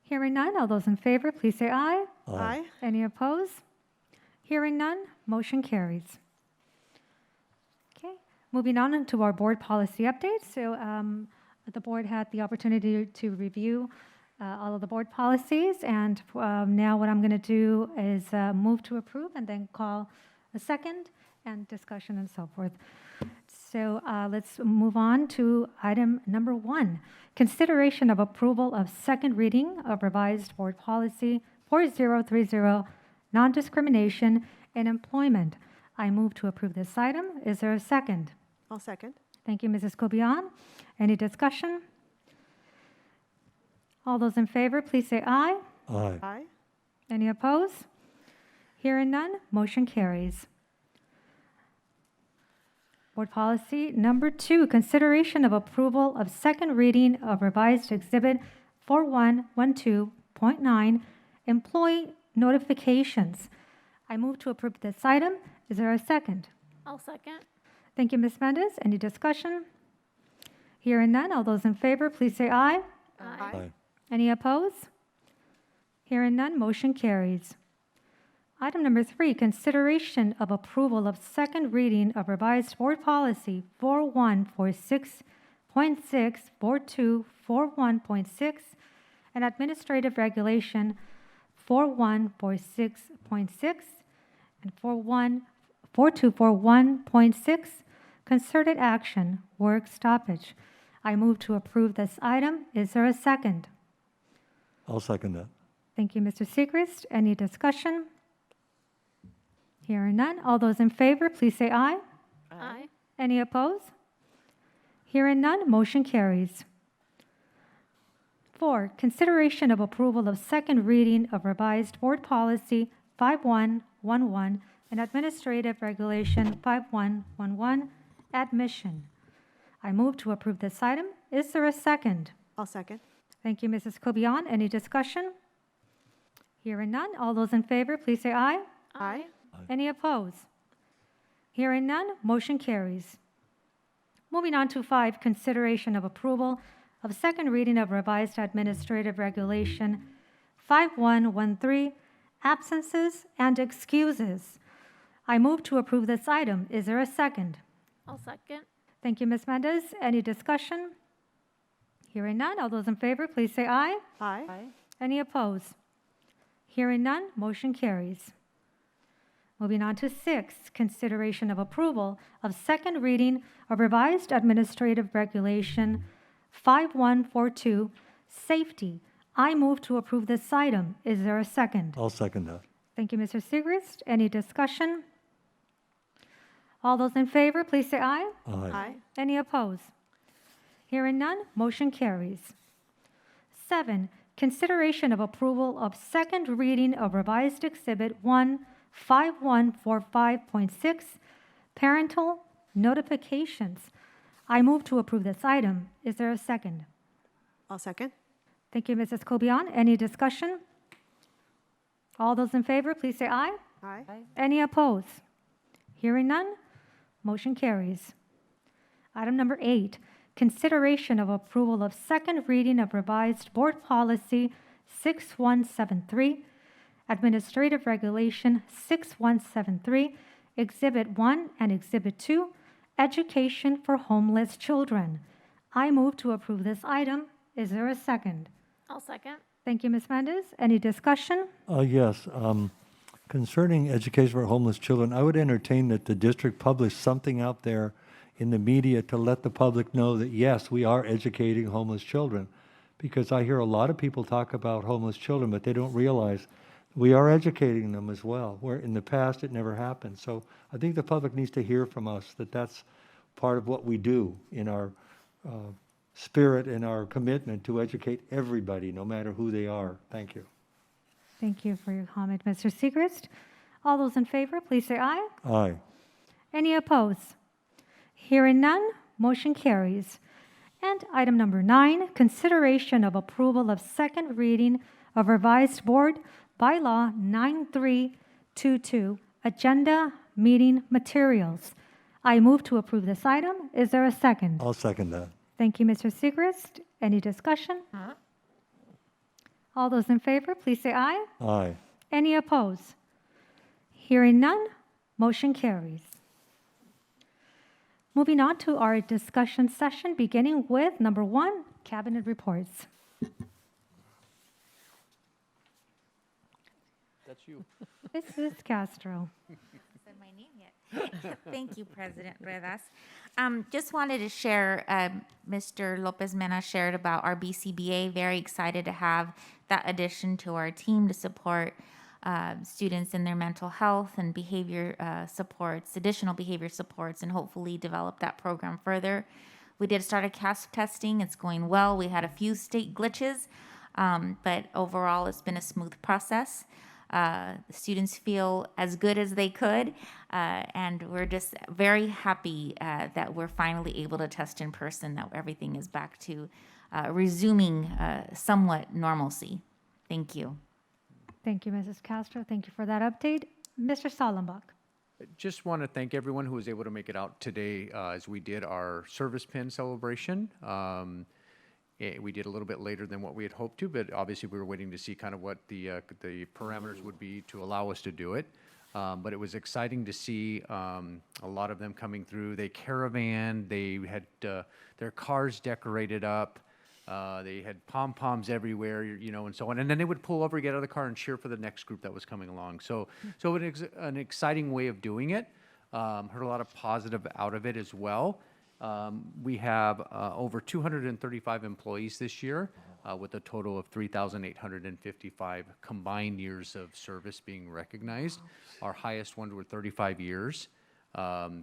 Hearing none, all those in favor, please say aye. Aye. Any opposed? Hearing none, motion carries. Okay, moving on to our board policy update. So the board had the opportunity to review all of the board policies, and now what I'm going to do is move to approve and then call a second and discussion and so forth. So let's move on to item number 1, consideration of approval of second reading of revised board policy 4030, non-discrimination in employment. I move to approve this item. Is there a second? I'll second. Thank you, Mrs. Cobian. Any discussion? All those in favor, please say aye. Aye. Aye. Any opposed? Hearing none, motion carries. Board policy number 2, consideration of approval of second reading of revised exhibit 4112.9, employee notifications. I move to approve this item. Is there a second? I'll second. Thank you, Ms. Mendez. Any discussion? Hearing none, all those in favor, please say aye. Aye. Any opposed? Hearing none, motion carries. Item number 3, consideration of approval of second reading of revised board policy 4146.6, 4241.6, and administrative regulation 4146.6 and 4241.6, concerted action, work stoppage. I move to approve this item. Is there a second? I'll second that. Thank you, Mr. Segrist. Any discussion? Hearing none. All those in favor, please say aye. Aye. Any opposed? Hearing none, motion carries. 4, consideration of approval of second reading of revised board policy 5111 and administrative regulation 5111, admission. I move to approve this item. Is there a second? I'll second. Thank you, Mrs. Cobian. Any discussion? Hearing none. All those in favor, please say aye. Aye. Any opposed? Hearing none, motion carries. Moving on to 5, consideration of approval of second reading of revised administrative regulation 5113, absences and excuses. I move to approve this item. Is there a second? I'll second. Thank you, Ms. Mendez. Any discussion? Hearing none, all those in favor, please say aye. Aye. Any opposed? Hearing none, motion carries. Moving on to 6, consideration of approval of second reading of revised administrative regulation 5142, safety. I move to approve this item. Is there a second? I'll second that. Thank you, Mr. Segrist. Any discussion? All those in favor, please say aye. Aye. Any opposed? Hearing none, motion carries. 7, consideration of approval of second reading of revised exhibit 15145.6, parental notifications. I move to approve this item. Is there a second? I'll second. Thank you, Mrs. Cobian. Any discussion? All those in favor, please say aye. Aye. Any opposed? Hearing none, motion carries. Item number 8, consideration of approval of second reading of revised board policy 6173, administrative regulation 6173, exhibit 1 and exhibit 2, education for homeless children. I move to approve this item. Is there a second? I'll second. Thank you, Ms. Mendez. Any discussion? Yes. Concerning education for homeless children, I would entertain that the district publish something out there in the media to let the public know that, yes, we are educating homeless children. Because I hear a lot of people talk about homeless children, but they don't realize we are educating them as well, where in the past it never happened. So I think the public needs to hear from us that that's part of what we do in our spirit and our commitment to educate everybody, no matter who they are. Thank you. Thank you for your comment, Mr. Segrist. All those in favor, please say aye. Aye. Any opposed? Hearing none, motion carries. And item number 9, consideration of approval of second reading of revised board bylaw 9322, agenda meeting materials. I move to approve this item. Is there a second? I'll second that. Thank you, Mr. Segrist. Any discussion? All those in favor, please say aye. Aye. Any opposed? Hearing none, motion carries. Moving on to our discussion session, beginning with number 1, cabinet reports. That's you. Mrs. Castro. Said my name yet. Thank you, President Ruedas. Just wanted to share, Mr. Lopez Mena shared about our BCBA. Very excited to have that addition to our team to support students in their mental health and behavior supports, additional behavior supports, and hopefully develop that program further. We did start a CASP testing. It's going well. We had a few state glitches, but overall it's been a smooth process. The students feel as good as they could, and we're just very happy that we're finally able to test in person, that everything is back to resuming somewhat normalcy. Thank you. Thank you, Mrs. Castro. Thank you for that update. Mr. Sollenbach. Just want to thank everyone who was able to make it out today as we did our service pin celebration. We did a little bit later than what we had hoped to, but obviously we were waiting to see kind of what the parameters would be to allow us to do it. But it was exciting to see a lot of them coming through. They caravan, they had their cars decorated up. They had pom-poms everywhere, you know, and so on. And then they would pull over, get out of the car, and cheer for the next group that was coming along. So an exciting way of doing it. Heard a lot of positive out of it as well. We have over 235 employees this year, with a total of 3,855 combined years of service being recognized. Our highest ones were 35 years,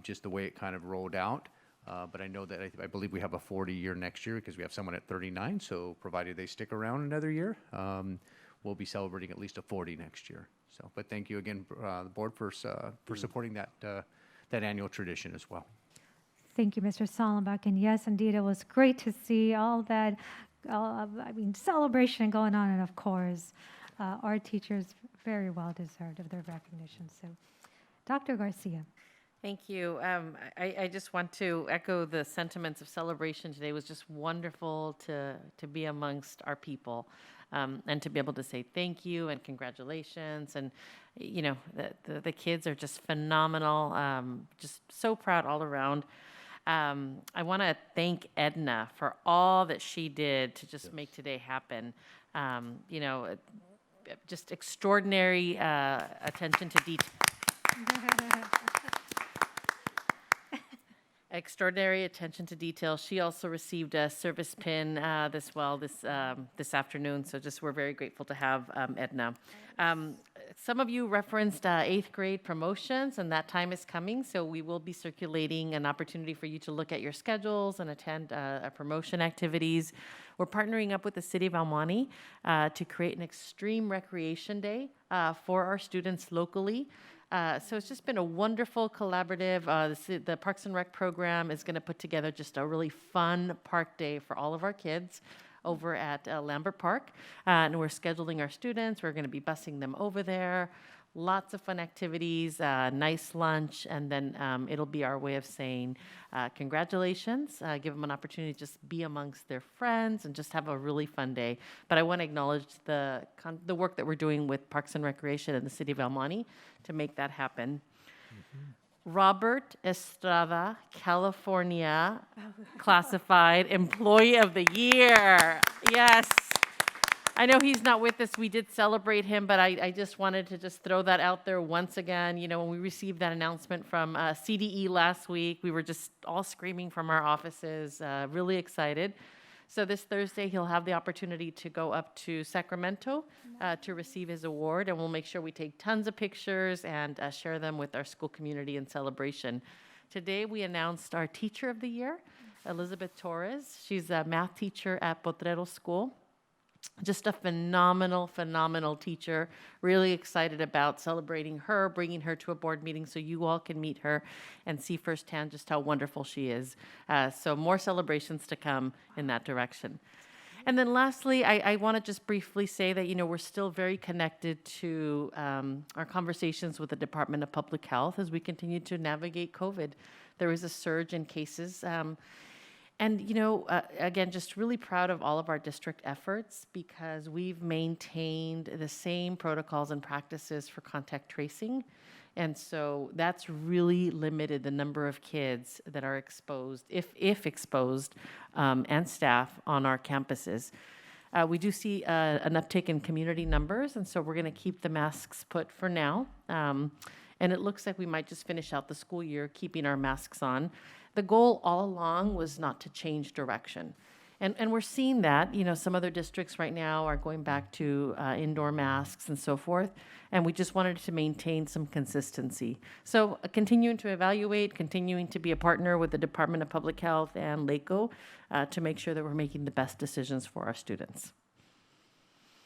just the way it kind of rolled out. But I know that I believe we have a 40-year next year because we have someone at 39. So provided they stick around another year, we'll be celebrating at least a 40 next year. So, but thank you again, the board, for supporting that annual tradition as well. Thank you, Mr. Sollenbach. And yes, indeed, it was great to see all that, celebration going on. And of course, our teachers very well deserved of their recognition. So, Dr. Garcia. Thank you. I just want to echo the sentiments of celebration today. It was just wonderful to be amongst our people, and to be able to say thank you and congratulations. And, you know, the kids are just phenomenal. Just so proud all around. I want to thank Edna for all that she did to just make today happen. You know, just extraordinary attention to detail. Extraordinary attention to detail. She also received a service pin this afternoon. So just we're very grateful to have Edna. Some of you referenced 8th grade promotions, and that time is coming. So we will be circulating an opportunity for you to look at your schedules and attend promotion activities. We're partnering up with the City of El Monte to create an extreme recreation day for our students locally. So it's just been a wonderful collaborative. The Parks and Rec program is going to put together just a really fun park day for all of our kids over at Lambert Park. And we're scheduling our students. We're going to be busing them over there. Lots of fun activities, nice lunch, and then it'll be our way of saying congratulations, give them an opportunity to just be amongst their friends and just have a really fun day. But I want to acknowledge the work that we're doing with Parks and Recreation in the City of El Monte to make that happen. Robert Estrada, California, classified Employee of the Year. Yes. I know he's not with us. We did celebrate him, but I just wanted to just throw that out there once again. You know, when we received that announcement from CDE last week, we were just all screaming from our offices, really excited. So this Thursday, he'll have the opportunity to go up to Sacramento to receive his award, and we'll make sure we take tons of pictures and share them with our school community in celebration. Today, we announced our Teacher of the Year, Elizabeth Torres. She's a math teacher at Potrero School. Just a phenomenal, phenomenal teacher. Really excited about celebrating her, bringing her to a board meeting so you all can meet her and see firsthand just how wonderful she is. So more celebrations to come in that direction. And then lastly, I want to just briefly say that, we're still very connected to our conversations with the Department of Public Health as we continue to navigate COVID. There is a surge in cases. And, again, just really proud of all of our district efforts because we've maintained the same protocols and practices for contact tracing. And so that's really limited the number of kids that are exposed, if exposed, and staff on our campuses. We do see an uptick in community numbers, and so we're going to keep the masks put for now. And it looks like we might just finish out the school year keeping our masks on. The goal all along was not to change direction. And we're seeing that, some other districts right now are going back to indoor masks and so forth. And we just wanted to maintain some consistency. So continuing to evaluate, continuing to be a partner with the Department of Public Health and LACO to make sure that we're making the best decisions for our students.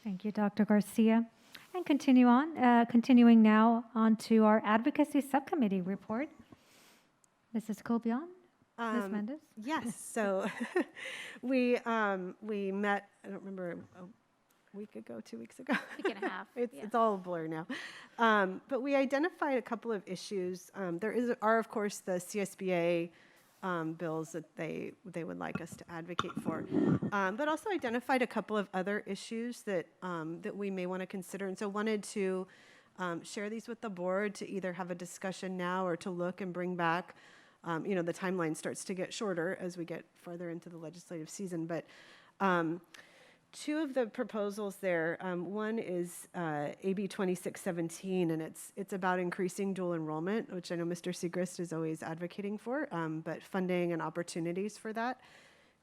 Thank you, Dr. Garcia. And continuing now on to our Advocacy Subcommittee report. Mrs. Cobian? Ms. Mendez? Yes, so we met, I don't remember, a week ago, 2 weeks ago. Week and a half. It's all a blur now. But we identified a couple of issues. There are, of course, the CSBA bills that they would like us to advocate for, but also identified a couple of other issues that we may want to consider. And so wanted to share these with the board to either have a discussion now or to look and bring back. The timeline starts to get shorter as we get farther into the legislative season. But two of the proposals there, one is AB 2617, and it's about increasing dual enrollment, which I know Mr. Segrist is always advocating for, but funding and opportunities for that.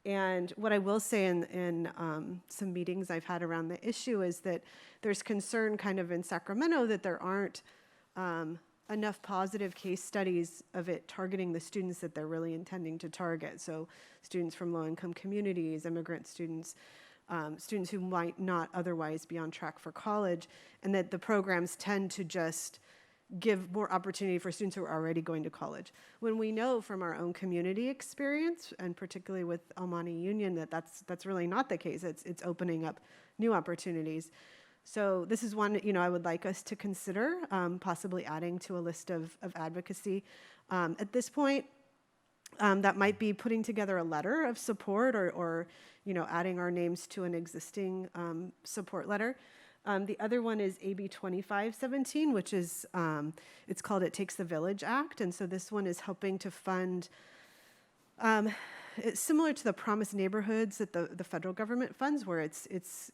And what I will say in some meetings I've had around the issue is that there's concern kind of in Sacramento that there aren't enough positive case studies of it targeting the students that they're really intending to target. So students from low-income communities, immigrant students, students who might not otherwise be on track for college, and that the programs tend to just give more opportunity for students who are already going to college. When we know from our own community experience, and particularly with El Monte Union, that's really not the case. It's opening up new opportunities. So this is one, I would like us to consider possibly adding to a list of advocacy. At this point, that might be putting together a letter of support or adding our names to an existing support letter. The other one is AB 2517, which is, it's called It Takes the Village Act. And so this one is helping to fund, it's similar to the Promise Neighborhoods that the federal government funds, where it's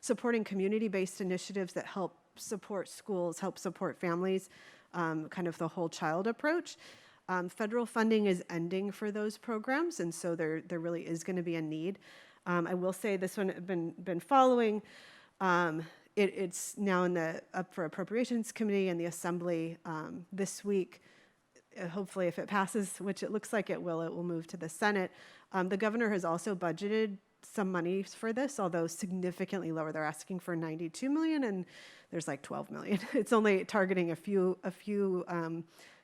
supporting community-based initiatives that help support schools, help support families, kind of the whole child approach. Federal funding is ending for those programs, and so there really is going to be a need. I will say this one I've been following. It's now up for Appropriations Committee and the Assembly this week. Hopefully, if it passes, which it looks like it will move to the Senate. The governor has also budgeted some money for this, although significantly lower. They're asking for $92 million, and there's like $12 million. It's only targeting a few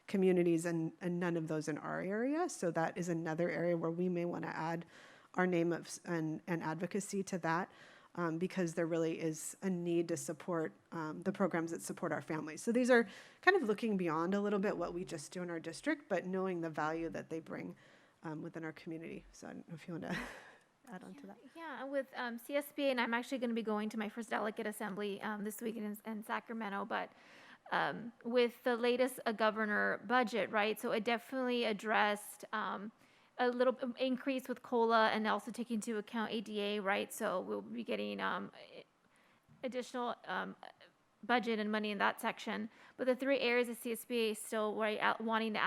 communities, and none of those in our area. So that is another area where we may want to add our name and advocacy to that. Because there really is a need to support the programs that support our families. So these are kind of looking beyond a little bit what we just do in our district, but knowing the value that they bring within our community. So I don't know if you want to add on to that. Yeah, with CSBA, and I'm actually going to be going to my first delegate assembly this week in Sacramento, but with the latest governor budget, right? So it definitely addressed a little increase with COLA and also taking into account ADA, right? So we'll be getting additional budget and money in that section. But the three areas of CSBA is still wanting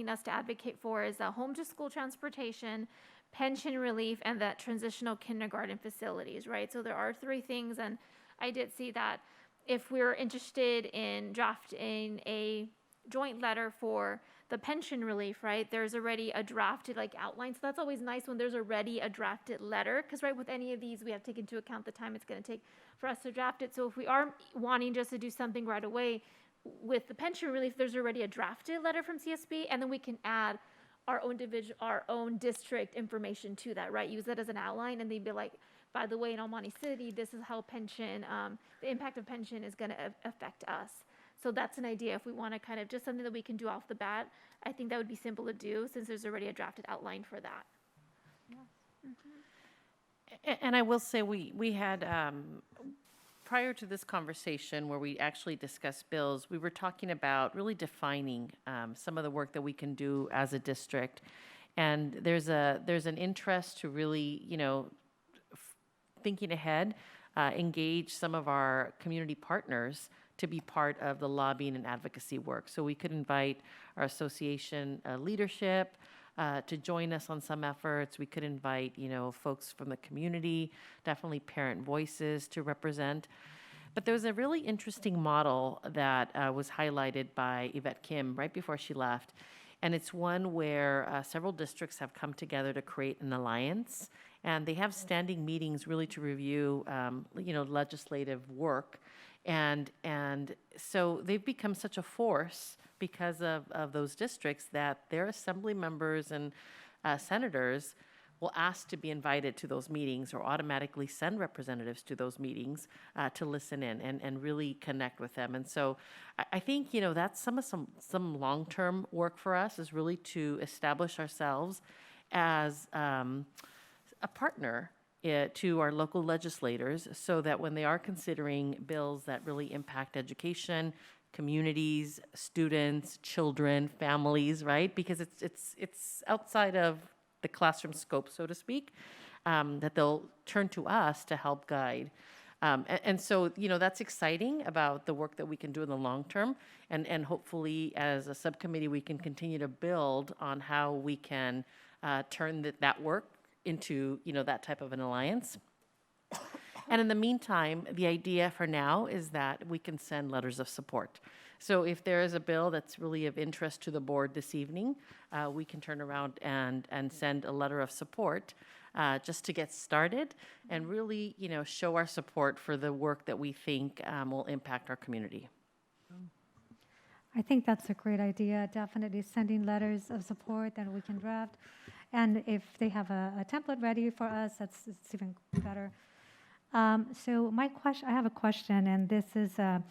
us to advocate for is home to school transportation, pension relief, and that transitional kindergarten facilities, right? So there are three things, and I did see that if we're interested in drafting a joint letter for the pension relief, right, there's already a drafted like outline. So that's always nice when there's already a drafted letter, because right, with any of these, we have to take into account the time it's going to take for us to draft it. So if we are wanting just to do something right away with the pension relief, there's already a drafted letter from CSB, and then we can add our own district information to that, right? Use that as an outline, and they'd be like, by the way, in Almani City, this is how pension, the impact of pension is going to affect us. So that's an idea if we want to kind of just something that we can do off the bat. I think that would be simple to do since there's already a drafted outline for that. And I will say we had, prior to this conversation where we actually discussed bills, we were talking about really defining some of the work that we can do as a district. And there's an interest to really, thinking ahead, engage some of our community partners to be part of the lobbying and advocacy work. So we could invite our association leadership to join us on some efforts. We could invite, folks from the community, definitely parent voices to represent. But there was a really interesting model that was highlighted by Yvette Kim right before she left. And it's one where several districts have come together to create an alliance. And they have standing meetings really to review, legislative work. And so they've become such a force because of those districts that their assembly members and senators will ask to be invited to those meetings or automatically send representatives to those meetings to listen in and really connect with them. And so I think, that's some long-term work for us, is really to establish ourselves as a partner to our local legislators, so that when they are considering bills that really impact education, communities, students, children, families, right? Because it's outside of the classroom scope, so to speak, that they'll turn to us to help guide. And so, that's exciting about the work that we can do in the long term. And hopefully, as a subcommittee, we can continue to build on how we can turn that work into, that type of an alliance. And in the meantime, the idea for now is that we can send letters of support. So if there is a bill that's really of interest to the board this evening, we can turn around and send a letter of support just to get started and really, show our support for the work that we think will impact our community. I think that's a great idea. Definitely sending letters of support that we can draft. And if they have a template ready for us, it's even better. So I have a question, and this is the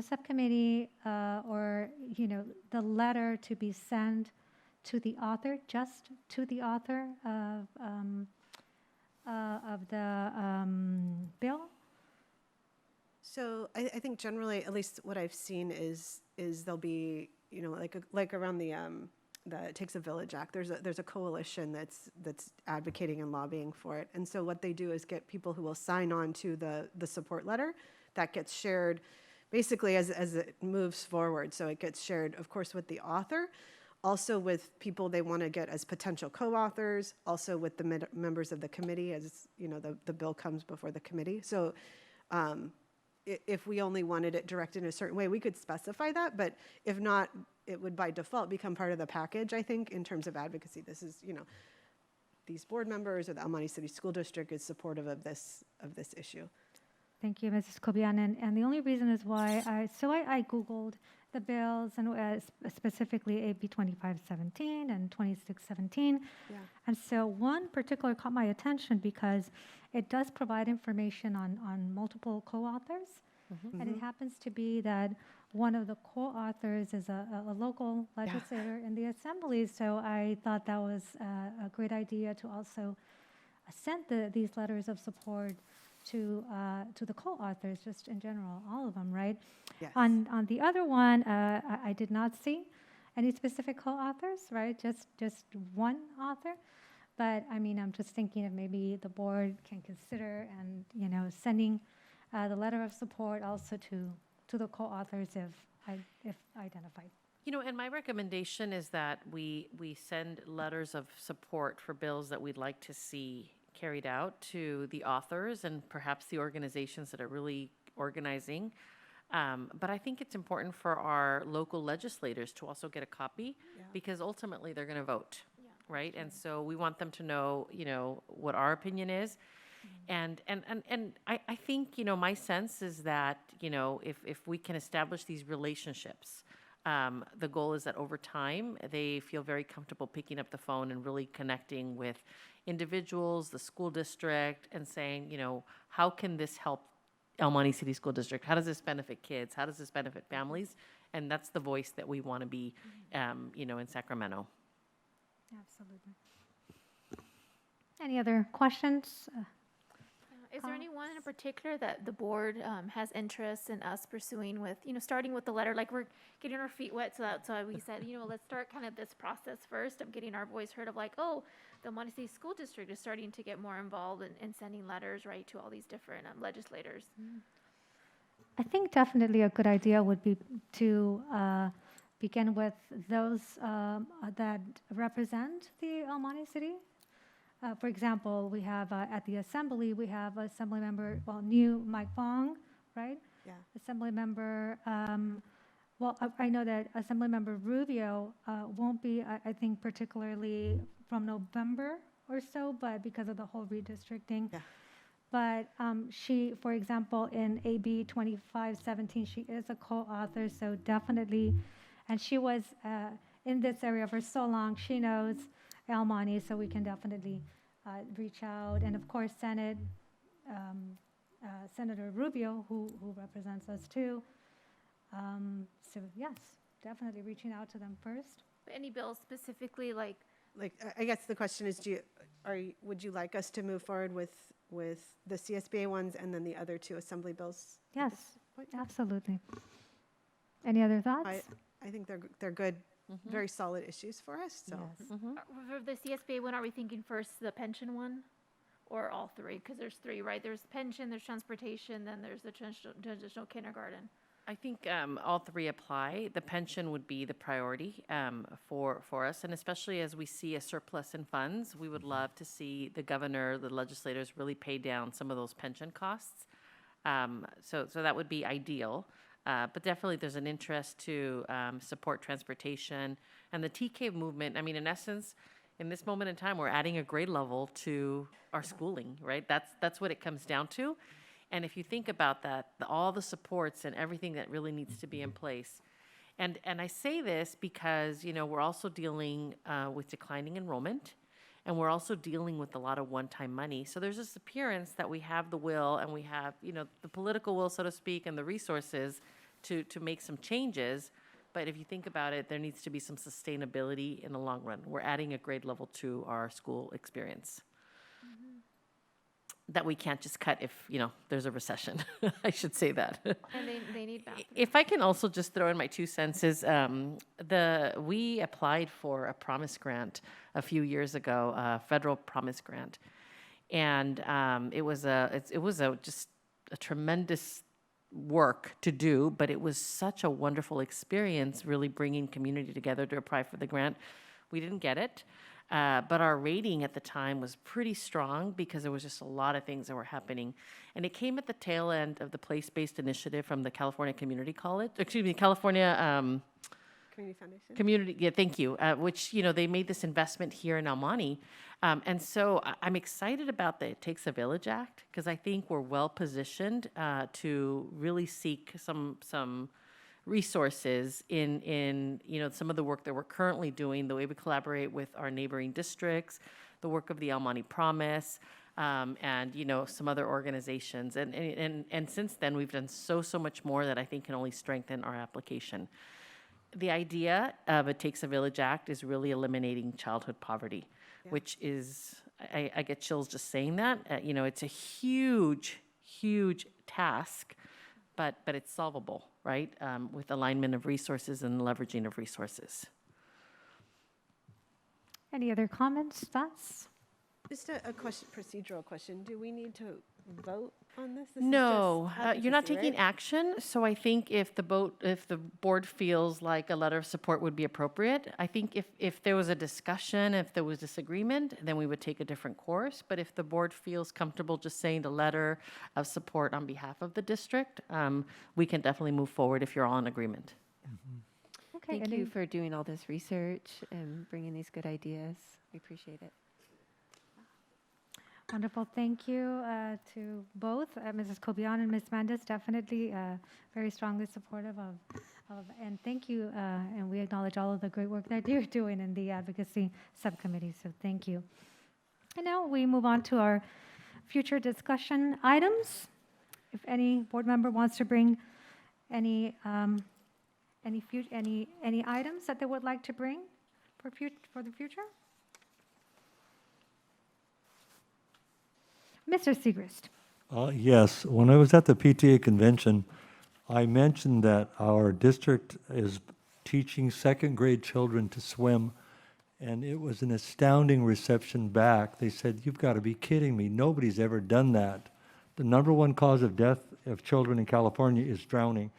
subcommittee or, the letter to be sent to the author, just to the author of the bill? So I think generally, at least what I've seen is there'll be, like around the It Takes a Village Act. There's a coalition that's advocating and lobbying for it. And so what they do is get people who will sign on to the support letter that gets shared basically as it moves forward. So it gets shared, of course, with the author, also with people they want to get as potential co-authors, also with the members of the committee as, the bill comes before the committee. So if we only wanted it directed in a certain way, we could specify that, but if not, it would by default become part of the package, I think, in terms of advocacy. This is, these board members or the Almani City School District is supportive of this issue. Thank you, Mrs. Kobian. And the only reason is why I Googled the bills, and specifically AB 2517 and 2617. Yeah. And so one particular caught my attention because it does provide information on multiple co-authors. Mm-hmm. And it happens to be that one of the co-authors is a local legislator in the assembly. So I thought that was a great idea to also send these letters of support to the co-authors, just in general, all of them, right? Yes. On the other one, I did not see any specific co-authors, right? Just one author. But I mean, I'm just thinking if maybe the board can consider and sending the letter of support also to the co-authors if identified. And my recommendation is that we send letters of support for bills that we'd like to see carried out to the authors and perhaps the organizations that are really organizing But I think it's important for our local legislators to also get a copy because ultimately they're going to vote, right? And so we want them to know, what our opinion is. And I think, my sense is that, if we can establish these relationships, the goal is that over time, they feel very comfortable picking up the phone and really connecting with individuals, the school district, and saying, how can this help El Monte City School District? How does this benefit kids? How does this benefit families? And that's the voice that we want to be, in Sacramento. Absolutely. Any other questions? Is there anyone in particular that the board has interest in us pursuing with, starting with the letter, like we're getting our feet wet, so that's why we said, let's start kind of this process first of getting our voice heard of like, oh, the Monte City School District is starting to get more involved in sending letters, right, to all these different legislators. I think definitely a good idea would be to begin with those that represent the El Monte City. For example, we have at the assembly, we have Assembly Member, new Mike Fong, right? Yeah. Assembly Member, I know that Assembly Member Rubio won't be, I think, particularly from November or so, but because of the whole redistricting. Yeah. But she, for example, in AB 2517, she is a co-author, so definitely, and she was in this area for so long, she knows El Monte, so we can definitely reach out. And of course, Senator Rubio, who represents us too. So yes, definitely reaching out to them first. Any bills specifically like I guess the question is, would you like us to move forward with the CSBA ones and then the other two assembly bills? Yes, absolutely. Any other thoughts? I think they're good, very solid issues for us. So for the CSBA one, are we thinking first the pension one, or all three? Because there's three, right? There's pension, there's transportation, then there's the transitional kindergarten. I think all three apply. The pension would be the priority for us, and especially as we see a surplus in funds, we would love to see the governor, the legislators really pay down some of those pension costs. So that would be ideal. But definitely there's an interest to support transportation and the TK movement. I mean, in essence, in this moment in time, we're adding a grade level to our schooling, right? That's what it comes down to. And if you think about that, all the supports and everything that really needs to be in place. And I say this because, we're also dealing with declining enrollment, and we're also dealing with a lot of one-time money. So there's this appearance that we have the will and we have, the political will, so to speak, and the resources to make some changes. But if you think about it, there needs to be some sustainability in the long run. We're adding a grade level to our school experience that we can't just cut if, there's a recession. I should say that. And they need bathrooms. If I can also just throw in my 2 cents is, we applied for a promise grant a few years ago, a federal promise grant. And it was just a tremendous work to do, but it was such a wonderful experience really bringing community together to apply for the grant. We didn't get it. But our rating at the time was pretty strong because there was just a lot of things that were happening. And it came at the tail end of the place-based initiative from the California Community College, California Community Foundation. Thank you, which, they made this investment here in El Monte. And so I'm excited about the It Takes a Village Act because I think we're well positioned to really seek some resources in some of the work that we're currently doing, the way we collaborate with our neighboring districts, the work of the El Monte Promise, and some other organizations. And since then, we've done so much more that I think can only strengthen our application. The idea of It Takes a Village Act is really eliminating childhood poverty, which is, I get chills just saying that. It's a huge task, but it's solvable, right? With alignment of resources and leveraging of resources. Any other comments, thoughts? Just a question, procedural question. Do we need to vote on this? This is No, just you're not advocacy, taking right? action. So I think if the board feels like a letter of support would be appropriate, I think if there was a discussion, if there was disagreement, then we would take a different course. But if the board feels comfortable just saying the letter of support on behalf of the district, we can definitely move forward if you're all in agreement. Okay, Thank and you then- for doing all this research and bringing these good ideas. We appreciate it. Wonderful. Thank you to both, Mrs. Cobian and Ms. Mendes. Definitely very strongly supportive of, and thank you. And we acknowledge all of the great work that you're doing in the advocacy subcommittee. So thank you. And now we move on to our future discussion items. If any board member wants to bring any items that they would like to bring for the future. Mr. Segrist. Yes, when I was at the PTA convention, I mentioned that our district is teaching second grade children to swim, and it was an astounding reception back. They said, "You've got to be kidding me. Nobody's ever done that." The number one cause of death of children in California is drowning.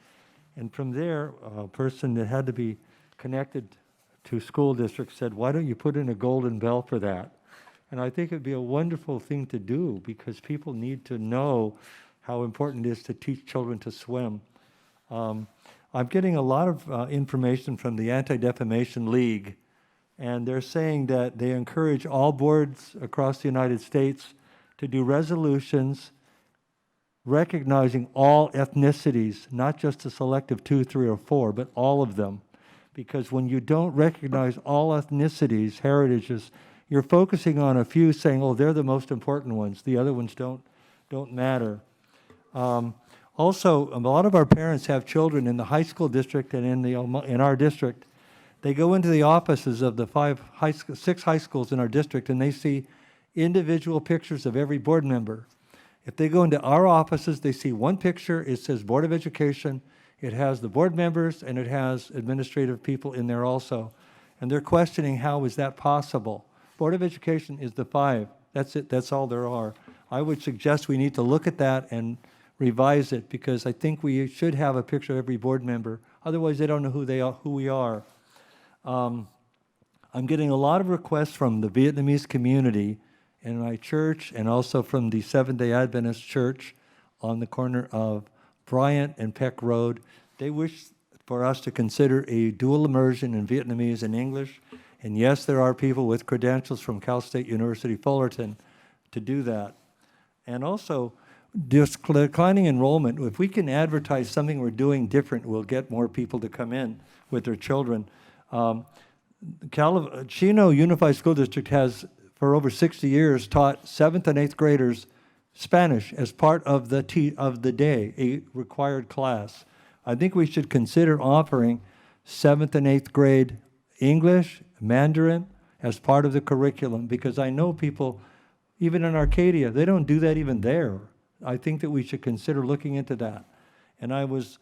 And from there, a person that had to be connected to school districts said, "Why don't you put in a golden bell for that?" And I think it'd be a wonderful thing to do because people need to know how important it is to teach children to swim. I'm getting a lot of information from the Anti-Defamation League, and they're saying that they encourage all boards across the United States to do resolutions recognizing all ethnicities, not just a selective 2, 3, or 4, but all of them. Because when you don't recognize all ethnicities, heritages, you're focusing on a few saying, oh, they're the most important ones. The other ones don't matter. Also, a lot of our parents have children in the high school district and in our district. They go into the offices of the 6 high schools in our district and they see individual pictures of every board member. If they go into our offices, they see one picture, it says Board of Education, it has the board members, and it has administrative people in there also. And they're questioning how is that possible? Board of Education is the 5. That's it, that's all there are. I would suggest we need to look at that and revise it because I think we should have a picture of every board member. Otherwise, they don't know who we are. I'm getting a lot of requests from the Vietnamese community in my church and also from the Seventh-day Adventist Church on the corner of Bryant and Peck Road. They wish for us to consider a dual immersion in Vietnamese and English. And yes, there are people with credentials from Cal State University Fullerton to do that. And also, declining enrollment, if we can advertise something we're doing different, we'll get more people to come in with their children. Chino Unified School District has, for over 60 years, taught 7th and 8th graders Spanish as part of the day, a required class. I think we should consider offering 7th and 8th grade English, Mandarin as part of the curriculum because I know people, even in Arcadia, they don't do that even there. I think that we should consider looking into that. And I was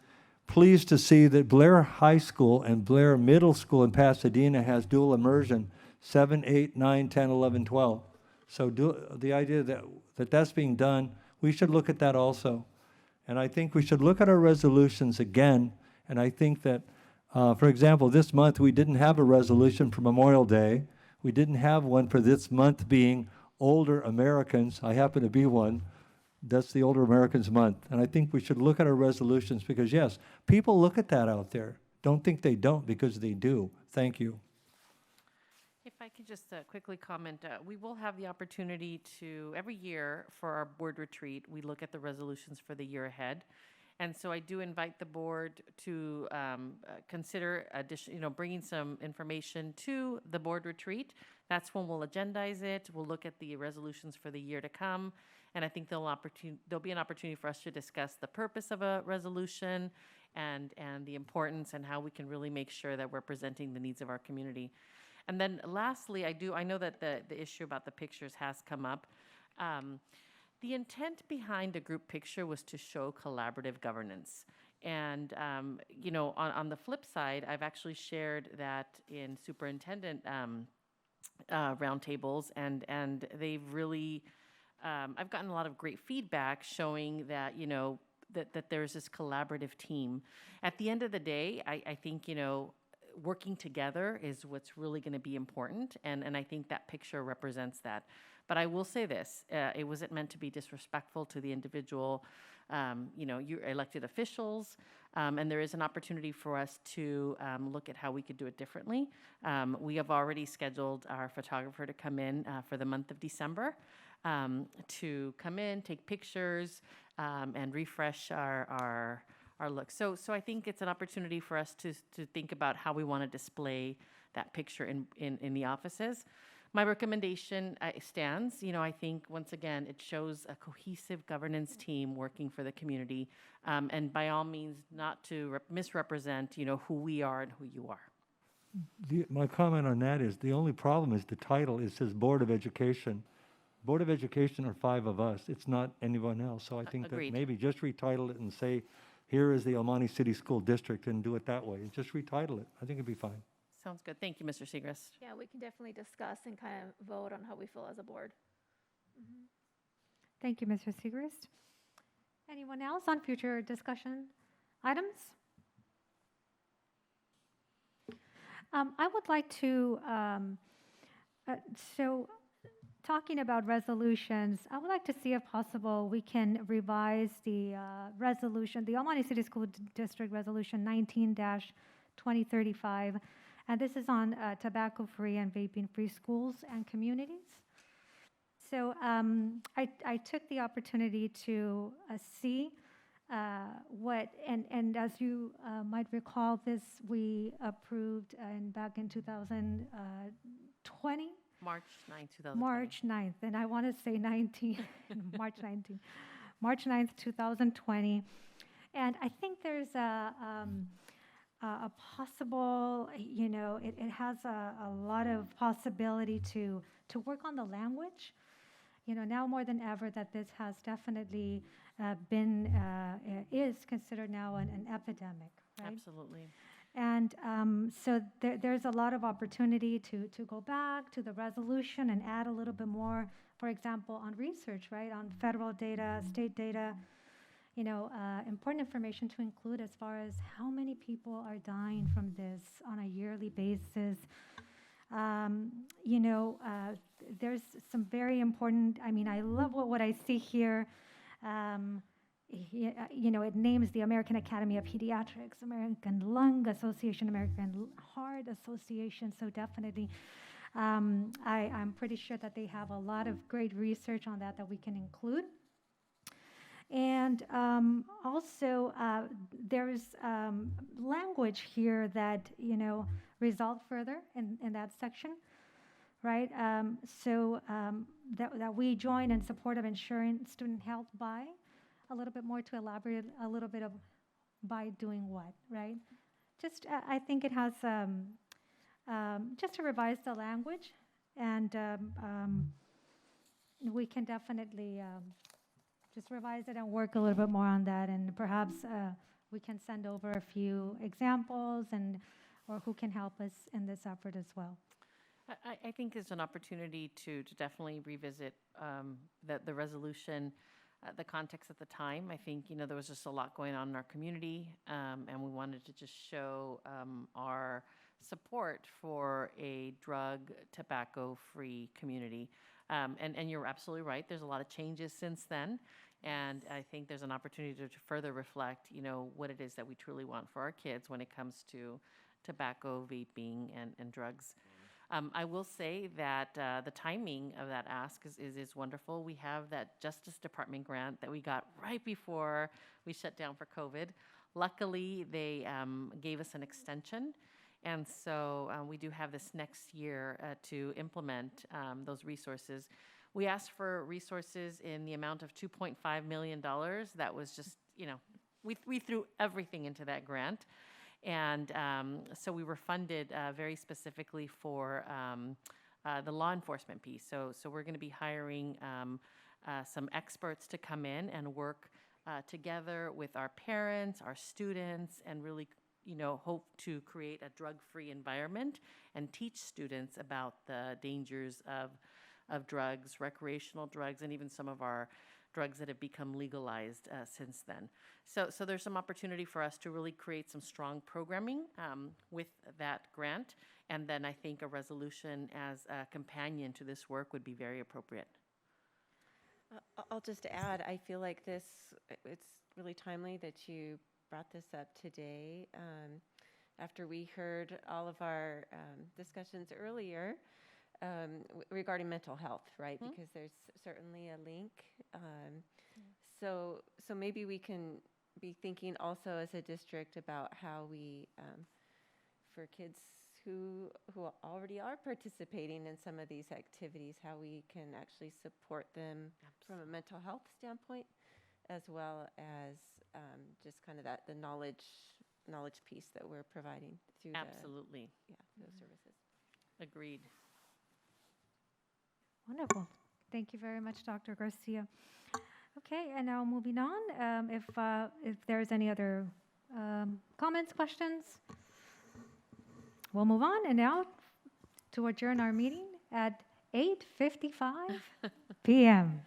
pleased to see that Blair High School and Blair Middle School in Pasadena has dual immersion, 7, 8, 9, 10, 11, 12. So the idea that that's being done, we should look at that also. And I think we should look at our resolutions again. And I think that, for example, this month we didn't have a resolution for Memorial Day. We didn't have one for this month being Older Americans. I happen to be one. That's the Older Americans Month. And I think we should look at our resolutions because, yes, people look at that out there. Don't think they don't because they do. Thank you. If I could just quickly comment, we will have the opportunity to, every year for our board retreat, we look at the resolutions for the year ahead. And so I do invite the board to consider bringing some information to the board retreat. That's when we'll agendize it. We'll look at the resolutions for the year to come. And I think there'll be an opportunity for us to discuss the purpose of a resolution and the importance and how we can really make sure that we're presenting the needs of our community. And then lastly, I know that the issue about the pictures has come up. The intent behind a group picture was to show collaborative governance. And, on the flip side, I've actually shared that in Superintendent roundtables, and they've really, I've gotten a lot of great feedback showing that, you know, that there's this collaborative team. At the end of the day, I think, you know, working together is what's really going to be important, and I think that picture represents that. But I will say this, it wasn't meant to be disrespectful to the individual, you know, your elected officials, and there is an opportunity for us to look at how we could do it differently. We have already scheduled our photographer to come in for the month of December, to come in, take pictures, and refresh our look. So I think it's an opportunity for us to think about how we want to display that picture in the offices. My recommendation stands. You know, I think, once again, it shows a cohesive governance team working for the community, and by all means, not to misrepresent, you know, who we are and who you are. My comment on that is, the only problem is the title. It says Board of Education. Board of Education are 5 of us. It's not anyone else. So I think that Agreed. maybe just retitle it and say, here is the El Monte City School District, and do it that way. Just retitle it. I think it'd be fine. Sounds good. Thank you, Mr. Segrist. Yeah, we can definitely discuss and kind of vote on how we feel as a board. Thank you, Mr. Segrist. Anyone else on future discussion items? I would like to, so talking about resolutions, I would like to see if possible we can revise the resolution, the El Monte City School District Resolution 19-2035, and this is on tobacco-free and vaping-free schools and communities. So I took the opportunity to see what, and as you might recall, this we approved back in 2020. March 9, 2020. March 9th, and I want to say 19, March 19th, March 9th, 2020. And I think there's a possible, you know, it has a lot of possibility to work on the language. You know, now more than ever that this has definitely is considered now an epidemic, right? Absolutely. And so there's a lot of opportunity to go back to the resolution and add a little bit more, for example, on research, right, on federal data, state data, you know, important information to include as far as how many people are dying from this on a yearly basis. You know, there's some very important, I mean, I love what I see here. You know, it names the American Academy of Pediatrics, American Lung Association, American Heart Association. So definitely, I'm pretty sure that they have a lot of great research on that we can include. And also, there's language here that, you know, result further in that section, right? That we join in support of ensuring student health by, a little bit more to elaborate a little bit of by doing what, right? Just, I think it has, just to revise the language, and we can definitely just revise it and work a little bit more on that, and perhaps we can send over a few examples or who can help us in this effort as well. I think there's an opportunity to definitely revisit the resolution, the context at the time. I think, you know, there was just a lot going on in our community, and we wanted to just show our support for a drug, tobacco-free community. And you're absolutely right. There's a lot of changes since then, and I think there's an opportunity to further reflect, you know, what it is that we truly want for our kids when it comes to tobacco, vaping, and drugs. I will say that the timing of that ask is wonderful. We have that Justice Department grant that we got right before we shut down for COVID. Luckily, they gave us an extension, and so we do have this next year to implement those resources. We asked for resources in the amount of $2.5 million. That was just, you know, we threw everything into that grant. And so we were funded very specifically for the law enforcement piece. So we're going to be hiring some experts to come in and work together with our parents, our students, and really hope to create a drug-free environment and teach students about the dangers of drugs, recreational drugs, and even some of our drugs that have become legalized since then. So there's some opportunity for us to really create some strong programming with that grant, and then I think a resolution as a companion to this work would be very appropriate. I'll just add, I feel like it's really timely that you brought this up today. After we heard all of our discussions earlier regarding mental health, right? Because there's certainly a link. So maybe we can be thinking also as a district about how we, for kids who already are participating in some of these activities, how we can actually support them from a mental health standpoint, as well as just kind of the knowledge piece that we're providing through Absolutely. those services. Agreed. Wonderful. Thank you very much, Dr. Garcia. Okay, and now moving on, if there's any other comments, questions, we'll move on. And now to adjourn our meeting at 8:55 p.m.